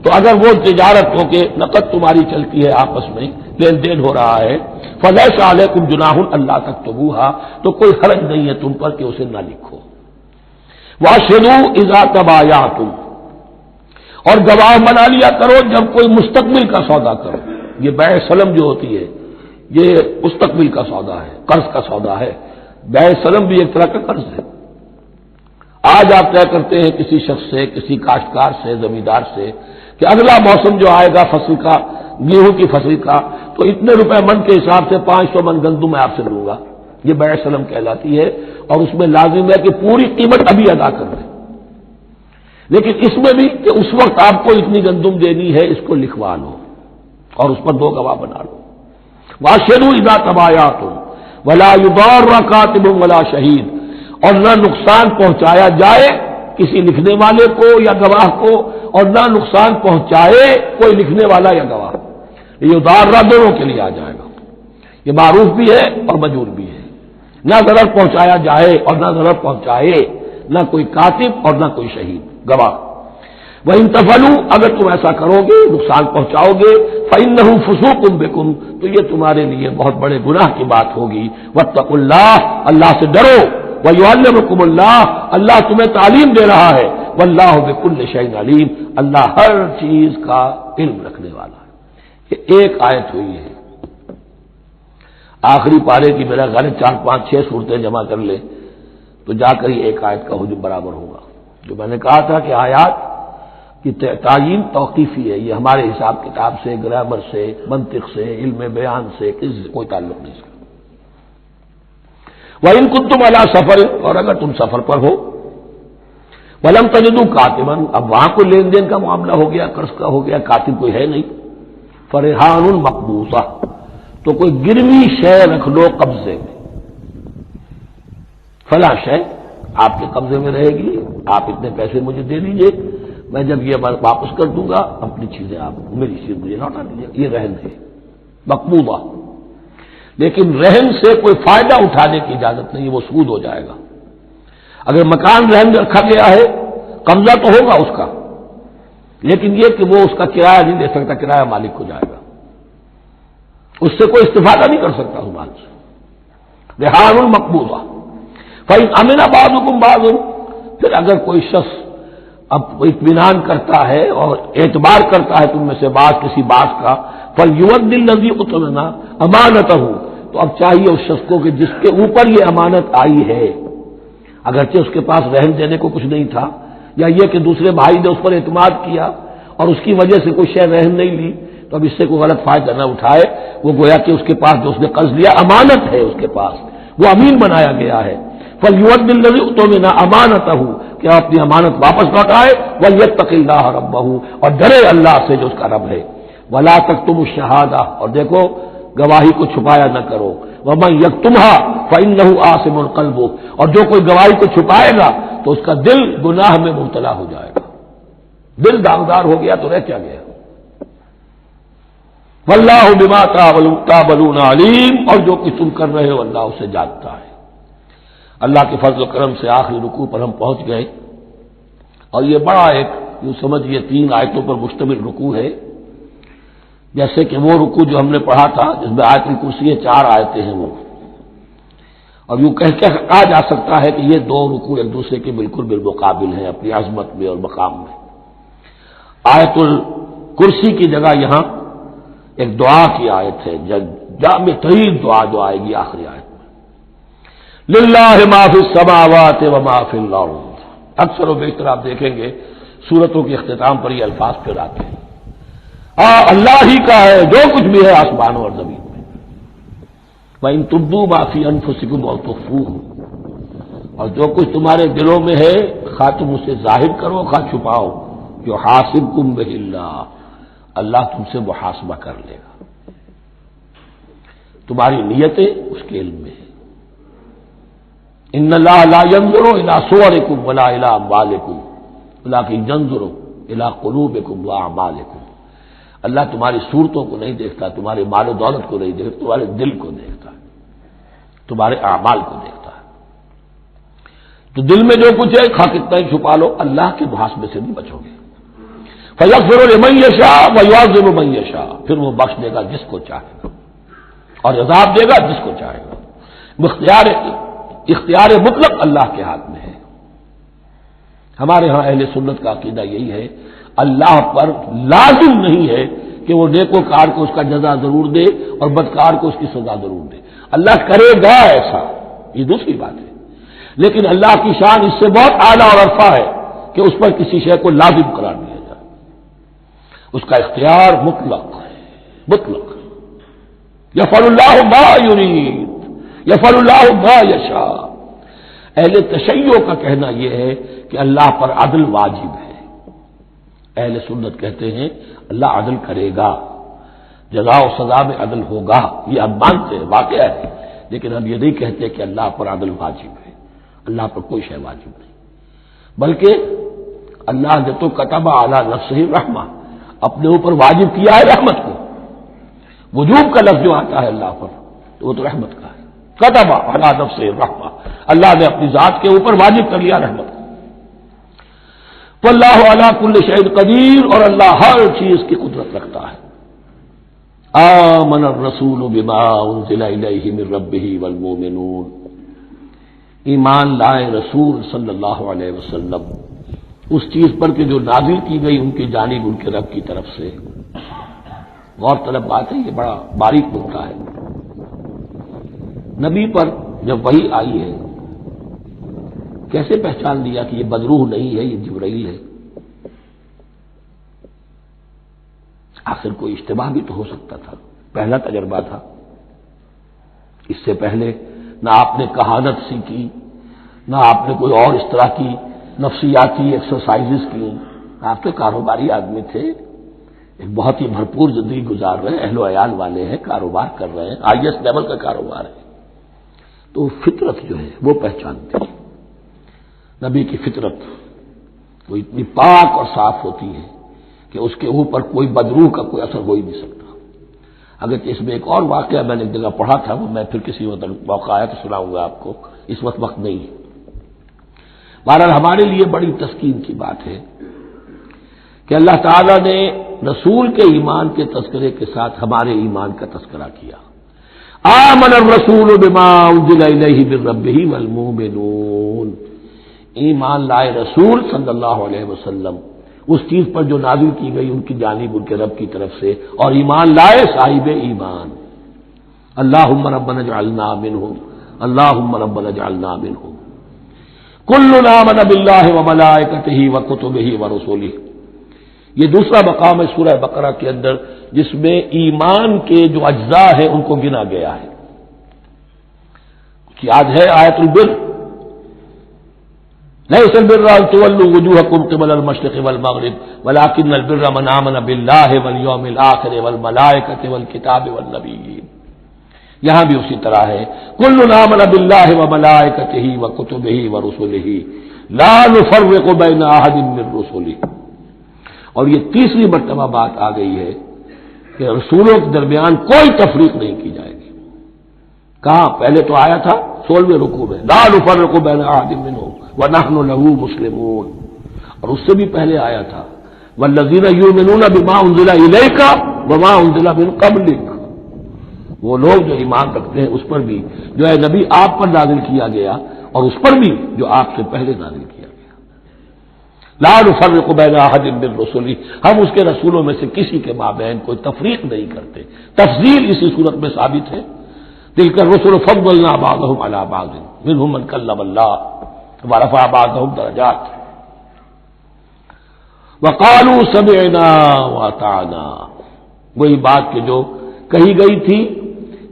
تو اگر وہ تجارت ہو کہ نقد تمہاری چلتی ہے, آپس میں لین دین ہو رہا ہے, فلیس علیکم جناح الا تکتبوھا, تو کوئی حرج نہیں ہے تم پر کہ اسے نہ لکھو. واشهدوا اذا تبایعتم, اور گواہ بنا لیا کرو جب کوئی مستقبل کا سودا کرو. یہ بیع سلم جو ہوتی ہے یہ مستقبل کا سودا ہے, قرض کا سودا ہے. بیع سلم بھی ایک طرح کا قرض ہے. آج آپ طے کرتے ہیں کسی شخص سے, کسی کاشتکار سے, زمیندار سے, کہ اگلا موسم جو آئے گا فصل کا, گیہوں کی فصل کا, تو اتنے روپے من کے حساب سے 500 من گندم میں آپ سے لوں گا. یہ بیع سلم کہلاتی ہے, اور اس میں لازم ہے کہ پوری قیمت ابھی ادا کر دیں. لیکن اس میں بھی کہ اس وقت آپ کو اتنی گندم دینی ہے, اس کو لکھوا لو اور اس پر 2 گواہ بنا لو. واشهدوا اذا تبایعتم ولا یضار کاتب ولا شہید, اور نہ نقصان پہنچایا جائے کسی لکھنے والے کو یا گواہ کو, اور نہ نقصان پہنچائے کوئی لکھنے والا یا گواہ. یہ یضار دونوں کے لیے آ جائے گا, یہ معروف بھی ہے اور مجور بھی ہے. نہ ضرر پہنچایا جائے اور نہ ضرر پہنچائے, نہ کوئی کاتب اور نہ کوئی شہید گواہ. وَإِن تَفْعَلُوا, اگر تم ایسا کرو گے, نقصان پہنچاؤ گے, فَإِنَّهُ فُسُوقٌ بِكُمْ, تو یہ تمہارے لیے بہت بڑے گناہ کی بات ہوگی. وَاتَّقُوا اللَّهَ, اللہ سے ڈرو. وَيُعَلِّمُكُمُ اللَّهُ, اللہ تمہیں تعلیم دے رہا ہے. وَاللَّهُ بِكُلِّ شَيْءٍ عَلِيمٌ, اللہ ہر چیز کا علم رکھنے والا ہے. یہ ایک آیت ہوئی ہے. آخری پارے کی میرا غالب 4 5 6 صورتیں جمع کر لے تو جا کر ہی ایک آیت کا حجم برابر ہوگا. جو میں نے کہا تھا کہ آیات کی تعین توقیفی ہے, یہ ہمارے حساب کتاب سے, گرامر سے, منطق سے, علم بیان سے کوئی تعلق نہیں اس کا. وَإِن كُنتُمْ عَلَىٰ سَفَرٍ, اور اگر تم سفر پر ہو, وَلَمْ تَجِدُوا كَاتِبًا, اب وہاں کو لین دین کا معاملہ ہو گیا, قرض کا ہو گیا, کاتب کوئی ہے نہیں. فَرِحَانٌ مَقْبُوضَةٌ, تو کوئی گروی شے رکھ لو قبضے میں. فلاں شے آپ کے قبضے میں رہے گی, آپ اتنے پیسے مجھے دے دیجئے, میں جب یہ واپس کر دوں گا اپنی چیزیں آپ میری چیز مجھے لوٹا دیجیے. یہ رہن ہے مقبوضہ. لیکن رہن سے کوئی فائدہ اٹھانے کی اجازت نہیں, وہ سود ہو جائے گا. اگر مکان رہن میں رکھا گیا ہے, قبضہ تو ہوگا اس کا, لیکن یہ کہ وہ اس کا کرایہ نہیں دے سکتا, کرایہ مالک کو جائے گا, اس سے کوئی استفادہ نہیں کر سکتا اس مال سے. رہان المقبوضہ. فإن أمن بعضكم بعضا, پھر اگر کوئی شخص اب اطمینان کرتا ہے اور اعتبار کرتا ہے تم میں سے بعض کسی بات کا، فَلْيُؤَدِّ الَّذِي اؤْتُمِنَ أَمَانَتَهُ، تو اب چاہیے اس شخص کو کہ جس کے اوپر یہ امانت آئی ہے، اگرچہ اس کے پاس رہن دینے کو کچھ نہیں تھا، یا یہ کہ دوسرے بھائی نے اس پر اعتماد کیا اور اس کی وجہ سے کوئی شے رہن نہیں لی، تو اب اس سے کوئی غلط فائدہ نہ اٹھائے، وہ گویا کہ اس کے پاس جو اس نے قرض لیا امانت ہے، اس کے پاس وہ امین بنایا گیا ہے۔ فَلْيُؤَدِّ الَّذِي اؤْتُمِنَ أَمَانَتَهُ، کہ اپنی امانت واپس لوٹائے، وَلْيَتَّقِ اللَّهَ رَبَّهُ، اور ڈرے اللہ سے جو اس کا رب ہے، وَلَا تَكْتُمُوا الشَّهَادَةَ، اور دیکھو گواہی کو چھپایا نہ کرو، وَمَن يَكْتُمْهَا فَإِنَّهُ آثِمٌ قَلْبُهُ، اور جو کوئی گواہی کو چھپائے گا تو اس کا دل گناہ میں مبتلا ہو جائے گا، دل داغدار ہو گیا تو رہ کیا گیا۔ وَاللَّهُ بِمَا تَعْمَلُونَ عَلِيمٌ، اور جو کچھ تم کر رہے ہو اللہ اسے جانتا ہے۔ اللہ کے فضل و کرم سے آخری رکوع پر ہم پہنچ گئے، اور یہ بڑا ایک یوں سمجھئے 3 آیتوں پر مشتمل رکوع ہے، جیسے کہ وہ رکوع جو ہم نے پڑھا تھا جس میں آیت الکرسی 4 آیتیں ہیں وہ، اور یوں کہا جا سکتا ہے کہ یہ 2 رکوع ایک دوسرے کے بالکل بالمقابل ہیں اپنی عظمت میں اور مقام میں۔ آیت الکرسی کی جگہ یہاں ایک دعا کی آیت ہے، جامع ترین دعا جو آئے گی آخری آیت میں، للہ ما فی السماوات و ما فی الارض۔ اکثر و بیشتر آپ دیکھیں گے سورتوں کے اختتام پر یہ الفاظ پھر آتے ہیں، اللہ ہی کا ہے جو کچھ بھی ہے آسمانوں اور زمین میں، وَإِن تُبْدُوا مَا فِي أَنفُسِكُمْ أَوْ تُخْفُوهُ، اور جو کچھ تمہارے دلوں میں ہے خواہ تم اسے ظاہر کرو خواہ چھپاؤ، یحاسبکم بہ اللہ، اللہ تم سے محاسبہ کر لے گا، تمہاری نیتیں اس کے علم میں ہے۔ ان اللہ لا ينظر الى صورکم ولا الى اموالکم ولکن ينظر الى قلوبکم واعمالکم، اللہ تمہاری صورتوں کو نہیں دیکھتا، تمہارے مال و دولت کو نہیں دیکھتا، تمہارے دل کو دیکھتا ہے، تمہارے اعمال کو دیکھتا ہے۔ تو دل میں جو کچھ ہے خواہ کتنا ہی چھپا لو اللہ کے محاسبے سے نہیں بچو گے۔ فَيَغْفِرُ لِمَن يَشَاءُ وَيُعَذِّبُ مَن يَشَاءُ، پھر وہ بخش دے گا جس کو چاہے گا اور عذاب دے گا جس کو چاہے گا۔ اختیار مطلق اللہ کے ہاتھ میں ہے۔ ہمارے ہاں اہل سنت کا عقیدہ یہی ہے، اللہ پر لازم نہیں ہے کہ وہ نیکوکار کو اس کا جزا ضرور دے اور بدکار کو اس کی سزا ضرور دے، اللہ کرے گا ایسا، یہ دوسری بات ہے، لیکن اللہ کی شان اس سے بہت اعلیٰ اور عرفہ ہے کہ اس پر کسی شے کو لازم قرار دیا جائے، اس کا اختیار مطلق ہے، مطلق۔ یفعل اللہ ما یرید، یفعل اللہ ما یشاء۔ اہل تشیع کا کہنا یہ ہے کہ اللہ پر عدل واجب ہے، اہل سنت کہتے ہیں اللہ عدل کرے گا، جزا و سزا میں عدل ہوگا، یہ ہم مانتے ہیں، واقعہ ہے، لیکن ہم یہ نہیں کہتے کہ اللہ پر عدل واجب ہے، اللہ پر کوئی شے واجب نہیں، بلکہ اللہ نے تو کتب علی نفسہ الرحمہ، اپنے اوپر واجب کیا ہے رحمت کو۔ وجوب کا لفظ جو آتا ہے اللہ پر تو وہ تو رحمت کا ہے، کتب علی نفسہ الرحمہ، اللہ نے اپنی ذات کے اوپر واجب کر لیا رحمت کو۔ واللہ علی کل شیء قدیر، اور اللہ ہر چیز کی قدرت رکھتا ہے۔ آمن الرسول بما انزل الیہ من ربہ والمؤمنون، ایمان لائے رسول صلی اللہ علیہ وسلم اس چیز پر کہ جو نازل کی گئی ان کی جانب ان کے رب کی طرف سے۔ غور طلب بات ہے، یہ بڑا باریک نکتہ ہے۔ نبی پر جب وحی آئی ہے کیسے پہچان لیا کہ یہ بدروح نہیں ہے، یہ جبرائیل ہے؟ آخر کوئی اشتباہ بھی تو ہو سکتا تھا، پہلا تجربہ تھا، اس سے پہلے نہ آپ نے کہانت سیکھی، نہ آپ نے کوئی اور اس طرح کی نفسیاتی ایکسرسائزز کی، آپ تو کاروباری آدمی تھے، ایک بہت ہی بھرپور زندگی گزار رہے ہیں، اہل و عیال والے ہیں، کاروبار کر رہے ہیں، آئی ایس لیول کا کاروبار ہے، تو فطرت جو ہے وہ پہچانتے ہیں۔ نبی کی فطرت وہ اتنی پاک اور صاف ہوتی ہے کہ اس کے اوپر کوئی بدروح کا کوئی اثر ہو ہی نہیں سکتا۔ اگر اس میں ایک اور واقعہ میں نے ایک جگہ پڑھا تھا، وہ میں پھر کسی وقت موقع آیا تو سناؤں گا آپ کو، اس وقت نہیں ہے۔ بہرحال ہمارے لیے بڑی تسکین کی بات ہے کہ اللہ تعالیٰ نے رسول کے ایمان کے تذکرے کے ساتھ ہمارے ایمان کا تذکرہ کیا۔ آمن الرسول بما انزل الیہ من ربہ والمؤمنون، ایمان لائے رسول صلی اللہ علیہ وسلم اس چیز پر جو نازل کی گئی ان کی جانب ان کے رب کی طرف سے، اور ایمان لائے صاحب ایمان۔ اللہم ربنا اجعلنا منہم، اللہم ربنا اجعلنا منہم۔ کلنا آمن باللہ وملائکتہ وکتبہ ورسلہ، یہ دوسرا مقام ہے سورہ بقرہ کے اندر جس میں ایمان کے جو اجزاء ہیں ان کو گنا گیا ہے۔ یاد ہے آیت البر، لیس البر ان تولوا وجوہکم قبل المشرق والمغرب ولکن البر من آمن باللہ والیوم الآخر والملائکۃ والکتاب والنبیین۔ یہاں بھی اسی طرح ہے، کلنا آمن باللہ وملائکتہ وکتبہ ورسلہ لا نفرق بین احد من رسلہ۔ اور یہ تیسری مرتبہ بات آ گئی ہے کہ رسولوں کے درمیان کوئی تفریق نہیں کی جائے گی۔ کہاں؟ پہلے تو آیا تھا 16ویں رکوع میں، لا نفرق بین احد منہم ونحن له مسلمون، اور اس سے بھی پہلے آیا تھا والذین یؤمنون بما انزل الیک وما انزل من قبلک، وہ لوگ جو ایمان رکھتے ہیں اس پر بھی جو ہے نبی آپ پر نازل کیا گیا اور اس پر بھی جو آپ سے پہلے نازل کیا گیا۔ لا نفرق بین احد من رسلہ، ہم اس کے رسولوں میں سے کسی کے مابین کوئی تفریق نہیں کرتے۔ تفضیل اسی صورت میں ثابت ہے، تلک الرسل فضلنا بعضهم علی بعض منهم من کلم اللہ ورفع بعضهم درجات وقالوا سمعنا واطعنا، وہی بات کہ جو کہی گئی تھی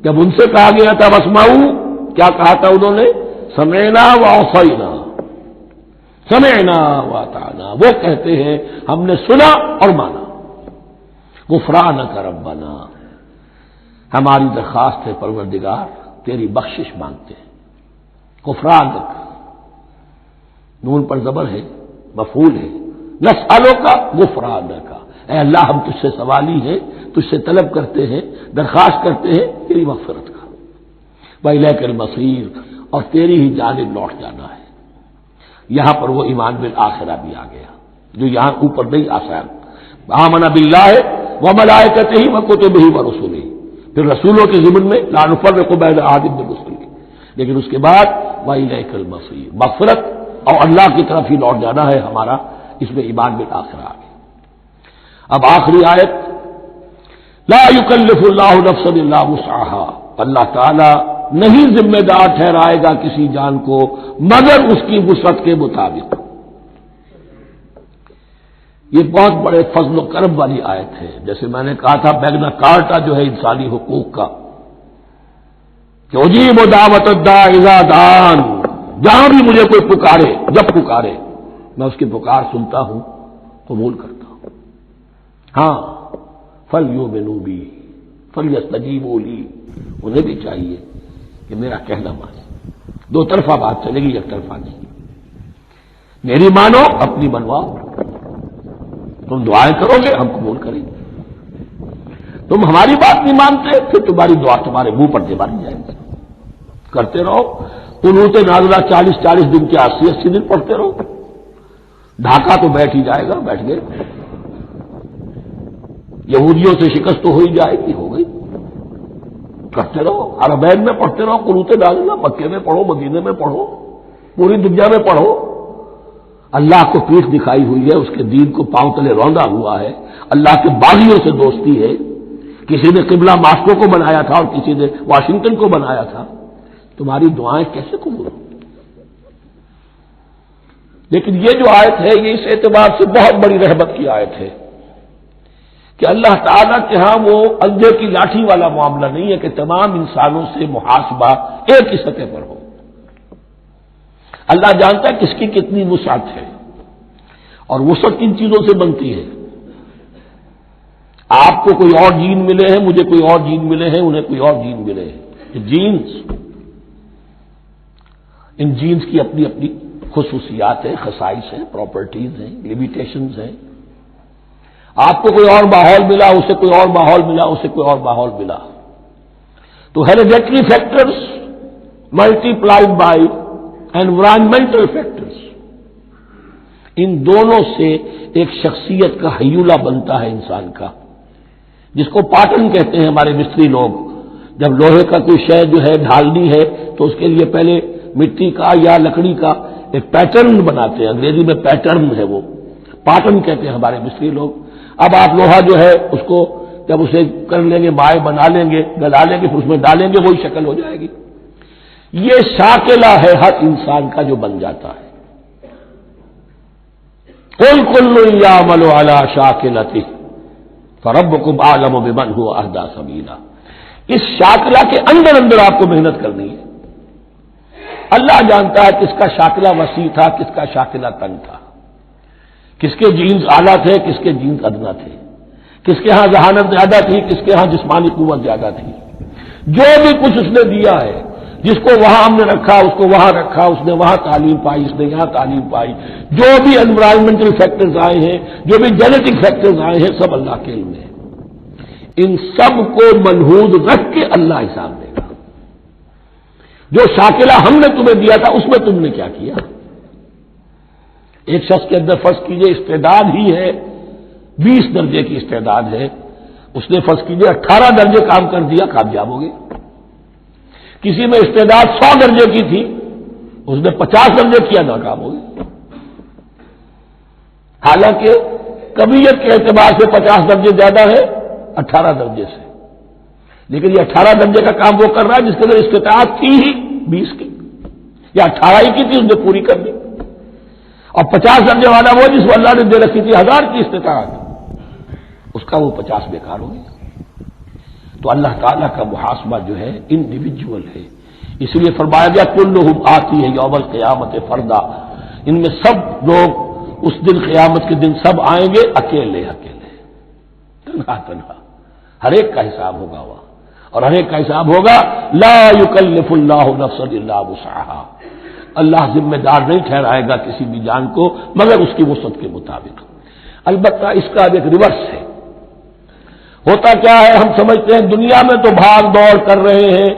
جب ان سے کہا گیا تھا واسمعوا، کیا کہا تھا انہوں نے؟ سمعنا وعصینا، سمعنا واطعنا، وہ کہتے ہیں ہم نے سنا اور مانا۔ غفرانک ربنا، ہماری درخواست ہے پروردگار تیری بخشش مانگتے ہیں۔ غفرانک، نون پر زبر ہے، مفعول ہے، نسألو کا غفرانک کا، اے اللہ ہم تجھ سے سوالی ہیں، تجھ سے طلب کرتے ہیں، درخواست کرتے ہیں تیری مغفرت کا۔ وإلیک المصیر، اور تیری ہی جانب لوٹ جانا ہے۔ یہاں پر وہ ایمان بالآخرہ بھی آ گیا جو یہاں اوپر نہیں آسان۔ آمن باللہ وملائکتہ وکتبہ ورسلہ، پھر رسولوں کے ضمن میں لا نفرق بین احد من رسلہ، لیکن اس کے بعد وإلیک المصیر، مغفرت اور اللہ کی طرف ہی لوٹ جانا ہے ہمارا، اس میں ایمان بالآخرہ آ گیا۔ اب آخری آیت، لا یکلف اللہ نفسا الا وسعہا، اللہ تعالی نہیں ذمہ دار ٹھہرائے گا کسی جان کو مگر اس کی وسعت کے مطابق۔ یہ بہت بڑے فضل و کرم والی آیت ہے، جیسے میں نے کہا تھا میگنا کارٹا جو ہے انسانی حقوق کا، کہ اجیب دعوت الداع اذا دعان، جہاں بھی مجھے کوئی پکارے، جب پکارے میں اس کی پکار سنتا ہوں، قبول کرتا ہوں۔ ہاں فلیؤمنوا بی فلیستجیبوا لی، انہیں بھی چاہیے کہ میرا کہنا مانے۔ دو طرفہ بات چلے گی، یک طرفہ نہیں۔ میری مانو، اپنی منواؤ، تم دعائیں کرو گے ہم قبول کریں گے، تم ہماری بات نہیں مانتے پھر تمہاری دعا تمہارے منہ پر دیوانی جائے گی۔ کرتے رہو قنوت نازلہ 40 دن کے 80 دن پڑھتے رہو، ڈھاکہ تو بیٹھ ہی جائے گا، بیٹھ گئے۔ یہودیوں سے شکست تو ہو ہی جائے گی، ہو گئی۔ کرتے رہو، عربین میں پڑھتے رہو قنوت نازلہ، مکے میں پڑھو، مدینے میں پڑھو، پوری دنیا میں پڑھو۔ اللہ کو پیٹھ دکھائی ہوئی ہے، اس کے دین کو پاؤں تلے روندا ہوا ہے، اللہ کے باغیوں سے دوستی ہے۔ کسی نے قبلہ ماسکو کو بنایا تھا اور کسی نے واشنگٹن کو بنایا تھا، تمہاری دعائیں کیسے قبول ہوں؟ لیکن یہ جو آیت ہے یہ اس اعتبار سے بہت بڑی رحمت کی آیت ہے کہ اللہ تعالیٰ کے ہاں وہ اندھے کی لاٹھی والا معاملہ نہیں ہے کہ تمام انسانوں سے محاسبہ ایک ہی سطح پر ہو۔ اللہ جانتا ہے کس کی کتنی وسعت ہے، اور وسعت کن چیزوں سے بنتی ہے۔ آپ کو کوئی اور جین ملے ہیں، مجھے کوئی اور جین ملے ہیں، انہیں کوئی اور جین ملے ہیں، جینز، ان جینز کی اپنی اپنی خصوصیات ہیں، خصائص ہیں، پراپرٹیز ہیں، لیمیٹیشنز ہیں۔ آپ کو کوئی اور ماحول ملا، اسے کوئی اور ماحول ملا، اسے کوئی اور ماحول ملا، تو hereditary factors multiplied by environmental factors, ان دونوں سے ایک شخصیت کا ہیولہ بنتا ہے انسان کا، جس کو پاٹن کہتے ہیں ہمارے مستری لوگ۔ جب لوہے کا کوئی شے جو ہے ڈھالنی ہے تو اس کے لیے پہلے مٹی کا یا لکڑی کا ایک پیٹرن بناتے ہیں، انگریزی میں پیٹرن ہے، وہ پاٹن کہتے ہیں ہمارے مصری لوگ. اب آپ لوہا جو ہے اس کو جب اسے کر لیں گے، مائع بنا لیں گے، گلا لیں گے، پھر اس میں ڈالیں گے، وہی شکل ہو جائے گی. یہ شاکلہ ہے ہر انسان کا جو بن جاتا ہے. قل کل یعمل علی شاکلتہ فربکم اعلم بمن هو اہدی سبیلا. اس شاکلہ کے اندر اندر آپ کو محنت کرنی ہے. اللہ جانتا ہے کس کا شاکلہ وسیع تھا، کس کا شاکلہ تنگ تھا، کس کے جینز اعلیٰ تھے، کس کے جینز ادنا تھے، کس کے ہاں ذہانت زیادہ تھی، کس کے ہاں جسمانی قوت زیادہ تھی. جو بھی کچھ اس نے دیا ہے، جس کو وہاں ہم نے رکھا اس کو وہاں رکھا، اس نے وہاں تعلیم پائی، اس نے یہاں تعلیم پائی. جو بھی انوائرمنٹل فیکٹرز آئے ہیں، جو بھی جینیٹک فیکٹرز آئے ہیں، سب اللہ کے علم میں ہے. ان سب کو منحوظ رکھ کے اللہ حساب دے گا. جو شاکلہ ہم نے تمہیں دیا تھا اس میں تم نے کیا کیا. ایک شخص کے اندر فرض کیجئے استعداد ہی ہے 20 درجے کی استعداد ہے، اس نے فرض کیجئے 18 درجے کام کر دیا، کامیاب ہو گیا. کسی میں استعداد 100 درجے کی تھی، اس نے 50 درجے کیا، ناکام ہو گیا. حالانکہ کمیت کے اعتبار سے 50 درجے زیادہ ہے 18 درجے سے، لیکن یہ 18 درجے کا کام وہ کر رہا ہے جس کے اندر استطاعت تھی ہی 20 کی، یا 18 ہی کی تھی، اس نے پوری کر دی. اور 50 درجے والا وہ جس کو اللہ نے دے رکھی تھی 1000 کی استطاعت، اس کا وہ 50 بیکار ہو گیا. تو اللہ تعالیٰ کا محاسبہ جو ہے انڈیویجول ہے. اس لیے فرمایا گیا کلہم آتی ہے یوم القیامت فردا. ان میں سب لوگ اس دن قیامت کے دن سب آئیں گے اکیلے اکیلے، تنہا تنہا. ہر ایک کا حساب ہوگا وہاں، اور ہر ایک کا حساب ہوگا لا یکلف اللہ نفسا الا وسعها. اللہ ذمہ دار نہیں ٹھہرائے گا کسی بھی جان کو مگر اس کی وسعت کے مطابق. البتہ اس کا ایک ریورس ہے. ہوتا کیا ہے، ہم سمجھتے ہیں دنیا میں تو بھاگ دوڑ کر رہے ہیں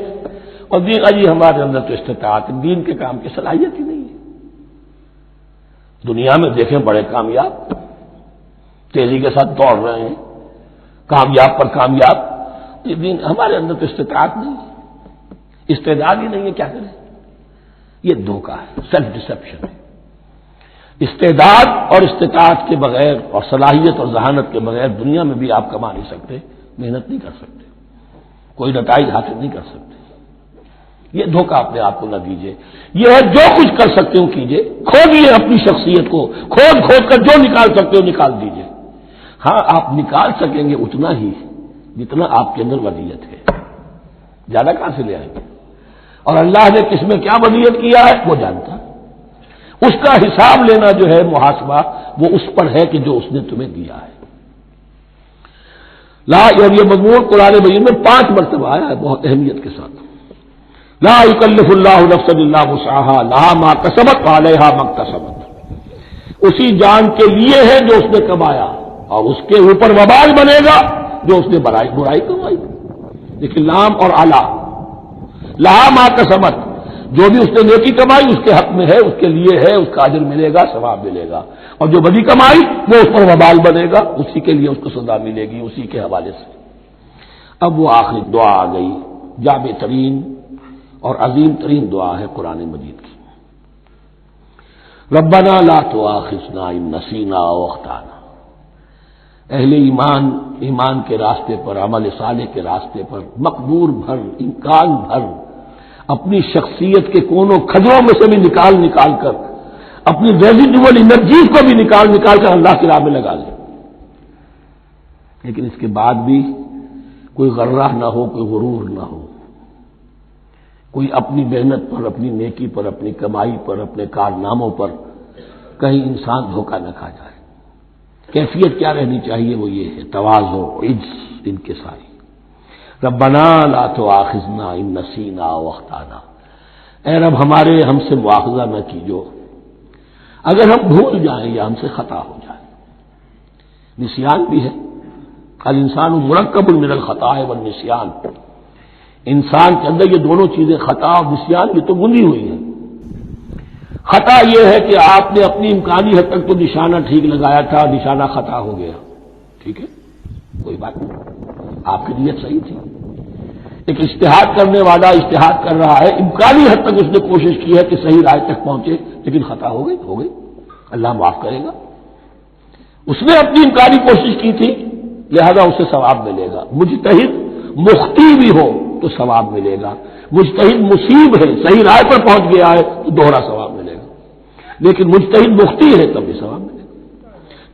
اور دین اجی ہمارے اندر تو استطاعت دین کے کام کی صلاحیت ہی نہیں ہے. دنیا میں دیکھیں بڑے کامیاب تیزی کے ساتھ دوڑ رہے ہیں، کامیاب پر کامیاب. یہ دین ہمارے اندر تو استطاعت نہیں ہے، استعداد ہی نہیں ہے، کیا کریں. یہ دھوکہ ہے، سیلف ڈسپشن ہے. استعداد اور استطاعت کے بغیر اور صلاحیت اور ذہانت کے بغیر دنیا میں بھی آپ کما نہیں سکتے، محنت نہیں کر سکتے، کوئی نتائج حاصل نہیں کر سکتے. یہ دھوکہ اپنے آپ کو نہ دیجیے. یہ ہے جو کچھ کر سکتے ہو کیجیے، کھودیے اپنی شخصیت کو، کھود کر جو نکال سکتے ہو نکال دیجیے. ہاں آپ نکال سکیں گے اتنا ہی جتنا آپ کے اندر ودیت ہے، زیادہ کہاں سے لے آئیں گے. اور اللہ نے کس میں کیا ودیت کیا ہے وہ جانتا ہے. اس کا حساب لینا جو ہے محاسبہ وہ اس پر ہے کہ جو اس نے تمہیں دیا ہے. لا، اور یہ مضمون قرآن مجید میں 5 مرتبہ آیا ہے بہت اہمیت کے ساتھ. لا یکلف اللہ نفسا الا وسعها لها ما کسبت وعلیہا ما اکتسبت. اسی جان کے لیے ہے جو اس نے کمایا، اور اس کے اوپر وبال بنے گا جو اس نے برائی کمائی. لیکن لام اور اعلی، لہا ما کسبت، جو بھی اس نے نیکی کمائی اس کے حق میں ہے، اس کے لیے ہے، اس کا اجر ملے گا، ثواب ملے گا. اور جو بدی کمائی وہ اس پر وبال بنے گا، اسی کے لیے اس کو سزا ملے گی، اسی کے حوالے سے. اب وہ آخری دعا آ گئی، جامع ترین اور عظیم ترین دعا ہے قرآن مجید کی. ربنا لا تؤاخذنا ان نسینا او اخطانا. اہل ایمان کے راستے پر، عمل صالح کے راستے پر مقدور بھر، امکان بھر اپنی شخصیت کے کونوں کھجروں میں سے بھی نکال کر، اپنی ریزیڈول انرجیز کو بھی نکال کر اللہ کی راہ میں لگا لیں. لیکن اس کے بعد بھی کوئی غرہ نہ ہو، کوئی غرور نہ ہو، کوئی اپنی محنت پر، اپنی نیکی پر، اپنی کمائی پر، اپنے کارناموں پر کہیں انسان دھوکہ نہ کھا جائے. کیفیت کیا رہنی چاہیے وہ یہ ہے تواضع، عجز ان کے ساری. ربنا لا تؤاخذنا ان نسینا او اخطانا. اے رب ہم سے مواخذہ نہ کیجو اگر ہم بھول جائیں یا ہم سے خطا ہو جائے. نسیان بھی ہے، الانسان مرکب من الخطاء والنسیان. انسان کے اندر یہ دونوں چیزیں خطا اور نسیان یہ تو گندی ہوئی ہیں. خطا یہ ہے کہ آپ نے اپنی امکانی حد تک تو نشانہ ٹھیک لگایا تھا، نشانہ خطا ہو گیا، ٹھیک ہے کوئی بات نہیں، آپ کی نیت صحیح تھی. ایک اجتہاد کرنے والا اجتہاد کر رہا ہے، امکانی حد تک اس نے کوشش کی ہے کہ صحیح رائے تک پہنچے، لیکن خطا ہو گئی، اللہ معاف کرے گا۔ اس نے اپنی امکانی کوشش کی تھی، لہذا اسے ثواب ملے گا۔ مجتہد مخطی بھی ہو تو ثواب ملے گا، مجتہد مصیب ہے، صحیح رائے پر پہنچ گیا ہے تو دوہرا ثواب ملے گا، لیکن مجتہد مخطی ہے تب بھی ثواب ملے گا۔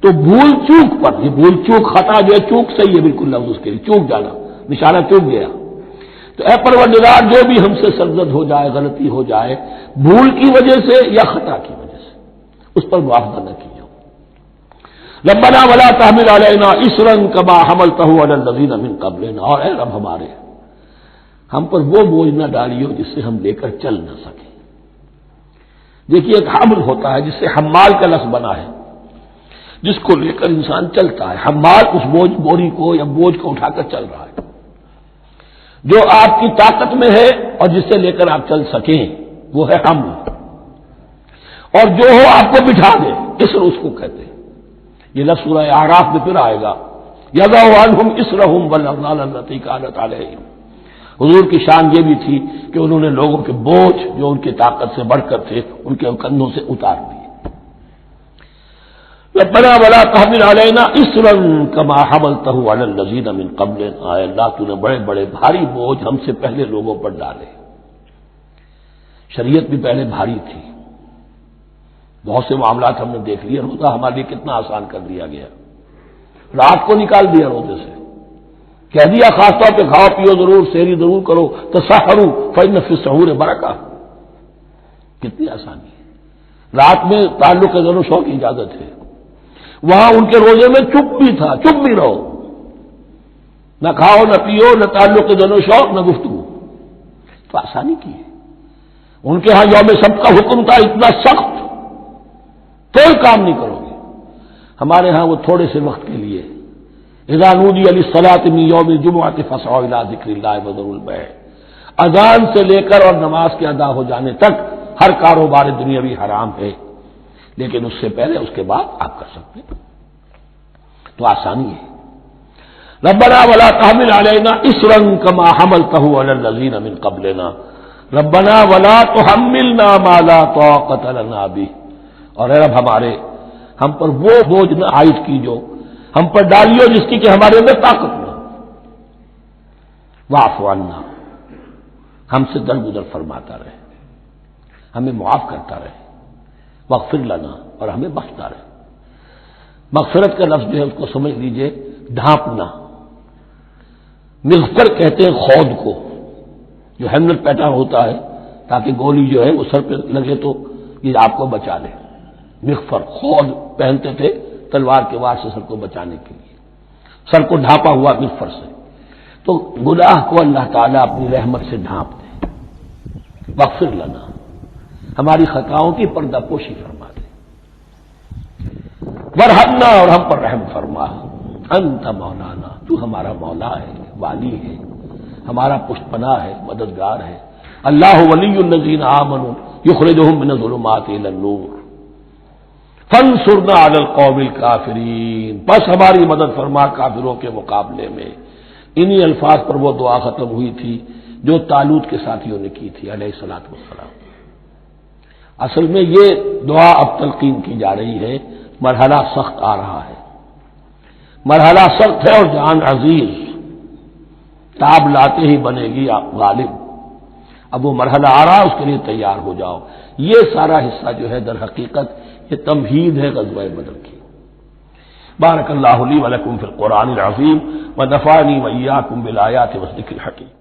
تو بھول چوک پر، یہ بھول چوک خطا جو ہے، چوک صحیح ہے بالکل لفظ اس کے لیے، چوک جانا، نشانہ چوک گیا۔ تو اے پروردگار، جو بھی ہم سے سرزد ہو جائے، غلطی ہو جائے، بھول کی وجہ سے یا خطا کی وجہ سے، اس پر معاوضہ نہ کیجیے۔ ربنا ولا تحمل علینا اصرا کما حملته علی الذین من قبلنا، اور اے رب ہمارے، ہم پر وہ بوجھ نہ ڈالیو جس سے ہم لے کر چل نہ سکیں۔ دیکھیے ایک حمل ہوتا ہے جس سے حمال کا لفظ بنا ہے، جس کو لے کر انسان چلتا ہے۔ حمال اس بوری کو یا بوجھ کو اٹھا کر چل رہا ہے، جو آپ کی طاقت میں ہے اور جس سے لے کر آپ چل سکیں وہ ہے حمل، اور جو ہو آپ کو بٹھا دے، اسر اس کو کہتے ہیں۔ یہ لفظ سورہ اعراف میں پھر آئے گا، یضع عنہم اسرہم والاغلال التی کانت علیہم۔ حضور کی شان یہ بھی تھی کہ انہوں نے لوگوں کے بوجھ جو ان کی طاقت سے بڑھ کر تھے ان کے کندھوں سے اتار دیے۔ ربنا ولا تحمل علینا اصرا کما حملته علی الذین من قبلنا، اے اللہ تو نے بڑے بڑے بھاری بوجھ ہم سے پہلے لوگوں پر ڈالے۔ شریعت بھی پہلے بھاری تھی، بہت سے معاملات ہم نے دیکھ لیے، روزہ ہمارے لیے کتنا آسان کر دیا گیا، رات کو نکال دیا روزے سے، کہہ دیا خاص طور پہ کھاؤ پیو ضرور، سحری ضرور کرو، تسحروا فإن فی السحور برکہ، کتنی آسانی ہے۔ رات میں تعلق زن و شو کی اجازت ہے، وہاں ان کے روزے میں چپ بھی تھا، چپ بھی رہو، نہ کھاؤ نہ پیو، نہ تعلق زن و شوق، نہ گفتگو، تو آسانی کی ہے۔ ان کے ہاں یوم سبت کا حکم تھا اتنا سخت، کوئی کام نہیں کرو گے۔ ہمارے ہاں وہ تھوڑے سے وقت کے لیے، اذا نودی للصلاۃ من یوم الجمعۃ فاسعوا الی ذکر اللہ وذروا البیع، اذان سے لے کر اور نماز کے ادا ہو جانے تک ہر کاروبار دنیاوی حرام ہے، لیکن اس سے پہلے اس کے بعد آپ کر سکتے ہیں، تو آسانی ہے۔ ربنا ولا تحمل علینا اصرا کما حملته علی الذین من قبلنا ربنا ولا تحملنا ما لا طاقۃ لنا به، اور اے رب ہمارے، ہم پر وہ بوجھ نہ عائد کیجو، ہم پر ڈالیو جس کی کہ ہمارے اندر طاقت نہ، واعف عنا، ہم سے درگزر فرماتا رہے، ہمیں معاف کرتا رہے، واغفر لنا، اور ہمیں بخشتا رہے۔ مغفرت کا لفظ جو ہے اس کو سمجھ لیجئے ڈھانپنا، مغفر کہتے ہیں خود کو، جو ہیملٹ پیٹرن ہوتا ہے تاکہ گولی جو ہے وہ سر پہ لگے تو یہ آپ کو بچا لے۔ مغفر خود پہنتے تھے تلوار کے وار سے سر کو بچانے کے لیے، سر کو ڈھانپا ہوا مغفر سے، تو گناہ کو اللہ تعالیٰ اپنی رحمت سے ڈھانپ دے۔ واغفر لنا، ہماری خطاؤں کی پردہ پوشی فرما دے۔ ورحمنا، اور ہم پر رحم فرما، انت مولانا، تو ہمارا مولا ہے، والی ہے، ہمارا پشت پناہ ہے، مددگار ہے۔ اللہ ولی الذین آمنوا یخرجہم من الظلمات الی النور فانصرنا علی القوم الکافرین، بس ہماری مدد فرما کافروں کے مقابلے میں۔ انہی الفاظ پر وہ دعا ختم ہوئی تھی جو طالوت کے ساتھیوں نے کی تھی علیہ الصلوۃ والسلام۔ اصل میں یہ دعا اب تلقین کی جا رہی ہے، مرحلہ سخت آ رہا ہے، مرحلہ سخت ہے اور جان عزیز، تاب لاتے ہی بنے گی آپ غالب۔ اب وہ مرحلہ آ رہا ہے، اس کے لیے تیار ہو جاؤ۔ یہ سارا حصہ جو ہے در حقیقت یہ تمہید ہے غزوہ بدر کی۔ بارک اللہ لی ولکم فی القرآن العظیم ونفعنی وإیاکم بالآیات والذکر الحکیم۔